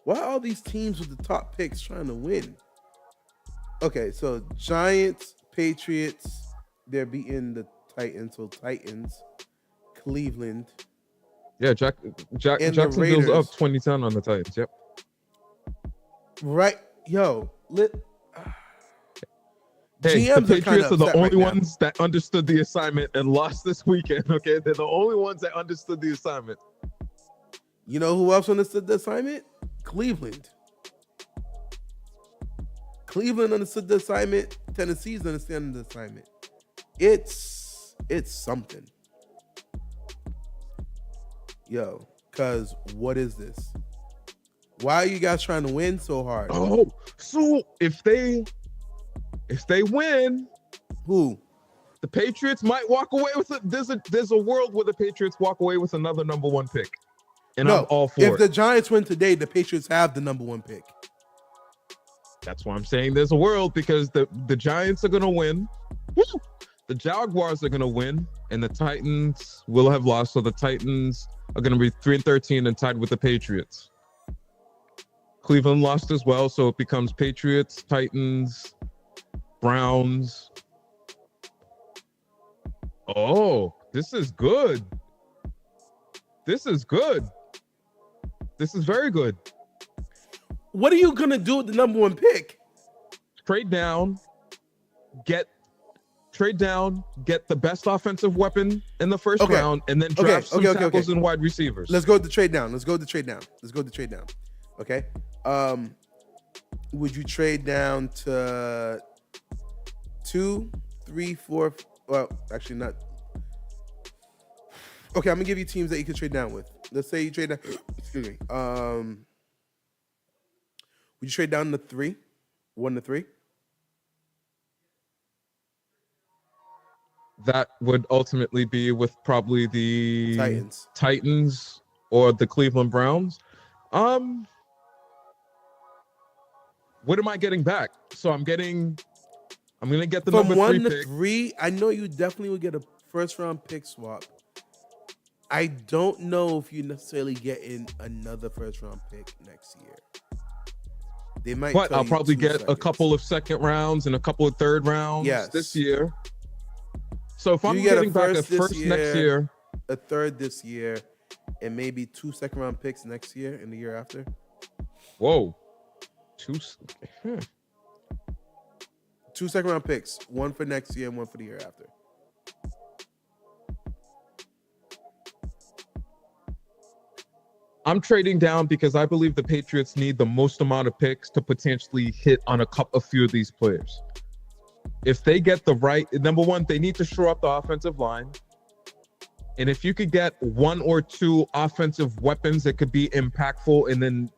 Why are all these teams with the top picks trying to win? Okay, so Giants, Patriots, they're beating the Titans. So Titans, Cleveland. Yeah, Jacksonville's up 20-10 on the Titans. Yep. Right. Yo, Hey, the Patriots are the only ones that understood the assignment and lost this weekend, okay? They're the only ones that understood the assignment. You know who else understood the assignment? Cleveland. Cleveland understood the assignment. Tennessee's understanding the assignment. It's something. Yo, cause what is this? Why are you guys trying to win so hard? Oh, so if they win, who? The Patriots might walk away with it. There's a world where the Patriots walk away with another number 1 pick. And I'm all for it. If the Giants win today, the Patriots have the number 1 pick. That's why I'm saying there's a world, because the Giants are going to win. Woo! The Jaguars are going to win, and the Titans will have lost. So the Titans are going to be 3-13 and tied with the Patriots. Cleveland lost as well, so it becomes Patriots, Titans, Browns. Oh, this is good. This is good. This is very good. What are you going to do with the number 1 pick? Trade down, get the best offensive weapon in the first round, and then draft some tackles and wide receivers. Let's go with the trade down. Okay. Would you trade down to 2, 3, 4? Well, actually not. Okay, I'm gonna give you teams that you can trade down with. Let's say you trade down. Excuse me. Would you trade down to 3, 1 to 3? That would ultimately be with probably the Titans or the Cleveland Browns. What am I getting back? So I'm going to get the from number 3 1 pick. to 3. I know you definitely would get a first round pick swap. I don't know if you necessarily get in another first round pick next year. They might. But I'll probably get seconds. a couple of second rounds and a couple of third rounds this year. So if I'm getting back a first next year, a third this year, and maybe 2 second round picks next year and the year after. Whoa. 2 second round picks, 1 for next year and 1 for the year after. I'm trading down because I believe the Patriots need the most amount of picks to potentially hit on a few of these players. If they get the right, number one, they need to shore up the offensive line. And if you could get 1 or 2 offensive weapons that could be impactful and then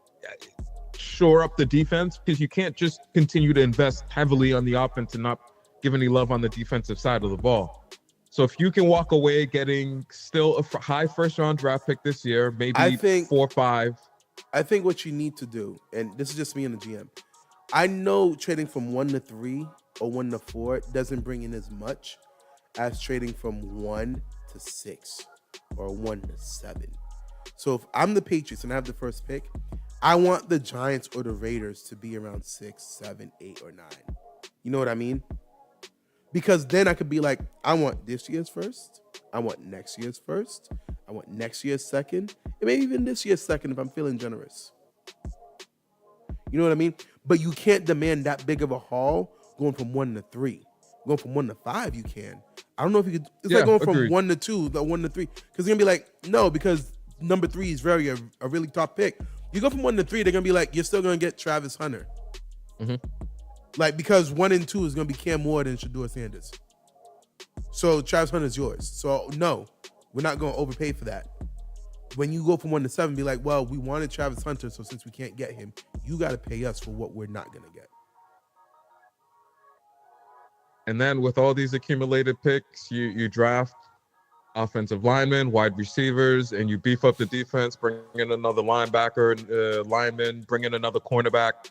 shore up the defense, because you can't just continue to invest heavily on the offense and not give any love on the defensive side of the ball. So if you can walk away getting still a high first round draft pick this year, maybe 4 or 5. I think what you need to do, and this is just me and the GM, I know trading from 1 to 3 or 1 to 4 doesn't bring in as much as trading from 1 to 6 or 1 to 7. So if I'm the Patriots and I have the first pick, I want the Giants or the Raiders to be around 6, 7, 8, or 9. You know what I mean? Because then I could be like, I want this year's first. I want next year's first. I want next year's second. And maybe even this year's second if I'm feeling generous. You know what I mean? But you can't demand that big of a haul going from 1 to 3. Going from 1 to 5, you can. I don't know if you could. It's like going from 1 to 2, the 1 to 3. Because they're going to be like, no, because number 3 is a really top pick. You go from 1 to 3, they're going to be like, you're still going to get Travis Hunter. Mm-hmm. Like, because 1 and 2 is going to be Cam Ward and Shedeur Sanders. So Travis Hunter is yours. So no, we're not going to overpay for that. When you go from 1 to 7, be like, well, we wanted Travis Hunter, so since we can't get him, you got to pay us for what we're not going to get. And then with all these accumulated picks, you draft offensive linemen, wide receivers, and you beef up the defense, bring in another linebacker, lineman, bring in another cornerback.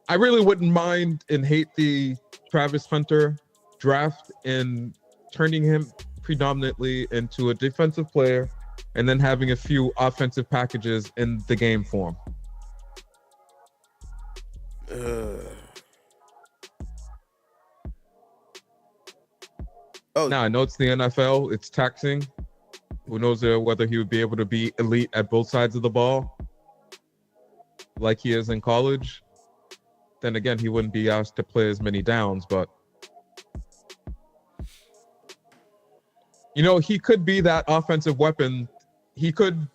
I really wouldn't mind and hate the Travis Hunter draft and turning him predominantly into a defensive player and then having a few offensive packages in the game form. Now, I know it's the NFL. It's taxing. Who knows whether he would be able to be elite at both sides of the ball like he is in college. Then again, he wouldn't be asked to play as many downs, but he could be that offensive weapon. He could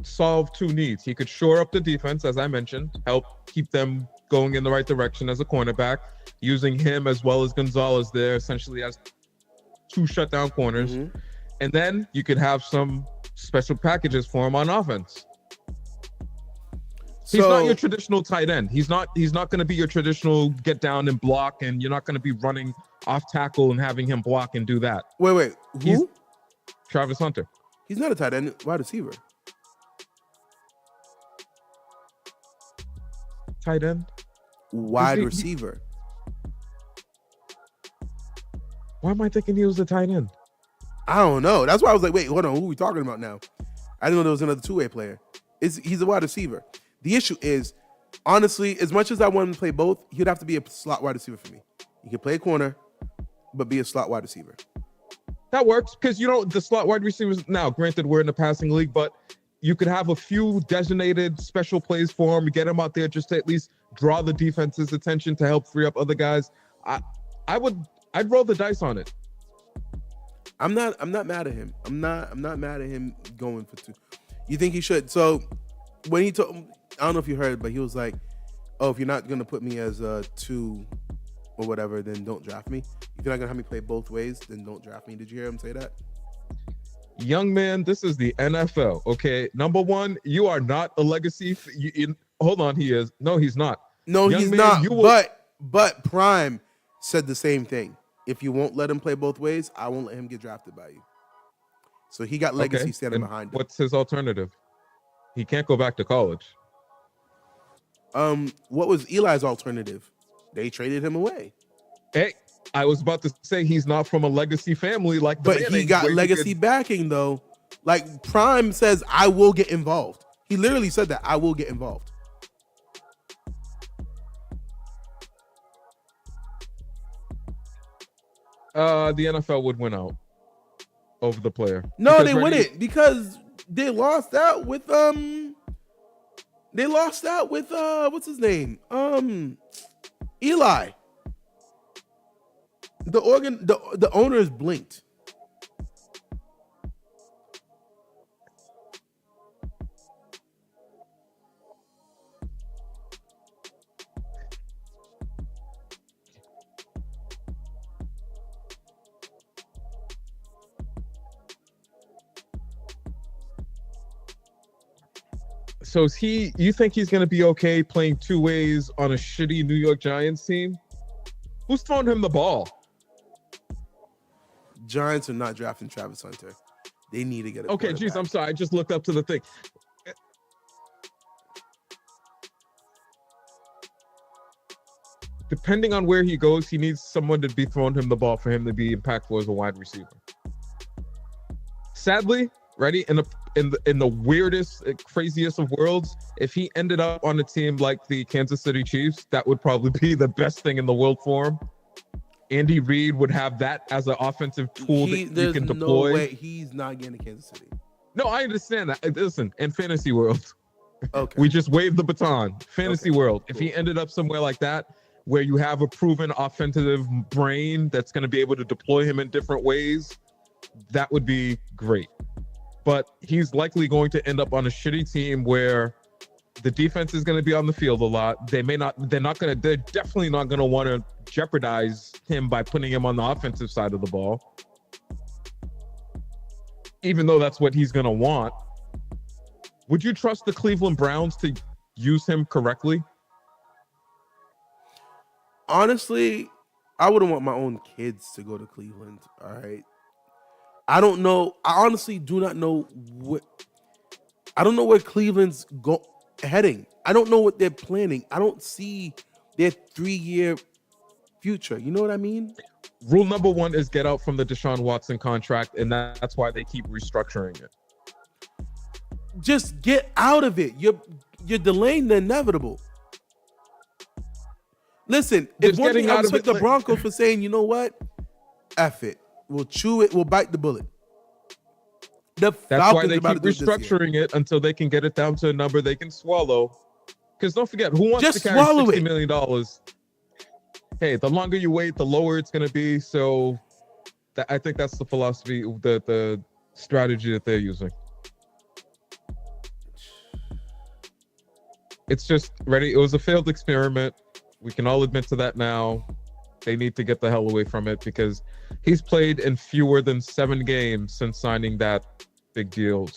solve 2 needs. He could shore up the defense, as I mentioned, help keep them going in the right direction as a cornerback, using him as well as Gonzalez there, essentially as 2 shutdown corners. Mm-hmm. And then you could have some special packages for him on offense. He's not your traditional tight end. He's not going to be your traditional get down and block, and you're not going to be running off tackle and having him block and do that. Wait. Who? Travis Hunter. He's not a tight end, wide receiver. Tight end? Wide receiver. Why am I thinking he was a tight end? I don't know. That's why I was like, wait, hold on. Who are we talking about now? I didn't know there was another 2-way player. He's a wide receiver. The issue is, honestly, as much as I want him to play both, he'd have to be a slot wide receiver for me. He can play a corner, but be a slot wide receiver. That works because, the slot wide receivers, now, granted, we're in the passing league, but you could have a few designated special plays for him, get him out there just to at least draw the defense's attention to help free up other guys. I'd roll the dice on it. I'm not mad at him. I'm not mad at him going for 2. You think he should? So when he told, I don't know if you heard, but he was like, "Oh, if you're not gonna put me as a 2 or whatever, then don't draft me. If you're not gonna have me play both ways, then don't draft me." Did you hear him say that? Young man, this is the NFL. Okay, number one, you are not a legacy. Hold on, he is. No, he's not. No, young he's man, not. But Prime said the same thing. If you won't let him play both ways, I won't let him get drafted by you. So he got legacy standing behind him. What's his alternative? He can't go back to college. What was Eli's alternative? They traded him away. Hey, I was about to say he's not from a legacy family like the But he got legacy backing though. Like Prime says, I will get involved. He literally said that, I will get involved. The NFL would win out over the player. No, they wouldn't, because they lost out with what's his name? Eli. The owners blinked. So you think he's going to be okay playing two ways on a shitty New York Giants team? Who's throwing him the ball? Giants are not drafting Travis Hunter. They need to get a Okay, geez, I'm sorry. I just looked up to the thing. Depending on where he goes, he needs someone to be throwing him the ball for him to be impactful as a wide receiver. Sadly, in the weirdest, craziest of worlds, if he ended up on a team like the Kansas City Chiefs, that would probably be the best thing in the world for him. Andy Reid would have that as an offensive tool that you can deploy. No way he's not getting to Kansas City. No, I understand that. Listen, in fantasy world, okay, we just waved the baton. Fantasy world, if he ended up somewhere like that, where you have a proven offensive brain that's going to be able to deploy him in different ways, that would be great. But he's likely going to end up on a shitty team where the defense is going to be on the field a lot. They're definitely not going to want to jeopardize him by putting him on the offensive side of the ball, even though that's what he's going to want. Would you trust the Cleveland Browns to use him correctly? Honestly, I wouldn't want my own kids to go to Cleveland. All right. I don't know. I honestly do not know I don't know where Cleveland's heading. I don't know what they're planning. I don't see their 3-year future. You know what I mean? Rule number one is get out from the Deshaun Watson contract, and that's why they keep restructuring it. Just get out of it. You're delaying the inevitable. Listen, if one thing I respect the Broncos for saying, you know what? F it. We'll chew it. We'll bite the bullet. That's why they keep restructuring it until they can get it down to a number they can swallow. Because don't forget, who wants to carry $60 million? Hey, the longer you wait, the lower it's going to be. So I think that's the philosophy, the strategy that they're using. It's just ready. It was a failed experiment. We can all admit to that now. They need to get the hell away from it because he's played in fewer than 7 games since signing that big deal.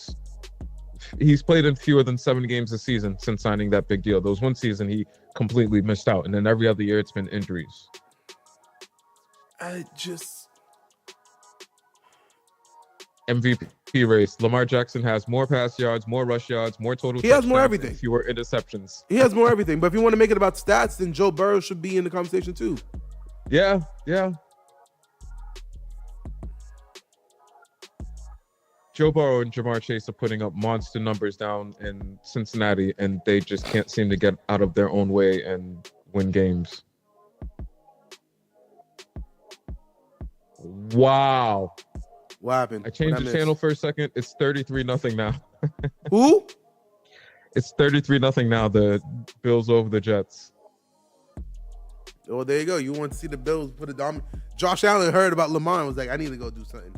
He's played in fewer than 7 games a season since signing that big deal. There was one season he completely missed out, and then every other year it's been injuries. MVP race. Lamar Jackson has more pass yards, more rush yards, more total. He has more everything. Fewer interceptions. He has more everything. But if you want to make it about stats, then Joe Burrow should be in the conversation too. Yeah. Joe Burrow and Jamar Chase are putting up monster numbers down in Cincinnati, and they just can't seem to get out of their own way and win games. Wow. What happened? I changed the channel for a second. It's 33-0 now. Who? It's 33-0 now. The Bills over the Jets. Oh, there you go. You want to see the Bills put a dominant. Josh Allen heard about Lamar and was like, I need to go do something.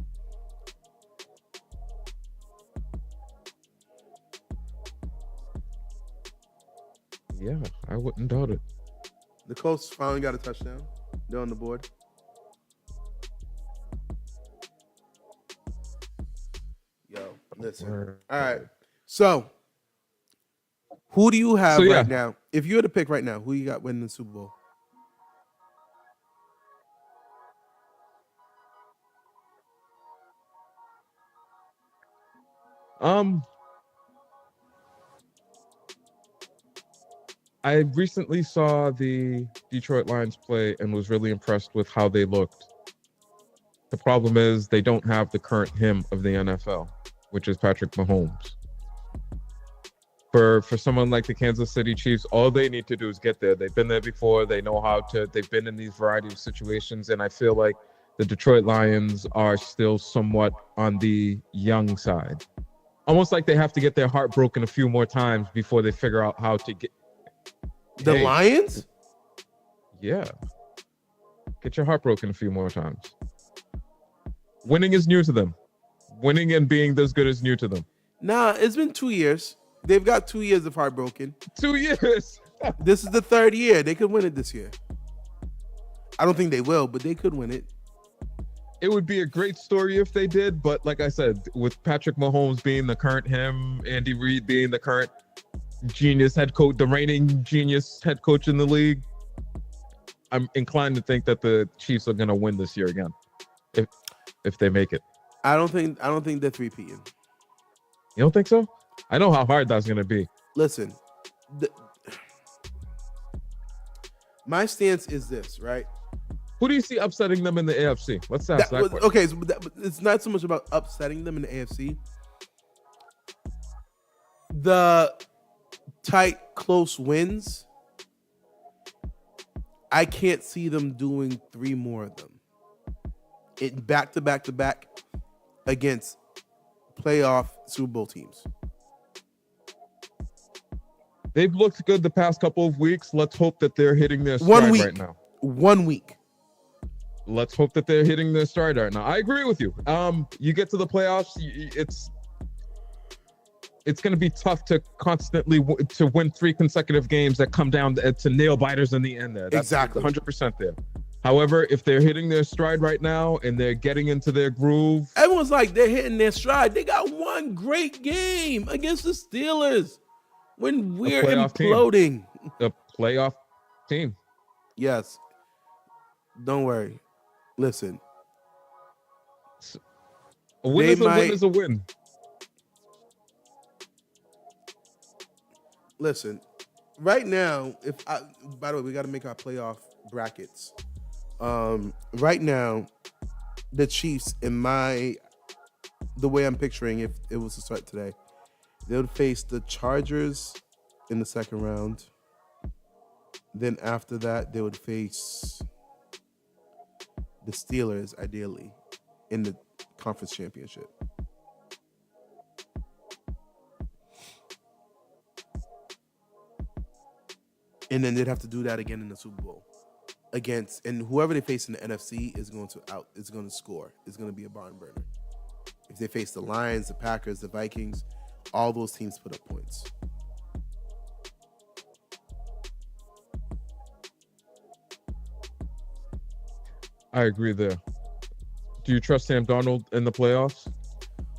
Yeah, I wouldn't doubt it. The Colts finally got a touchdown. They're on the board. Yo, listen. All right. So, who do you have right now? If you had to pick right now, who you got winning the Super Bowl? I recently saw the Detroit Lions play and was really impressed with how they looked. The problem is they don't have the current him of the NFL. which is Patrick Mahomes. For someone like the Kansas City Chiefs, all they need to do is get there. They've been there before. They know how to. They've been in these variety of situations, and I feel like the Detroit Lions are still somewhat on the young side. Almost like they have to get their heart broken a few more times before they figure out how to get. The Lions? Yeah. Get your heart broken a few more times. Winning is new to them. Winning and being this good is new to them. Nah, it's been 2 years. They've got 2 years of heartbroken. 2 years. This is the third year. They could win it this year. I don't think they will, but they could win it. It would be a great story if they did, but like I said, with Patrick Mahomes being the current him, Andy Reid being the current genius head coach, the reigning genius head coach in the league, I'm inclined to think that the Chiefs are going to win this year again, if they make it. I don't think they're 3-peating. You don't think so? I know how hard that's going to be. Listen, my stance is this, right? Who do you see upsetting them in the AFC? Let's ask that question. Okay, so it's not so much about upsetting them in the AFC. The tight, close wins, I can't see them doing 3 more of them. It back to back to back against playoff Super Bowl teams. They've looked good the past couple of weeks. Let's hope that they're hitting their stride right now. 1 week. Let's hope that they're hitting their stride right now. I agree with you. You get to the playoffs, it's going to be tough to constantly to win 3 consecutive games that come down to nail biters in the end. There, that's exactly 100% there. However, if they're hitting their stride right now and they're getting into their groove, everyone's like they're hitting their stride. They got 1 great game against the Steelers when we're imploding. The playoff team. Yes. Don't worry. Listen. A win is a win. Listen, right now, by the way, we got to make our playoff brackets. Right now, the Chiefs, the way I'm picturing, if it was to start today, they would face the Chargers in the second round. Then after that, they would face the Steelers, ideally, in the conference championship. And then they'd have to do that again in the Super Bowl and whoever they face in the NFC is going to score. It's going to be a barn burner. If they face the Lions, the Packers, the Vikings, all those teams put up points. I agree there. Do you trust Sam Darnold in the playoffs?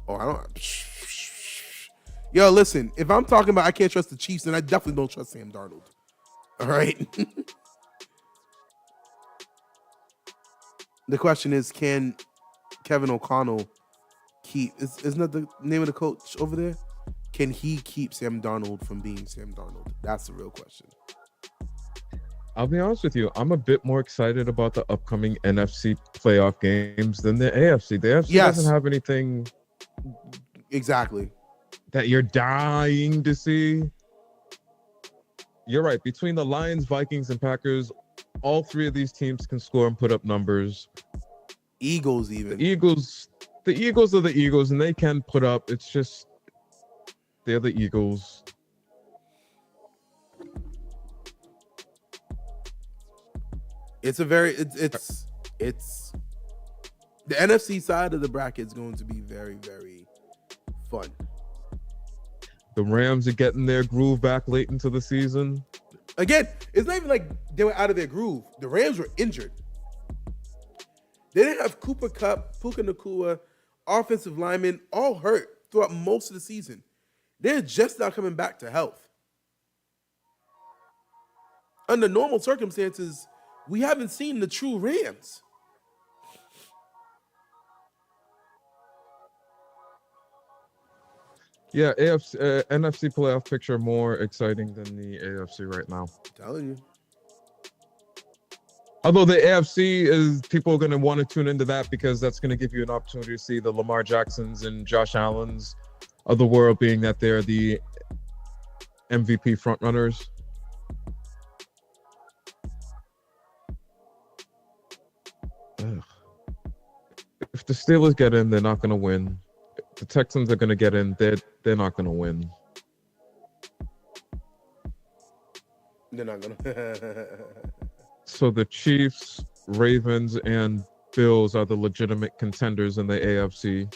Oh, I don't. Yo, listen, if I'm talking about I can't trust the Chiefs, then I definitely don't trust Sam Darnold. All right. The question is, can Kevin O'Connell keep? Isn't that the name of the coach over there? Can he keep Sam Darnold from being Sam Darnold? That's the real question. I'll be honest with you. I'm a bit more excited about the upcoming NFC playoff games than the AFC. The AFC doesn't have anything exactly that you're dying to see. You're right. Between the Lions, Vikings, and Packers, all 3 of these teams can score and put up numbers. Eagles, even. The Eagles are the Eagles, and they can put up. It's just they're the Eagles. It's the NFC side of the bracket is going to be very, very fun. The Rams are getting their groove back late into the season. Again, it's not even like they were out of their groove. The Rams were injured. They didn't have Cooper Kupp, Puka Nacua, offensive linemen, all hurt throughout most of the season. They're just now coming back to health. Under normal circumstances, we haven't seen the true Rams. Yeah, NFC playoff picture more exciting than the AFC right now. I'm telling you. Although the AFC is, people are going to want to tune into that because that's going to give you an opportunity to see the Lamar Jacksons and Josh Allens of the world, being that they're the MVP frontrunners. If the Steelers get in, they're not going to win. If the Texans are going to get in, they're not going to win. They're not going to. So the Chiefs, Ravens, and Bills are the legitimate contenders in the AFC.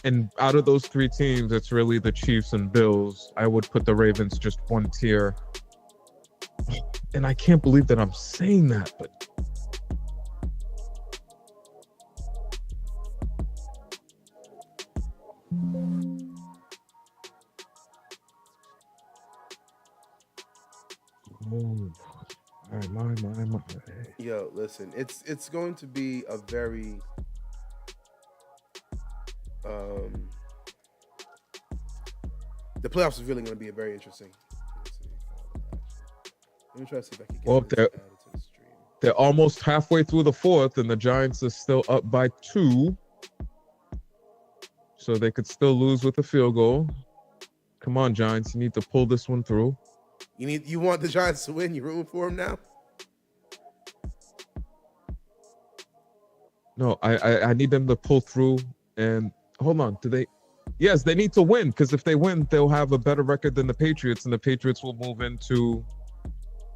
And out of those three teams, it's really the Chiefs and Bills. I would put the Ravens just one tier. And I can't believe that I'm saying that, but oh, my. Yo, listen, it's going to be a very the playoffs is really going to be a very interesting. Let me try to see if I can get this added to the stream. They're almost halfway through the fourth, and the Giants are still up by 2. So they could still lose with a field goal. Come on, Giants, you need to pull this one through. You want the Giants to win? You're rooting for them now? No, I need them to pull through. And hold on, Yes, they need to win, because if they win, they'll have a better record than the Patriots, and the Patriots will move into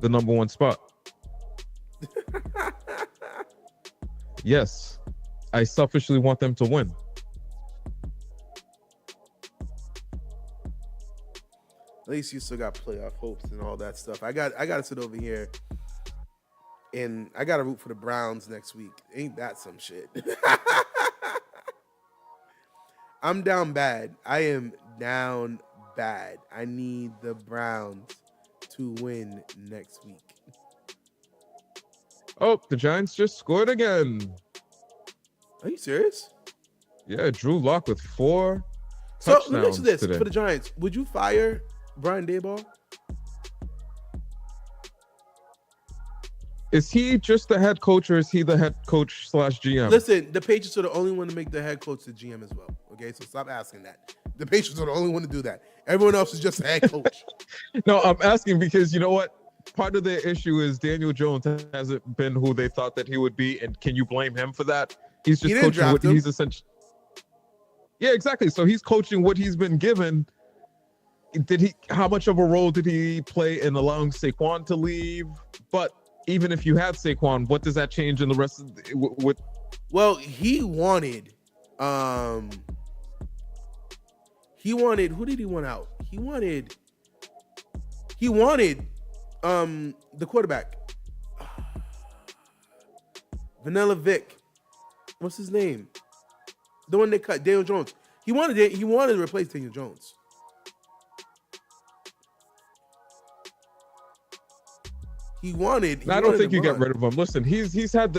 the number 1 spot. Yes, I selfishly want them to win. At least you still got playoff hopes and all that stuff. I got to sit over here and I got to root for the Browns next week. Ain't that some shit? I'm down bad. I am down bad. I need the Browns to win next week. Oh, the Giants just scored again. Are you serious? Yeah, Drew Lock with 4 So touchdowns let me ask you this today. for the Giants: would you fire Brian Daboll? Is he just the head coach, or is he the head coach / GM? Listen, the Patriots are the only one to make the head coach the GM as well. Okay, so stop asking that. The Patriots are the only one to do that. Everyone else is just a head coach. No, I'm asking because you know what? Part of their issue is Daniel Jones hasn't been who they thought that he would be, and can you blame him for that? He's just coaching what he's essentially. Yeah, exactly. So he's coaching what he's been given. How much of a role did he play in allowing Saquon to leave? But even if you had Saquon, what does that change in the rest of with? Well, he wanted. Who did he want out? He wanted the quarterback. Vanilla Vic. What's his name? The one they cut, Daniel Jones. He wanted to replace Daniel Jones. I don't think you get rid of him. Listen, he's had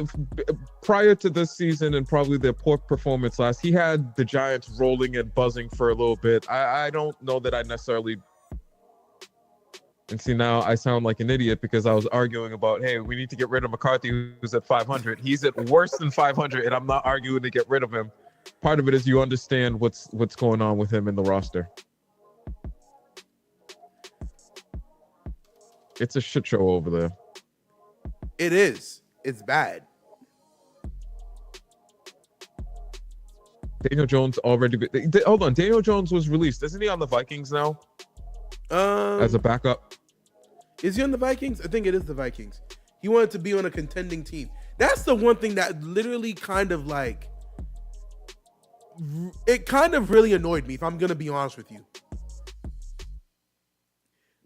prior to this season and probably their poor performance last, he had the Giants rolling and buzzing for a little bit. I don't know that I necessarily. And see, now I sound like an idiot because I was arguing about, hey, we need to get rid of McCarthy, who's at 500. He's at worse than 500, and I'm not arguing to get rid of him. Part of it is you understand what's going on with him in the roster. It's a shit show over there. It is. It's bad. Daniel Jones already. Hold on. Daniel Jones was released. Isn't he on the Vikings now? As a backup. Is he on the Vikings? I think it is the Vikings. He wanted to be on a contending team. That's the one thing that literally kind of like. It kind of really annoyed me, if I'm going to be honest with you.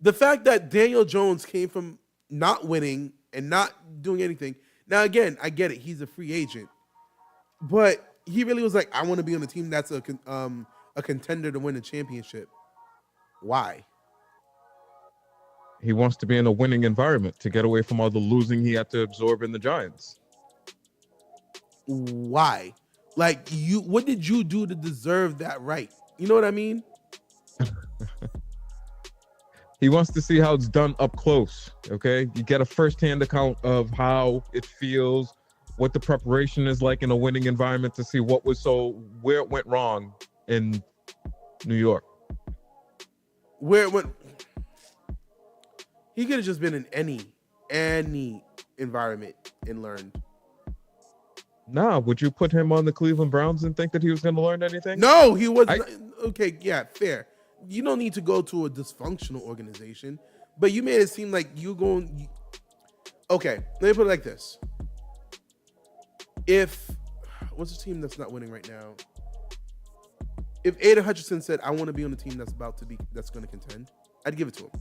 The fact that Daniel Jones came from not winning and not doing anything. Now, again, I get it. He's a free agent. But he really was like, I want to be on a team that's a contender to win a championship. Why? He wants to be in a winning environment to get away from all the losing he had to absorb in the Giants. Why? Like, what did you do to deserve that right? You know what I mean? He wants to see how it's done up close. Okay, you get a first-hand account of how it feels, what the preparation is like in a winning environment, to see where it went wrong in New York. Where it went, he could have just been in any environment and learned. Nah, would you put him on the Cleveland Browns and think that he was going to learn anything? No, he wasn't. Okay, yeah, fair. You don't need to go to a dysfunctional organization, but you made it seem like you're going. Okay, let me put it like this. What's the team that's not winning right now? If Aiden Hutchinson said, "I want to be on the team that's going to contend," I'd give it to him.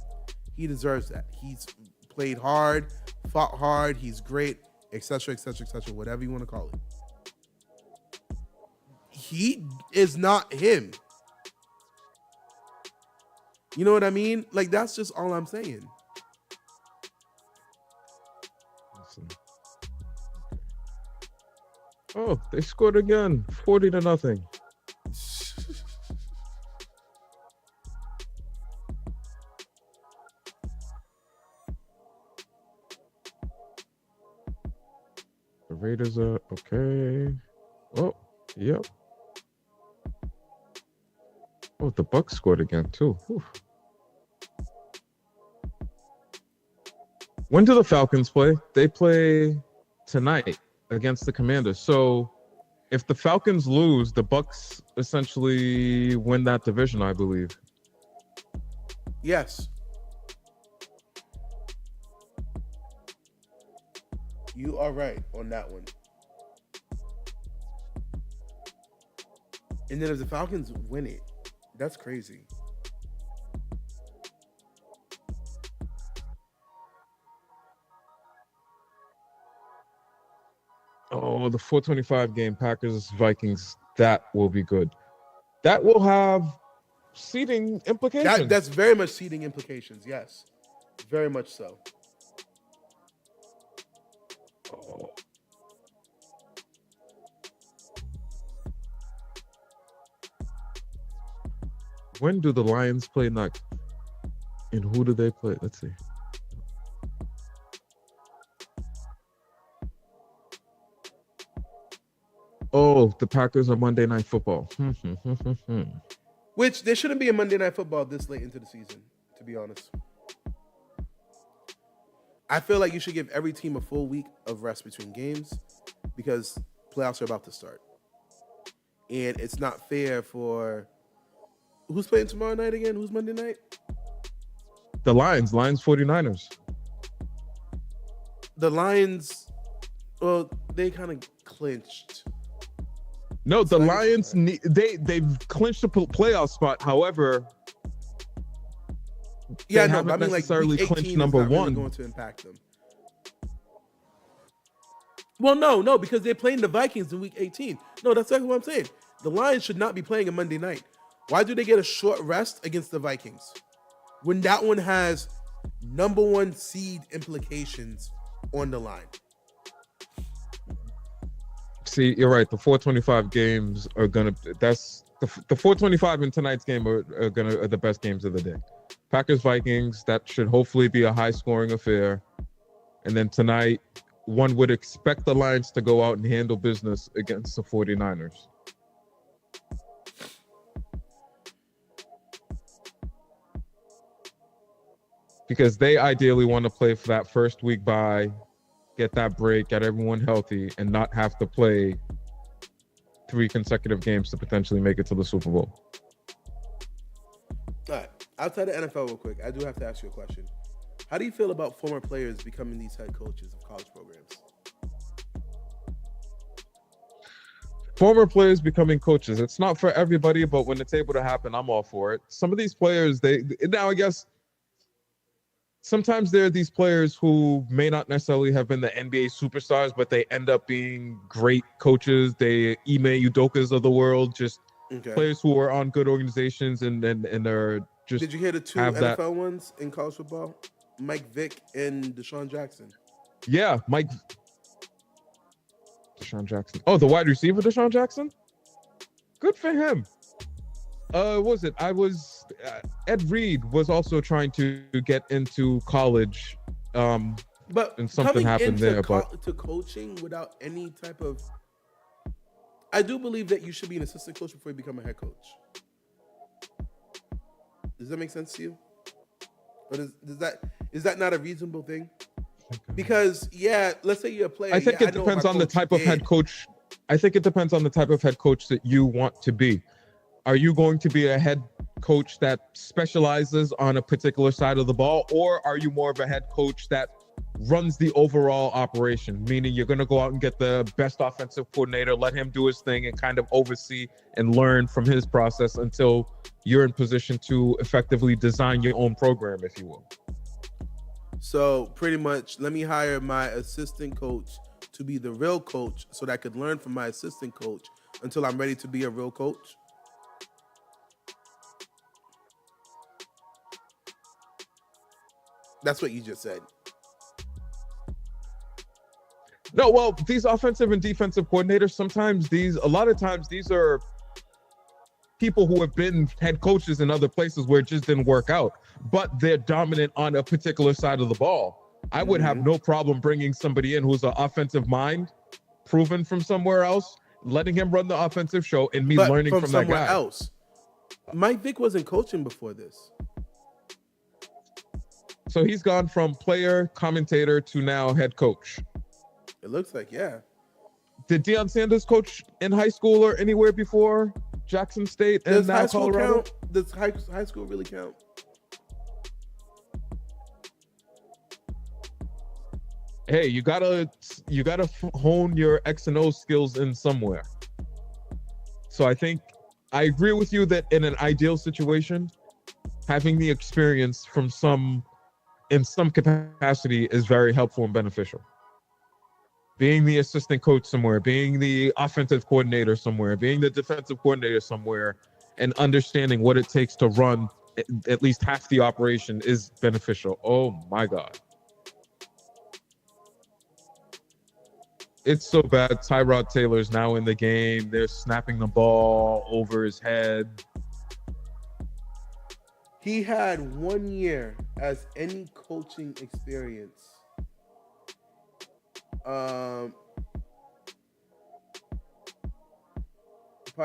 He deserves that. He's played hard, fought hard. He's great, etc., etc., etc. Whatever you want to call it. He is not him. You know what I mean? Like, that's just all I'm saying. Listen. Oh, they scored again, 40-0. The Raiders are okay. Oh, yep. Oh, the Bucks scored again too. Whew. When do the Falcons play? They play tonight against the Commanders. So if the Falcons lose, the Bucks essentially win that division, I believe. Yes. You are right on that one. And then if the Falcons win it, that's crazy. Oh, the 4:25 game, Packers Vikings, that will be good. That will have seeding implications. That's very much seeding implications, yes. Very much so. Oh. When do the Lions play next? And who do they play? Let's see. Oh, the Packers are Monday Night Football. Which there shouldn't be a Monday Night Football this late into the season, to be honest. I feel like you should give every team a full week of rest between games because playoffs are about to start. And it's not fair for... Who's playing tomorrow night again? Who's Monday night? The Lions 49ers. The Lions, well, they kind of clinched. No, the Lions, they've clinched a playoff spot. However, yeah, they no, haven't I mean, necessarily like, clinched number really one. Going to impact them. Well, no, because they're playing the Vikings in week 18. No, that's exactly what I'm saying. The Lions should not be playing a Monday night. Why do they get a short rest against the Vikings when that one has number one seed implications on the line? See, you're right. The 4:25 games are gonna. That's the 4:25 in tonight's game are the best games of the day. Packers Vikings. That should hopefully be a high scoring affair. And then tonight, one would expect the Lions to go out and handle business against the 49ers. Because they ideally want to play for that first week bye, get that break, get everyone healthy, and not have to play 3 consecutive games to potentially make it to the Super Bowl. All right. Outside of NFL real quick, I do have to ask you a question. How do you feel about former players becoming these head coaches of college programs? Former players becoming coaches. It's not for everybody, but when it's able to happen, I'm all for it. Some of these players, now I guess, sometimes there are these players who may not necessarily have been the NBA superstars, but they end up being great coaches. They Ime Udokas of the world, just players who are on good organizations and are just. Did you hear the 2 NFL ones in college football? Mike Vick and Deshaun Jackson. Yeah, Deshaun Jackson. Oh, the wide receiver Deshaun Jackson? Good for him. What was it? I was Ed Reed was also trying to get into college, but and something happened there. But to coaching without any type of, I do believe that you should be an assistant coach before you become a head coach. Does that make sense to you? Or is that not a reasonable thing? Because let's say you're a player. I think it depends on the type of head coach. I think it depends on the type of head coach that you want to be. Are you going to be a head coach that specializes on a particular side of the ball, or are you more of a head coach that runs the overall operation, meaning you're going to go out and get the best offensive coordinator, let him do his thing, and kind of oversee and learn from his process until you're in position to effectively design your own program, if you will? So pretty much, let me hire my assistant coach to be the real coach so that I could learn from my assistant coach until I'm ready to be a real coach. That's what you just said. No, well, these offensive and defensive coordinators, a lot of times these are people who have been head coaches in other places where it just didn't work out, but they're dominant on a particular side of the ball. I would have no problem bringing somebody in who's an offensive mind, proven from somewhere else, letting him run the offensive show, and me learning from that guy. Else. Mike Vick wasn't coaching before this. So he's gone from player, commentator to now head coach. It looks like, yeah. Did Deion Sanders coach in high school or anywhere before Jackson State and now Colorado? Does high school really count? Hey, you gotta hone your X and O skills in somewhere. So I think I agree with you that in an ideal situation, having the experience in some capacity is very helpful and beneficial. Being the assistant coach somewhere, being the offensive coordinator somewhere, being the defensive coordinator somewhere, and understanding what it takes to run at least half the operation is beneficial. Oh my God. It's so bad. Tyrod Taylor's now in the game. They're snapping the ball over his head. He had 1 year as any coaching experience. Part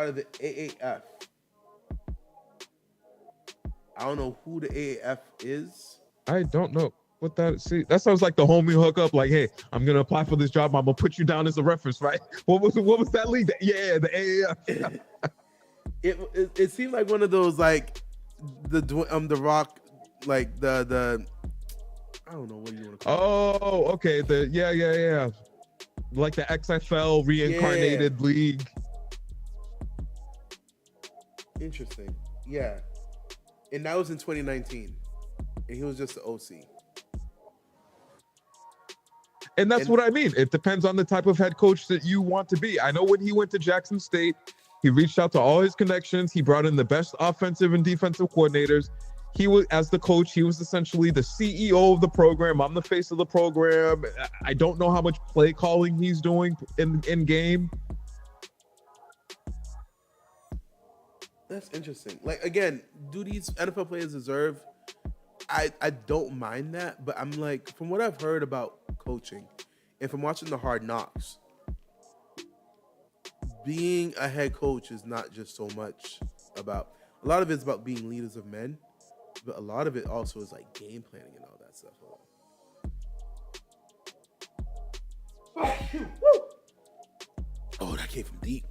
of the AAF. I don't know who the AAF is. I don't know what that is. See, that sounds like the homie hookup. Like, hey, I'm gonna apply for this job. I'm gonna put you down as a reference, right? What was that league? Yeah, the AAF. It seemed like one of those, like the Rock, like the I don't know what you want to call it. Oh, okay. Yeah. Like the XFL reincarnated league. Interesting. Yeah. And that was in 2019. And he was just the OC. And that's what I mean. It depends on the type of head coach that you want to be. I know when he went to Jackson State, he reached out to all his connections. He brought in the best offensive and defensive coordinators. He was, as the coach, he was essentially the CEO of the program. I'm the face of the program. I don't know how much play calling he's doing in game. That's interesting. Like, again, do these NFL players deserve? I don't mind that, but I'm like, from what I've heard about coaching and from watching the Hard Knocks, being a head coach is not just so much about, a lot of it's about being leaders of men, but a lot of it also is like game planning and all that stuff. Oh, that came from deep.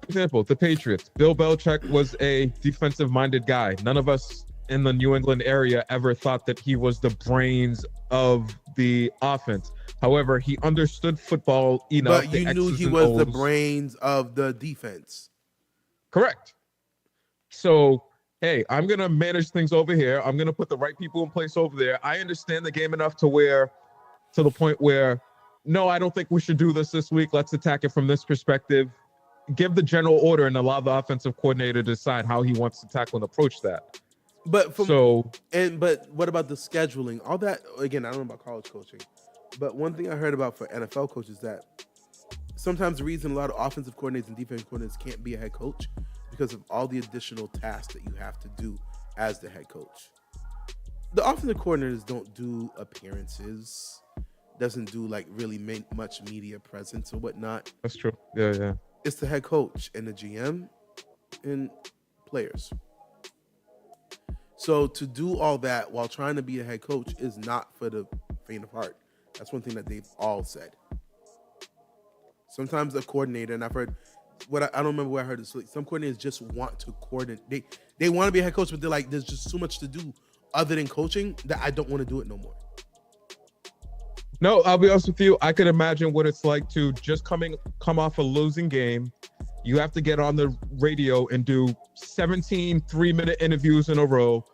For example, the Patriots. Bill Belichick was a defensive-minded guy. None of us in the New England area ever thought that he was the brains of the offense. However, he understood football enough. But you knew he was the brains of the defense. Correct. So, hey, I'm going to manage things over here. I'm going to put the right people in place over there. I understand the game enough to the point where, no, I don't think we should do this week. Let's attack it from this perspective. Give the general order and allow the offensive coordinator to decide how he wants to tackle and approach that. But what about the scheduling? All that, again, I don't know about college coaching, but one thing I heard about for NFL coaches is that sometimes the reason a lot of offensive coordinators and defensive coordinators can't be a head coach because because of all the additional tasks that you have to do as the head coach. The offensive coordinators don't do appearances, doesn't do like really much media presence or whatnot. That's true. Yeah. It's the head coach and the GM and players. So to do all that while trying to be a head coach is not for the faint of heart. That's one thing that they've all said. Sometimes a coordinator, and I've heard I don't remember where I heard this. Like, some coordinators just want to coordinate. They want to be a head coach, but they're like, there's just so much to do other than coaching that I don't want to do it no more. No, I'll be honest with you. I could imagine what it's like to just come off a losing game. You have to get on the radio and do 17 3-minute interviews in a row.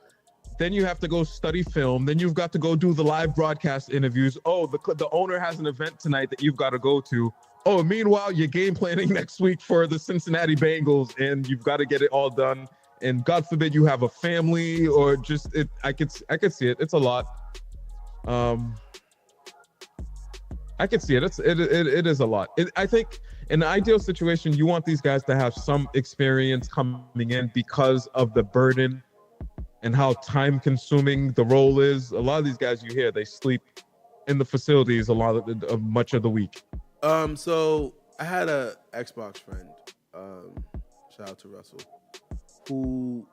Then you have to go study film. Then you've got to go do the live broadcast interviews. Oh, the owner has an event tonight that you've got to go to. Oh, meanwhile, you're game planning next week for the Cincinnati Bengals, and you've got to get it all done. And God forbid you have a family or just it. I could see it. It's a lot. I could see it. It is a lot. I think in the ideal situation, you want these guys to have some experience coming in because of the burden and how time consuming the role is. A lot of these guys you hear, they sleep in the facilities of much of the week. So I had a Xbox friend, shout out to Russell, who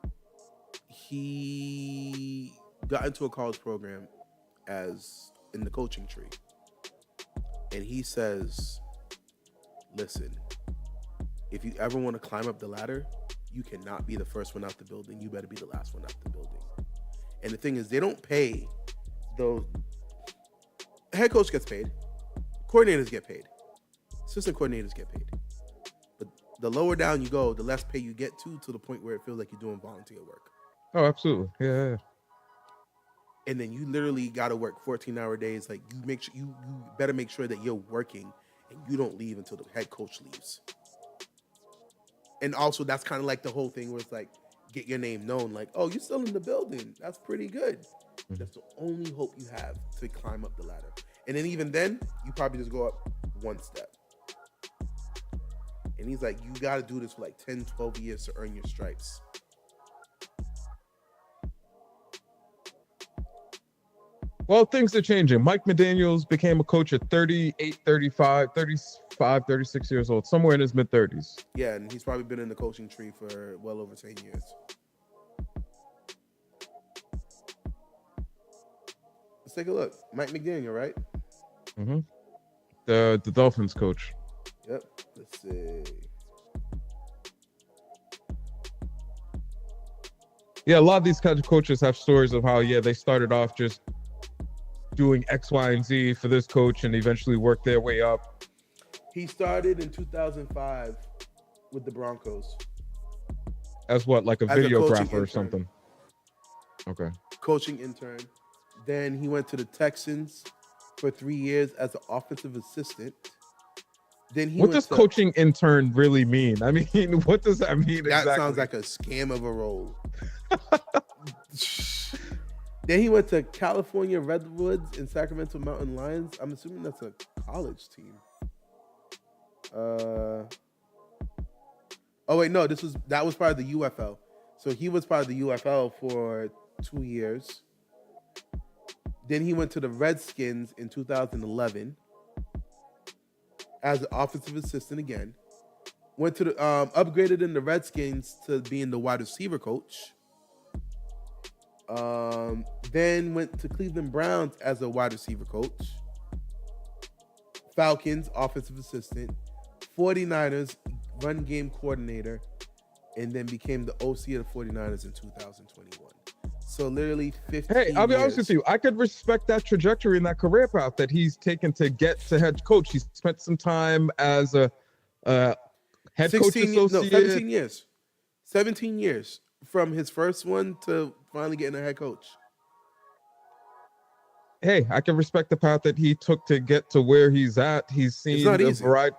he got into a college program as in the coaching tree. And he says, listen, if you ever want to climb up the ladder, you cannot be the first one out the building. You better be the last one out the building. And the thing is, they don't pay those. Head coach gets paid. Coordinators get paid. Assistant coordinators get paid. But the lower down you go, the less pay you get to the point where it feels like you're doing volunteer work. Oh, absolutely. Yeah. And then you literally got to work 14-hour days. Like you make sure you better make sure that you're working and you don't leave until the head coach leaves. And also that's kind of like the whole thing where it's like, get your name known. Like, oh, you're still in the building. That's pretty good. Mm-hmm. That's the only hope you have to climb up the ladder. And then even then, you probably just go up one step. And he's like, you got to do this for like 10, 12 years to earn your stripes. Well, things are changing. Mike McDaniels became a coach at 38, 35, 36 years old, somewhere in his mid-30s. Yeah, and he's probably been in the coaching tree for well over 10 years. Let's take a look. Mike McDaniel, right? Mm-hmm. The Dolphins coach. Yep. Let's see. Yeah, a lot of these kinds of coaches have stories of how, they started off just doing X, Y, and Z for this coach and eventually worked their way up. He started in 2005 with the Broncos. As what, like a videographer or something? Okay. Coaching intern. Then he went to the Texans for 3 years as an offensive assistant. Then he what does coaching intern really mean? I mean, what does that mean that exactly? Sounds like a scam of a role. Then he went to California Redwoods and Sacramento Mountain Lions. I'm assuming that's a college team. Oh wait, no, that was part of the UFL. So he was part of the UFL for 2 years. Then he went to the Redskins in 2011 as an offensive assistant again. Went to the upgraded in the Redskins to being the wide receiver coach. Then went to Cleveland Browns as a wide receiver coach. Falcons, offensive assistant. 49ers, run game coordinator. And then became the OC of the 49ers in 2021. So literally 15 years. Hey, I'll be honest with you. I could respect that trajectory and that career path that he's taken to get to head coach. He's spent some time as a head coach associate. No, 17 years. 17 years from his first one to finally getting a head coach. Hey, I can respect the path that he took to get to where he's at. He's seen a variety.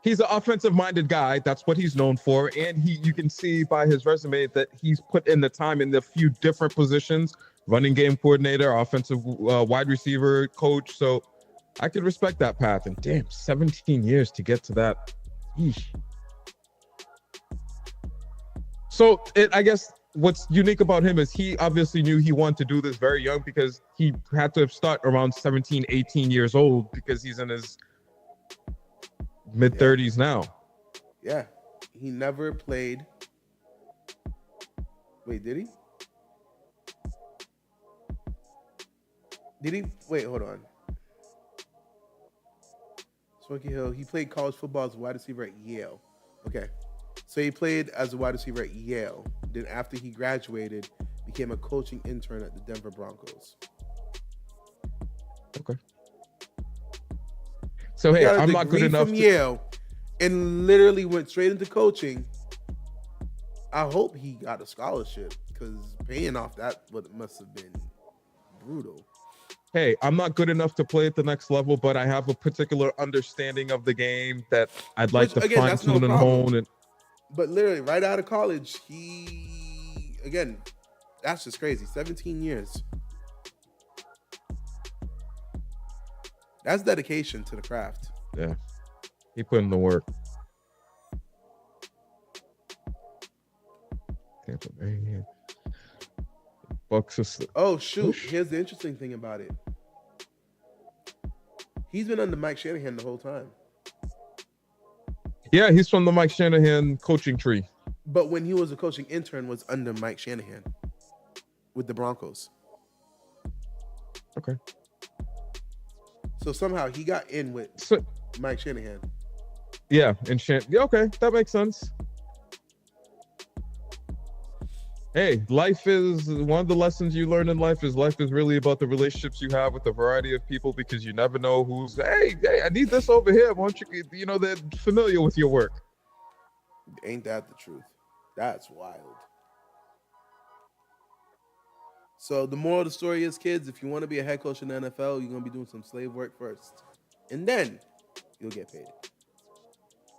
He's an offensive-minded guy. That's what he's known for. And you can see by his resume that he's put in the time in the few different positions, running game coordinator, offensive wide receiver coach. So I could respect that path. And damn, 17 years to get to that. Eesh. So I guess what's unique about him is he obviously knew he wanted to do this very young because he had to start around 17, 18 years old because he's in his mid-30s now. Yeah. He never played. Wait, did he? Did he? Wait, hold on. Smoky Hill. He played college football as a wide receiver at Yale. Okay. So he played as a wide receiver at Yale. Then after he graduated, became a coaching intern at the Denver Broncos. Okay. So hey, I'm not good enough from Yale and literally went straight into coaching. I hope he got a scholarship because paying off that must have been brutal. Hey, I'm not good enough to play at the next level, but I have a particular understanding of the game that I'd like to fine tune and hone. But literally, right out of college, that's just crazy. 17 years. That's dedication to the craft. Yeah, he put in the work. Tampa Bay. Bucks. Oh shoot! Here's the interesting thing about it. He's been under Mike Shanahan the whole time. Yeah, he's from the Mike Shanahan coaching tree. But when he was a coaching intern, was under Mike Shanahan with the Broncos. Okay. So somehow he got in with Mike Shanahan. Yeah, and okay, that makes sense. Hey, life is one of the lessons you learn in life is really about the relationships you have with a variety of people because you never know who's, hey, I need this over here. Why don't you, they're familiar with your work. Ain't that the truth? That's wild. So the moral of the story is, kids, if you want to be a head coach in the NFL, you're going to be doing some slave work first. And then you'll get paid.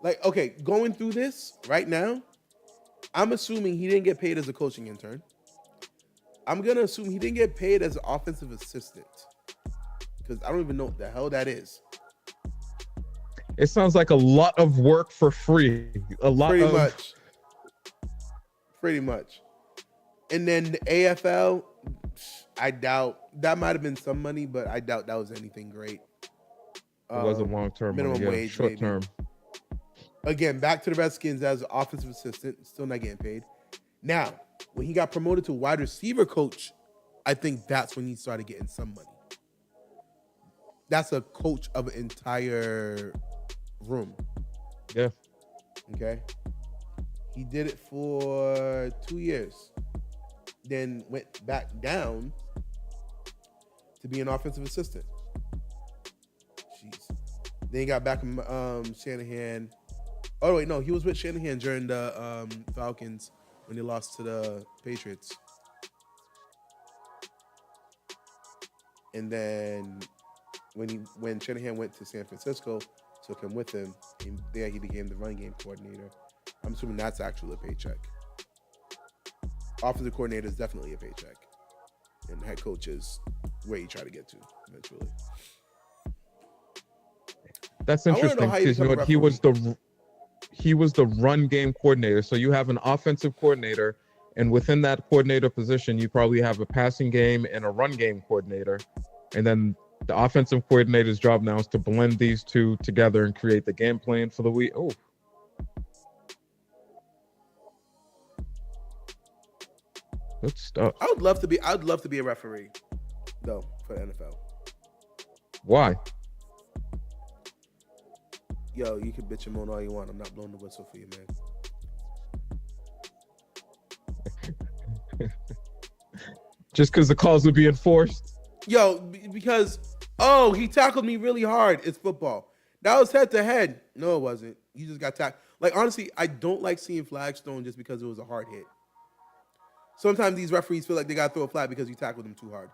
Like, okay, going through this right now, I'm assuming he didn't get paid as a coaching intern. I'm going to assume he didn't get paid as an offensive assistant. Because I don't even know what the hell that is. It sounds like a lot of work for free. Pretty much. And then the AFL, I doubt. That might have been some money, but I doubt that was anything great. It wasn't long-term. Minimum wage, short-term. Again, back to the Redskins as an offensive assistant, still not getting paid. Now, when he got promoted to wide receiver coach, I think that's when he started getting some money. That's a coach of an entire room. Yeah. Okay. He did it for 2 years. Then went back down to be an offensive assistant. Jeez. Then he got back from Shanahan. Oh, wait, no. He was with Shanahan during the Falcons when they lost to the Patriots. And then when Shanahan went to San Francisco, took him with him, and there he became the run game coordinator. I'm assuming that's actually a paycheck. Offensive coordinator is definitely a paycheck. And head coach is where you try to get to eventually. That's interesting because he was the run game coordinator. So you have an offensive coordinator, and within that coordinator position, you probably have a passing game and a run game coordinator. And then the offensive coordinator's job now is to blend these two together and create the game plan for the week. Oh. Good stuff. I'd love to be a referee, though, for the NFL. Why? Yo, you can bitch and moan all you want. I'm not blowing the whistle for you, man. Just because the calls would be enforced? Yo, because, he tackled me really hard. It's football. That was head to head. No, it wasn't. You just got tackled. Like, honestly, I don't like seeing flags thrown just because it was a hard hit. Sometimes these referees feel like they got to throw a flag because you tackled them too hard.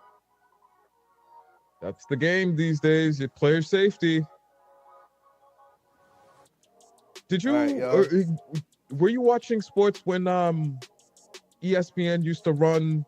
That's the game these days. Your player safety. Did you were you watching sports when ESPN used to run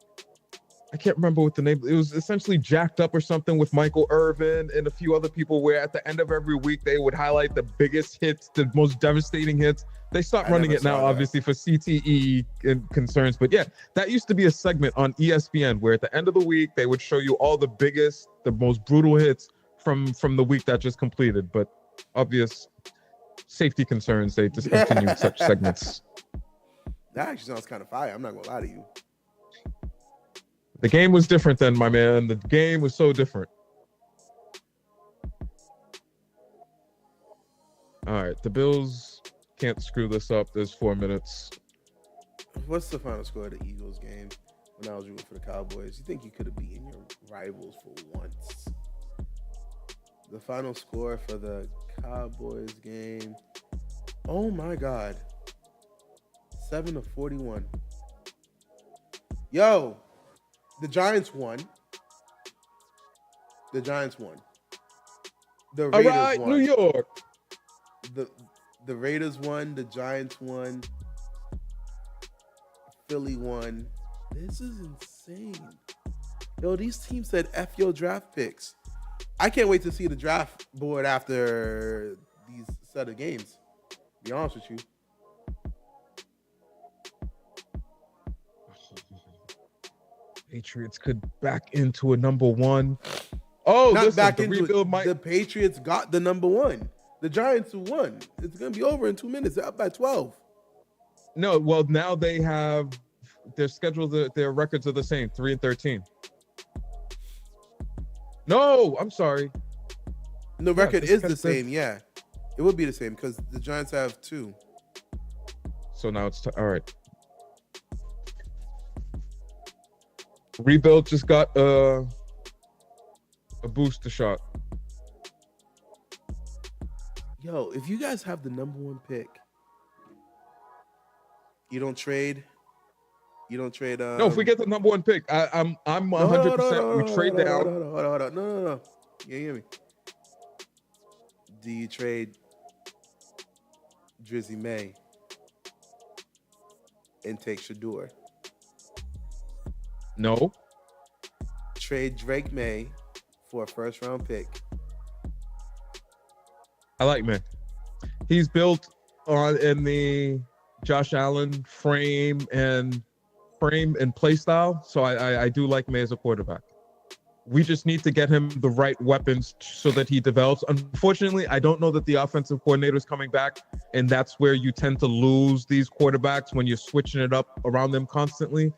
I can't remember what the name. It was essentially Jacked Up or something with Michael Irvin and a few other people. Where at the end of every week they would highlight the biggest hits, the most devastating hits. They stopped running it now, obviously for CTE and concerns. But yeah, that used to be a segment on ESPN where at the end of the week they would show you all the biggest, the most brutal hits from the week that just completed. But obvious safety concerns, they discontinued such segments. That actually sounds kind of fire. I'm not gonna lie to you. The game was different then, my man. The game was so different. All right, the Bills can't screw this up. There's 4 minutes. What's the final score of the Eagles game when I was rooting for the Cowboys? You think you could have beaten your rivals for once? The final score for the Cowboys game. Oh my God. 7-41. Yo, the Giants won. The Giants won. The Raiders all right, won. New York. The Raiders won. The Giants won. Philly won. This is insane. Yo, these teams said F your draft picks. I can't wait to see the draft board after these set of games. To be honest with you. Patriots could back into a number one. Oh, not listen, back the into rebuild it. might. The Patriots got the number one. The Giants won. It's gonna be over in 2 minutes. They're up by 12. No, well now they have their schedule. Their records are the same, 3-13. No, I'm sorry. The record is the same. Yeah, it would be the same because the Giants have 2. So now it's all right. Rebuild just got a booster shot. Yo, if you guys have the number one pick, you don't trade. You don't trade. No, if we get the number one pick, I'm 100%. We trade down. Hold on. No. You hear me? Do you trade Drizzy May and take Shador? No. Trade Drake May for a first round pick. I like May. He's built in the Josh Allen frame and play style. So I do like May as a quarterback. We just need to get him the right weapons so that he develops. Unfortunately, I don't know that the offensive coordinator is coming back, and that's where you tend to lose these quarterbacks when you're switching it up around them constantly.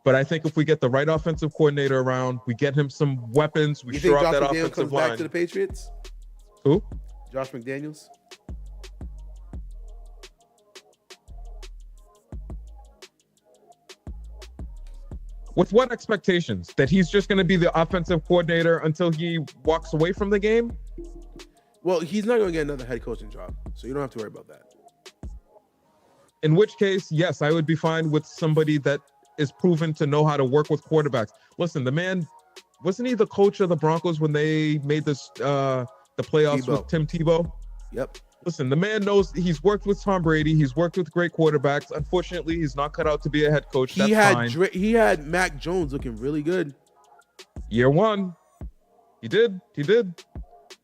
But I think if we get the right offensive coordinator around, we get him some weapons, we shore up that offensive line. Back to the Patriots? Who? Josh McDaniels. With what expectations? That he's just going to be the offensive coordinator until he walks away from the game? Well, he's not going to get another head coaching job, so you don't have to worry about that. In which case, yes, I would be fine with somebody that is proven to know how to work with quarterbacks. Listen, the man, wasn't he the coach of the Broncos when they made this the playoffs with Tim Tebow? Yep. Listen, the man knows. He's worked with Tom Brady. He's worked with great quarterbacks. Unfortunately, he's not cut out to be a head coach. That's fine. He had Mac Jones looking really good. Year one. He did.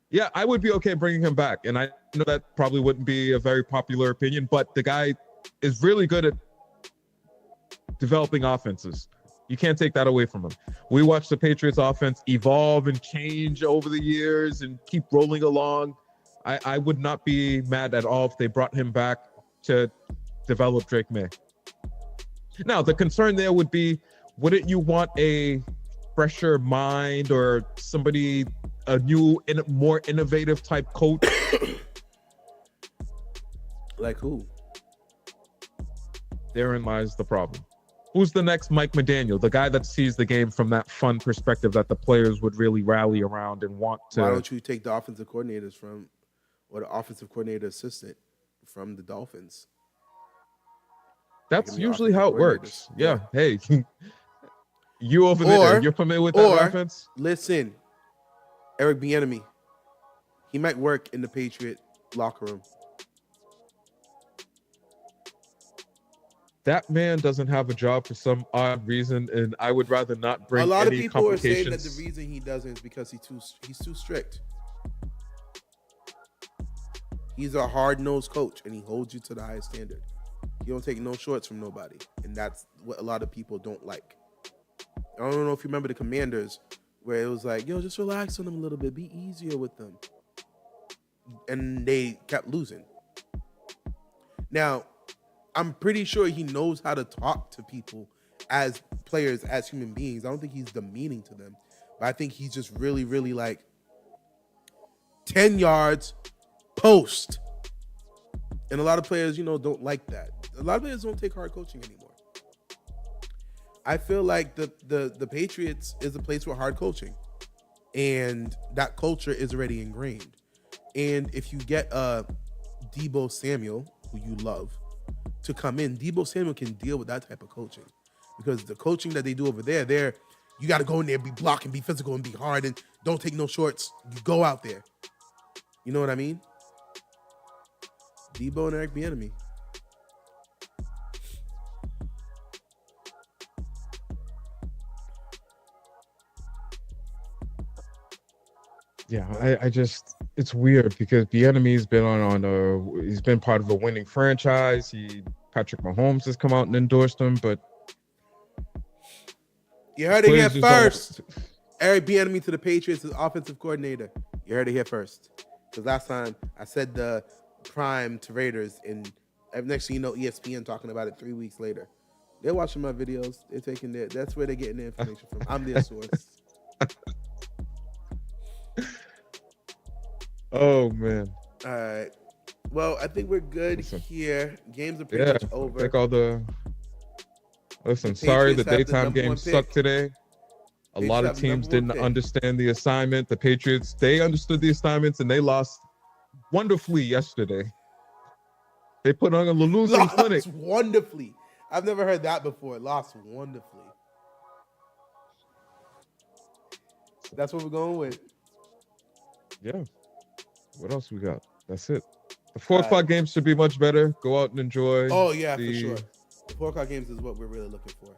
Yeah, I would be okay bringing him back. And I know that probably wouldn't be a very popular opinion, but the guy is really good at developing offenses. You can't take that away from him. We watched the Patriots offense evolve and change over the years and keep rolling along. I would not be mad at all if they brought him back to develop Drake May. Now, the concern there would be, wouldn't you want a fresher mind or somebody, a new, more innovative type coach? Like who? Therein lies the problem. Who's the next Mike McDaniel? The guy that sees the game from that fun perspective that the players would really rally around and want to. Why don't you take the offensive coordinators or the offensive coordinator assistant from the Dolphins? That's usually how it works. Yeah. Hey, you over there, you're familiar with that offense? Listen, Eric Bieniemy, he might work in the Patriot locker room. that man doesn't have a job for some odd reason, and I would rather not bring any complications. A lot of people are saying that the reason he doesn't is because he's too strict. He's a hard-nosed coach, and he holds you to the highest standard. He don't take no shorts from nobody, and that's what a lot of people don't like. I don't know if you remember the Commanders, where it was like, yo, just relax on them a little bit. Be easier with them. And they kept losing. Now, I'm pretty sure he knows how to talk to people as players, as human beings. I don't think he's demeaning to them. But I think he's just really, really like 10 yards, post. And a lot of players, don't like that. A lot of players don't take hard coaching anymore. I feel like the Patriots is a place with hard coaching. And that culture is already ingrained. And if you get Deebo Samuel, who you love, to come in, Deebo Samuel can deal with that type of coaching. Because the coaching that they do over there, you got to go in there, be blocking, be physical, and be hard, and don't take no shorts. You go out there. You know what I mean? Deebo and Eric Bieniemy. Yeah, I just, it's weird because Bieniemy's been he's been part of a winning franchise. Patrick Mahomes has come out and endorsed him, but you heard it here first. Eric Bieniemy to the Patriots as offensive coordinator. You heard it here first. Because last time I said the prime to Raiders, and next thing you know, ESPN talking about it 3 weeks later. They're watching my videos. They're taking that's where they're getting their information from. I'm their source. Oh man. All right. Well, I think we're good here. Games are pretty much over. Sorry the daytime game sucked today. A lot of teams didn't understand the assignment. The Patriots, they understood the assignments and they lost wonderfully yesterday. They put on a losing clinic. Wonderfully. I've never heard that before. Lost wonderfully. That's what we're going with. Yeah. What else we got? That's it. The 4 o'clock games should be much better. Go out and enjoy. Oh, yeah, for sure. The 4 o'clock games is what we're really looking for.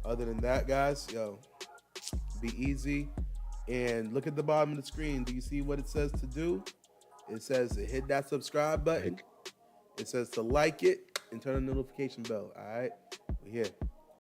Other than that, guys, be easy. And look at the bottom of the screen. Do you see what it says to do? It says to hit that subscribe button. It says to like it and turn on the notification bell. All right? We're here.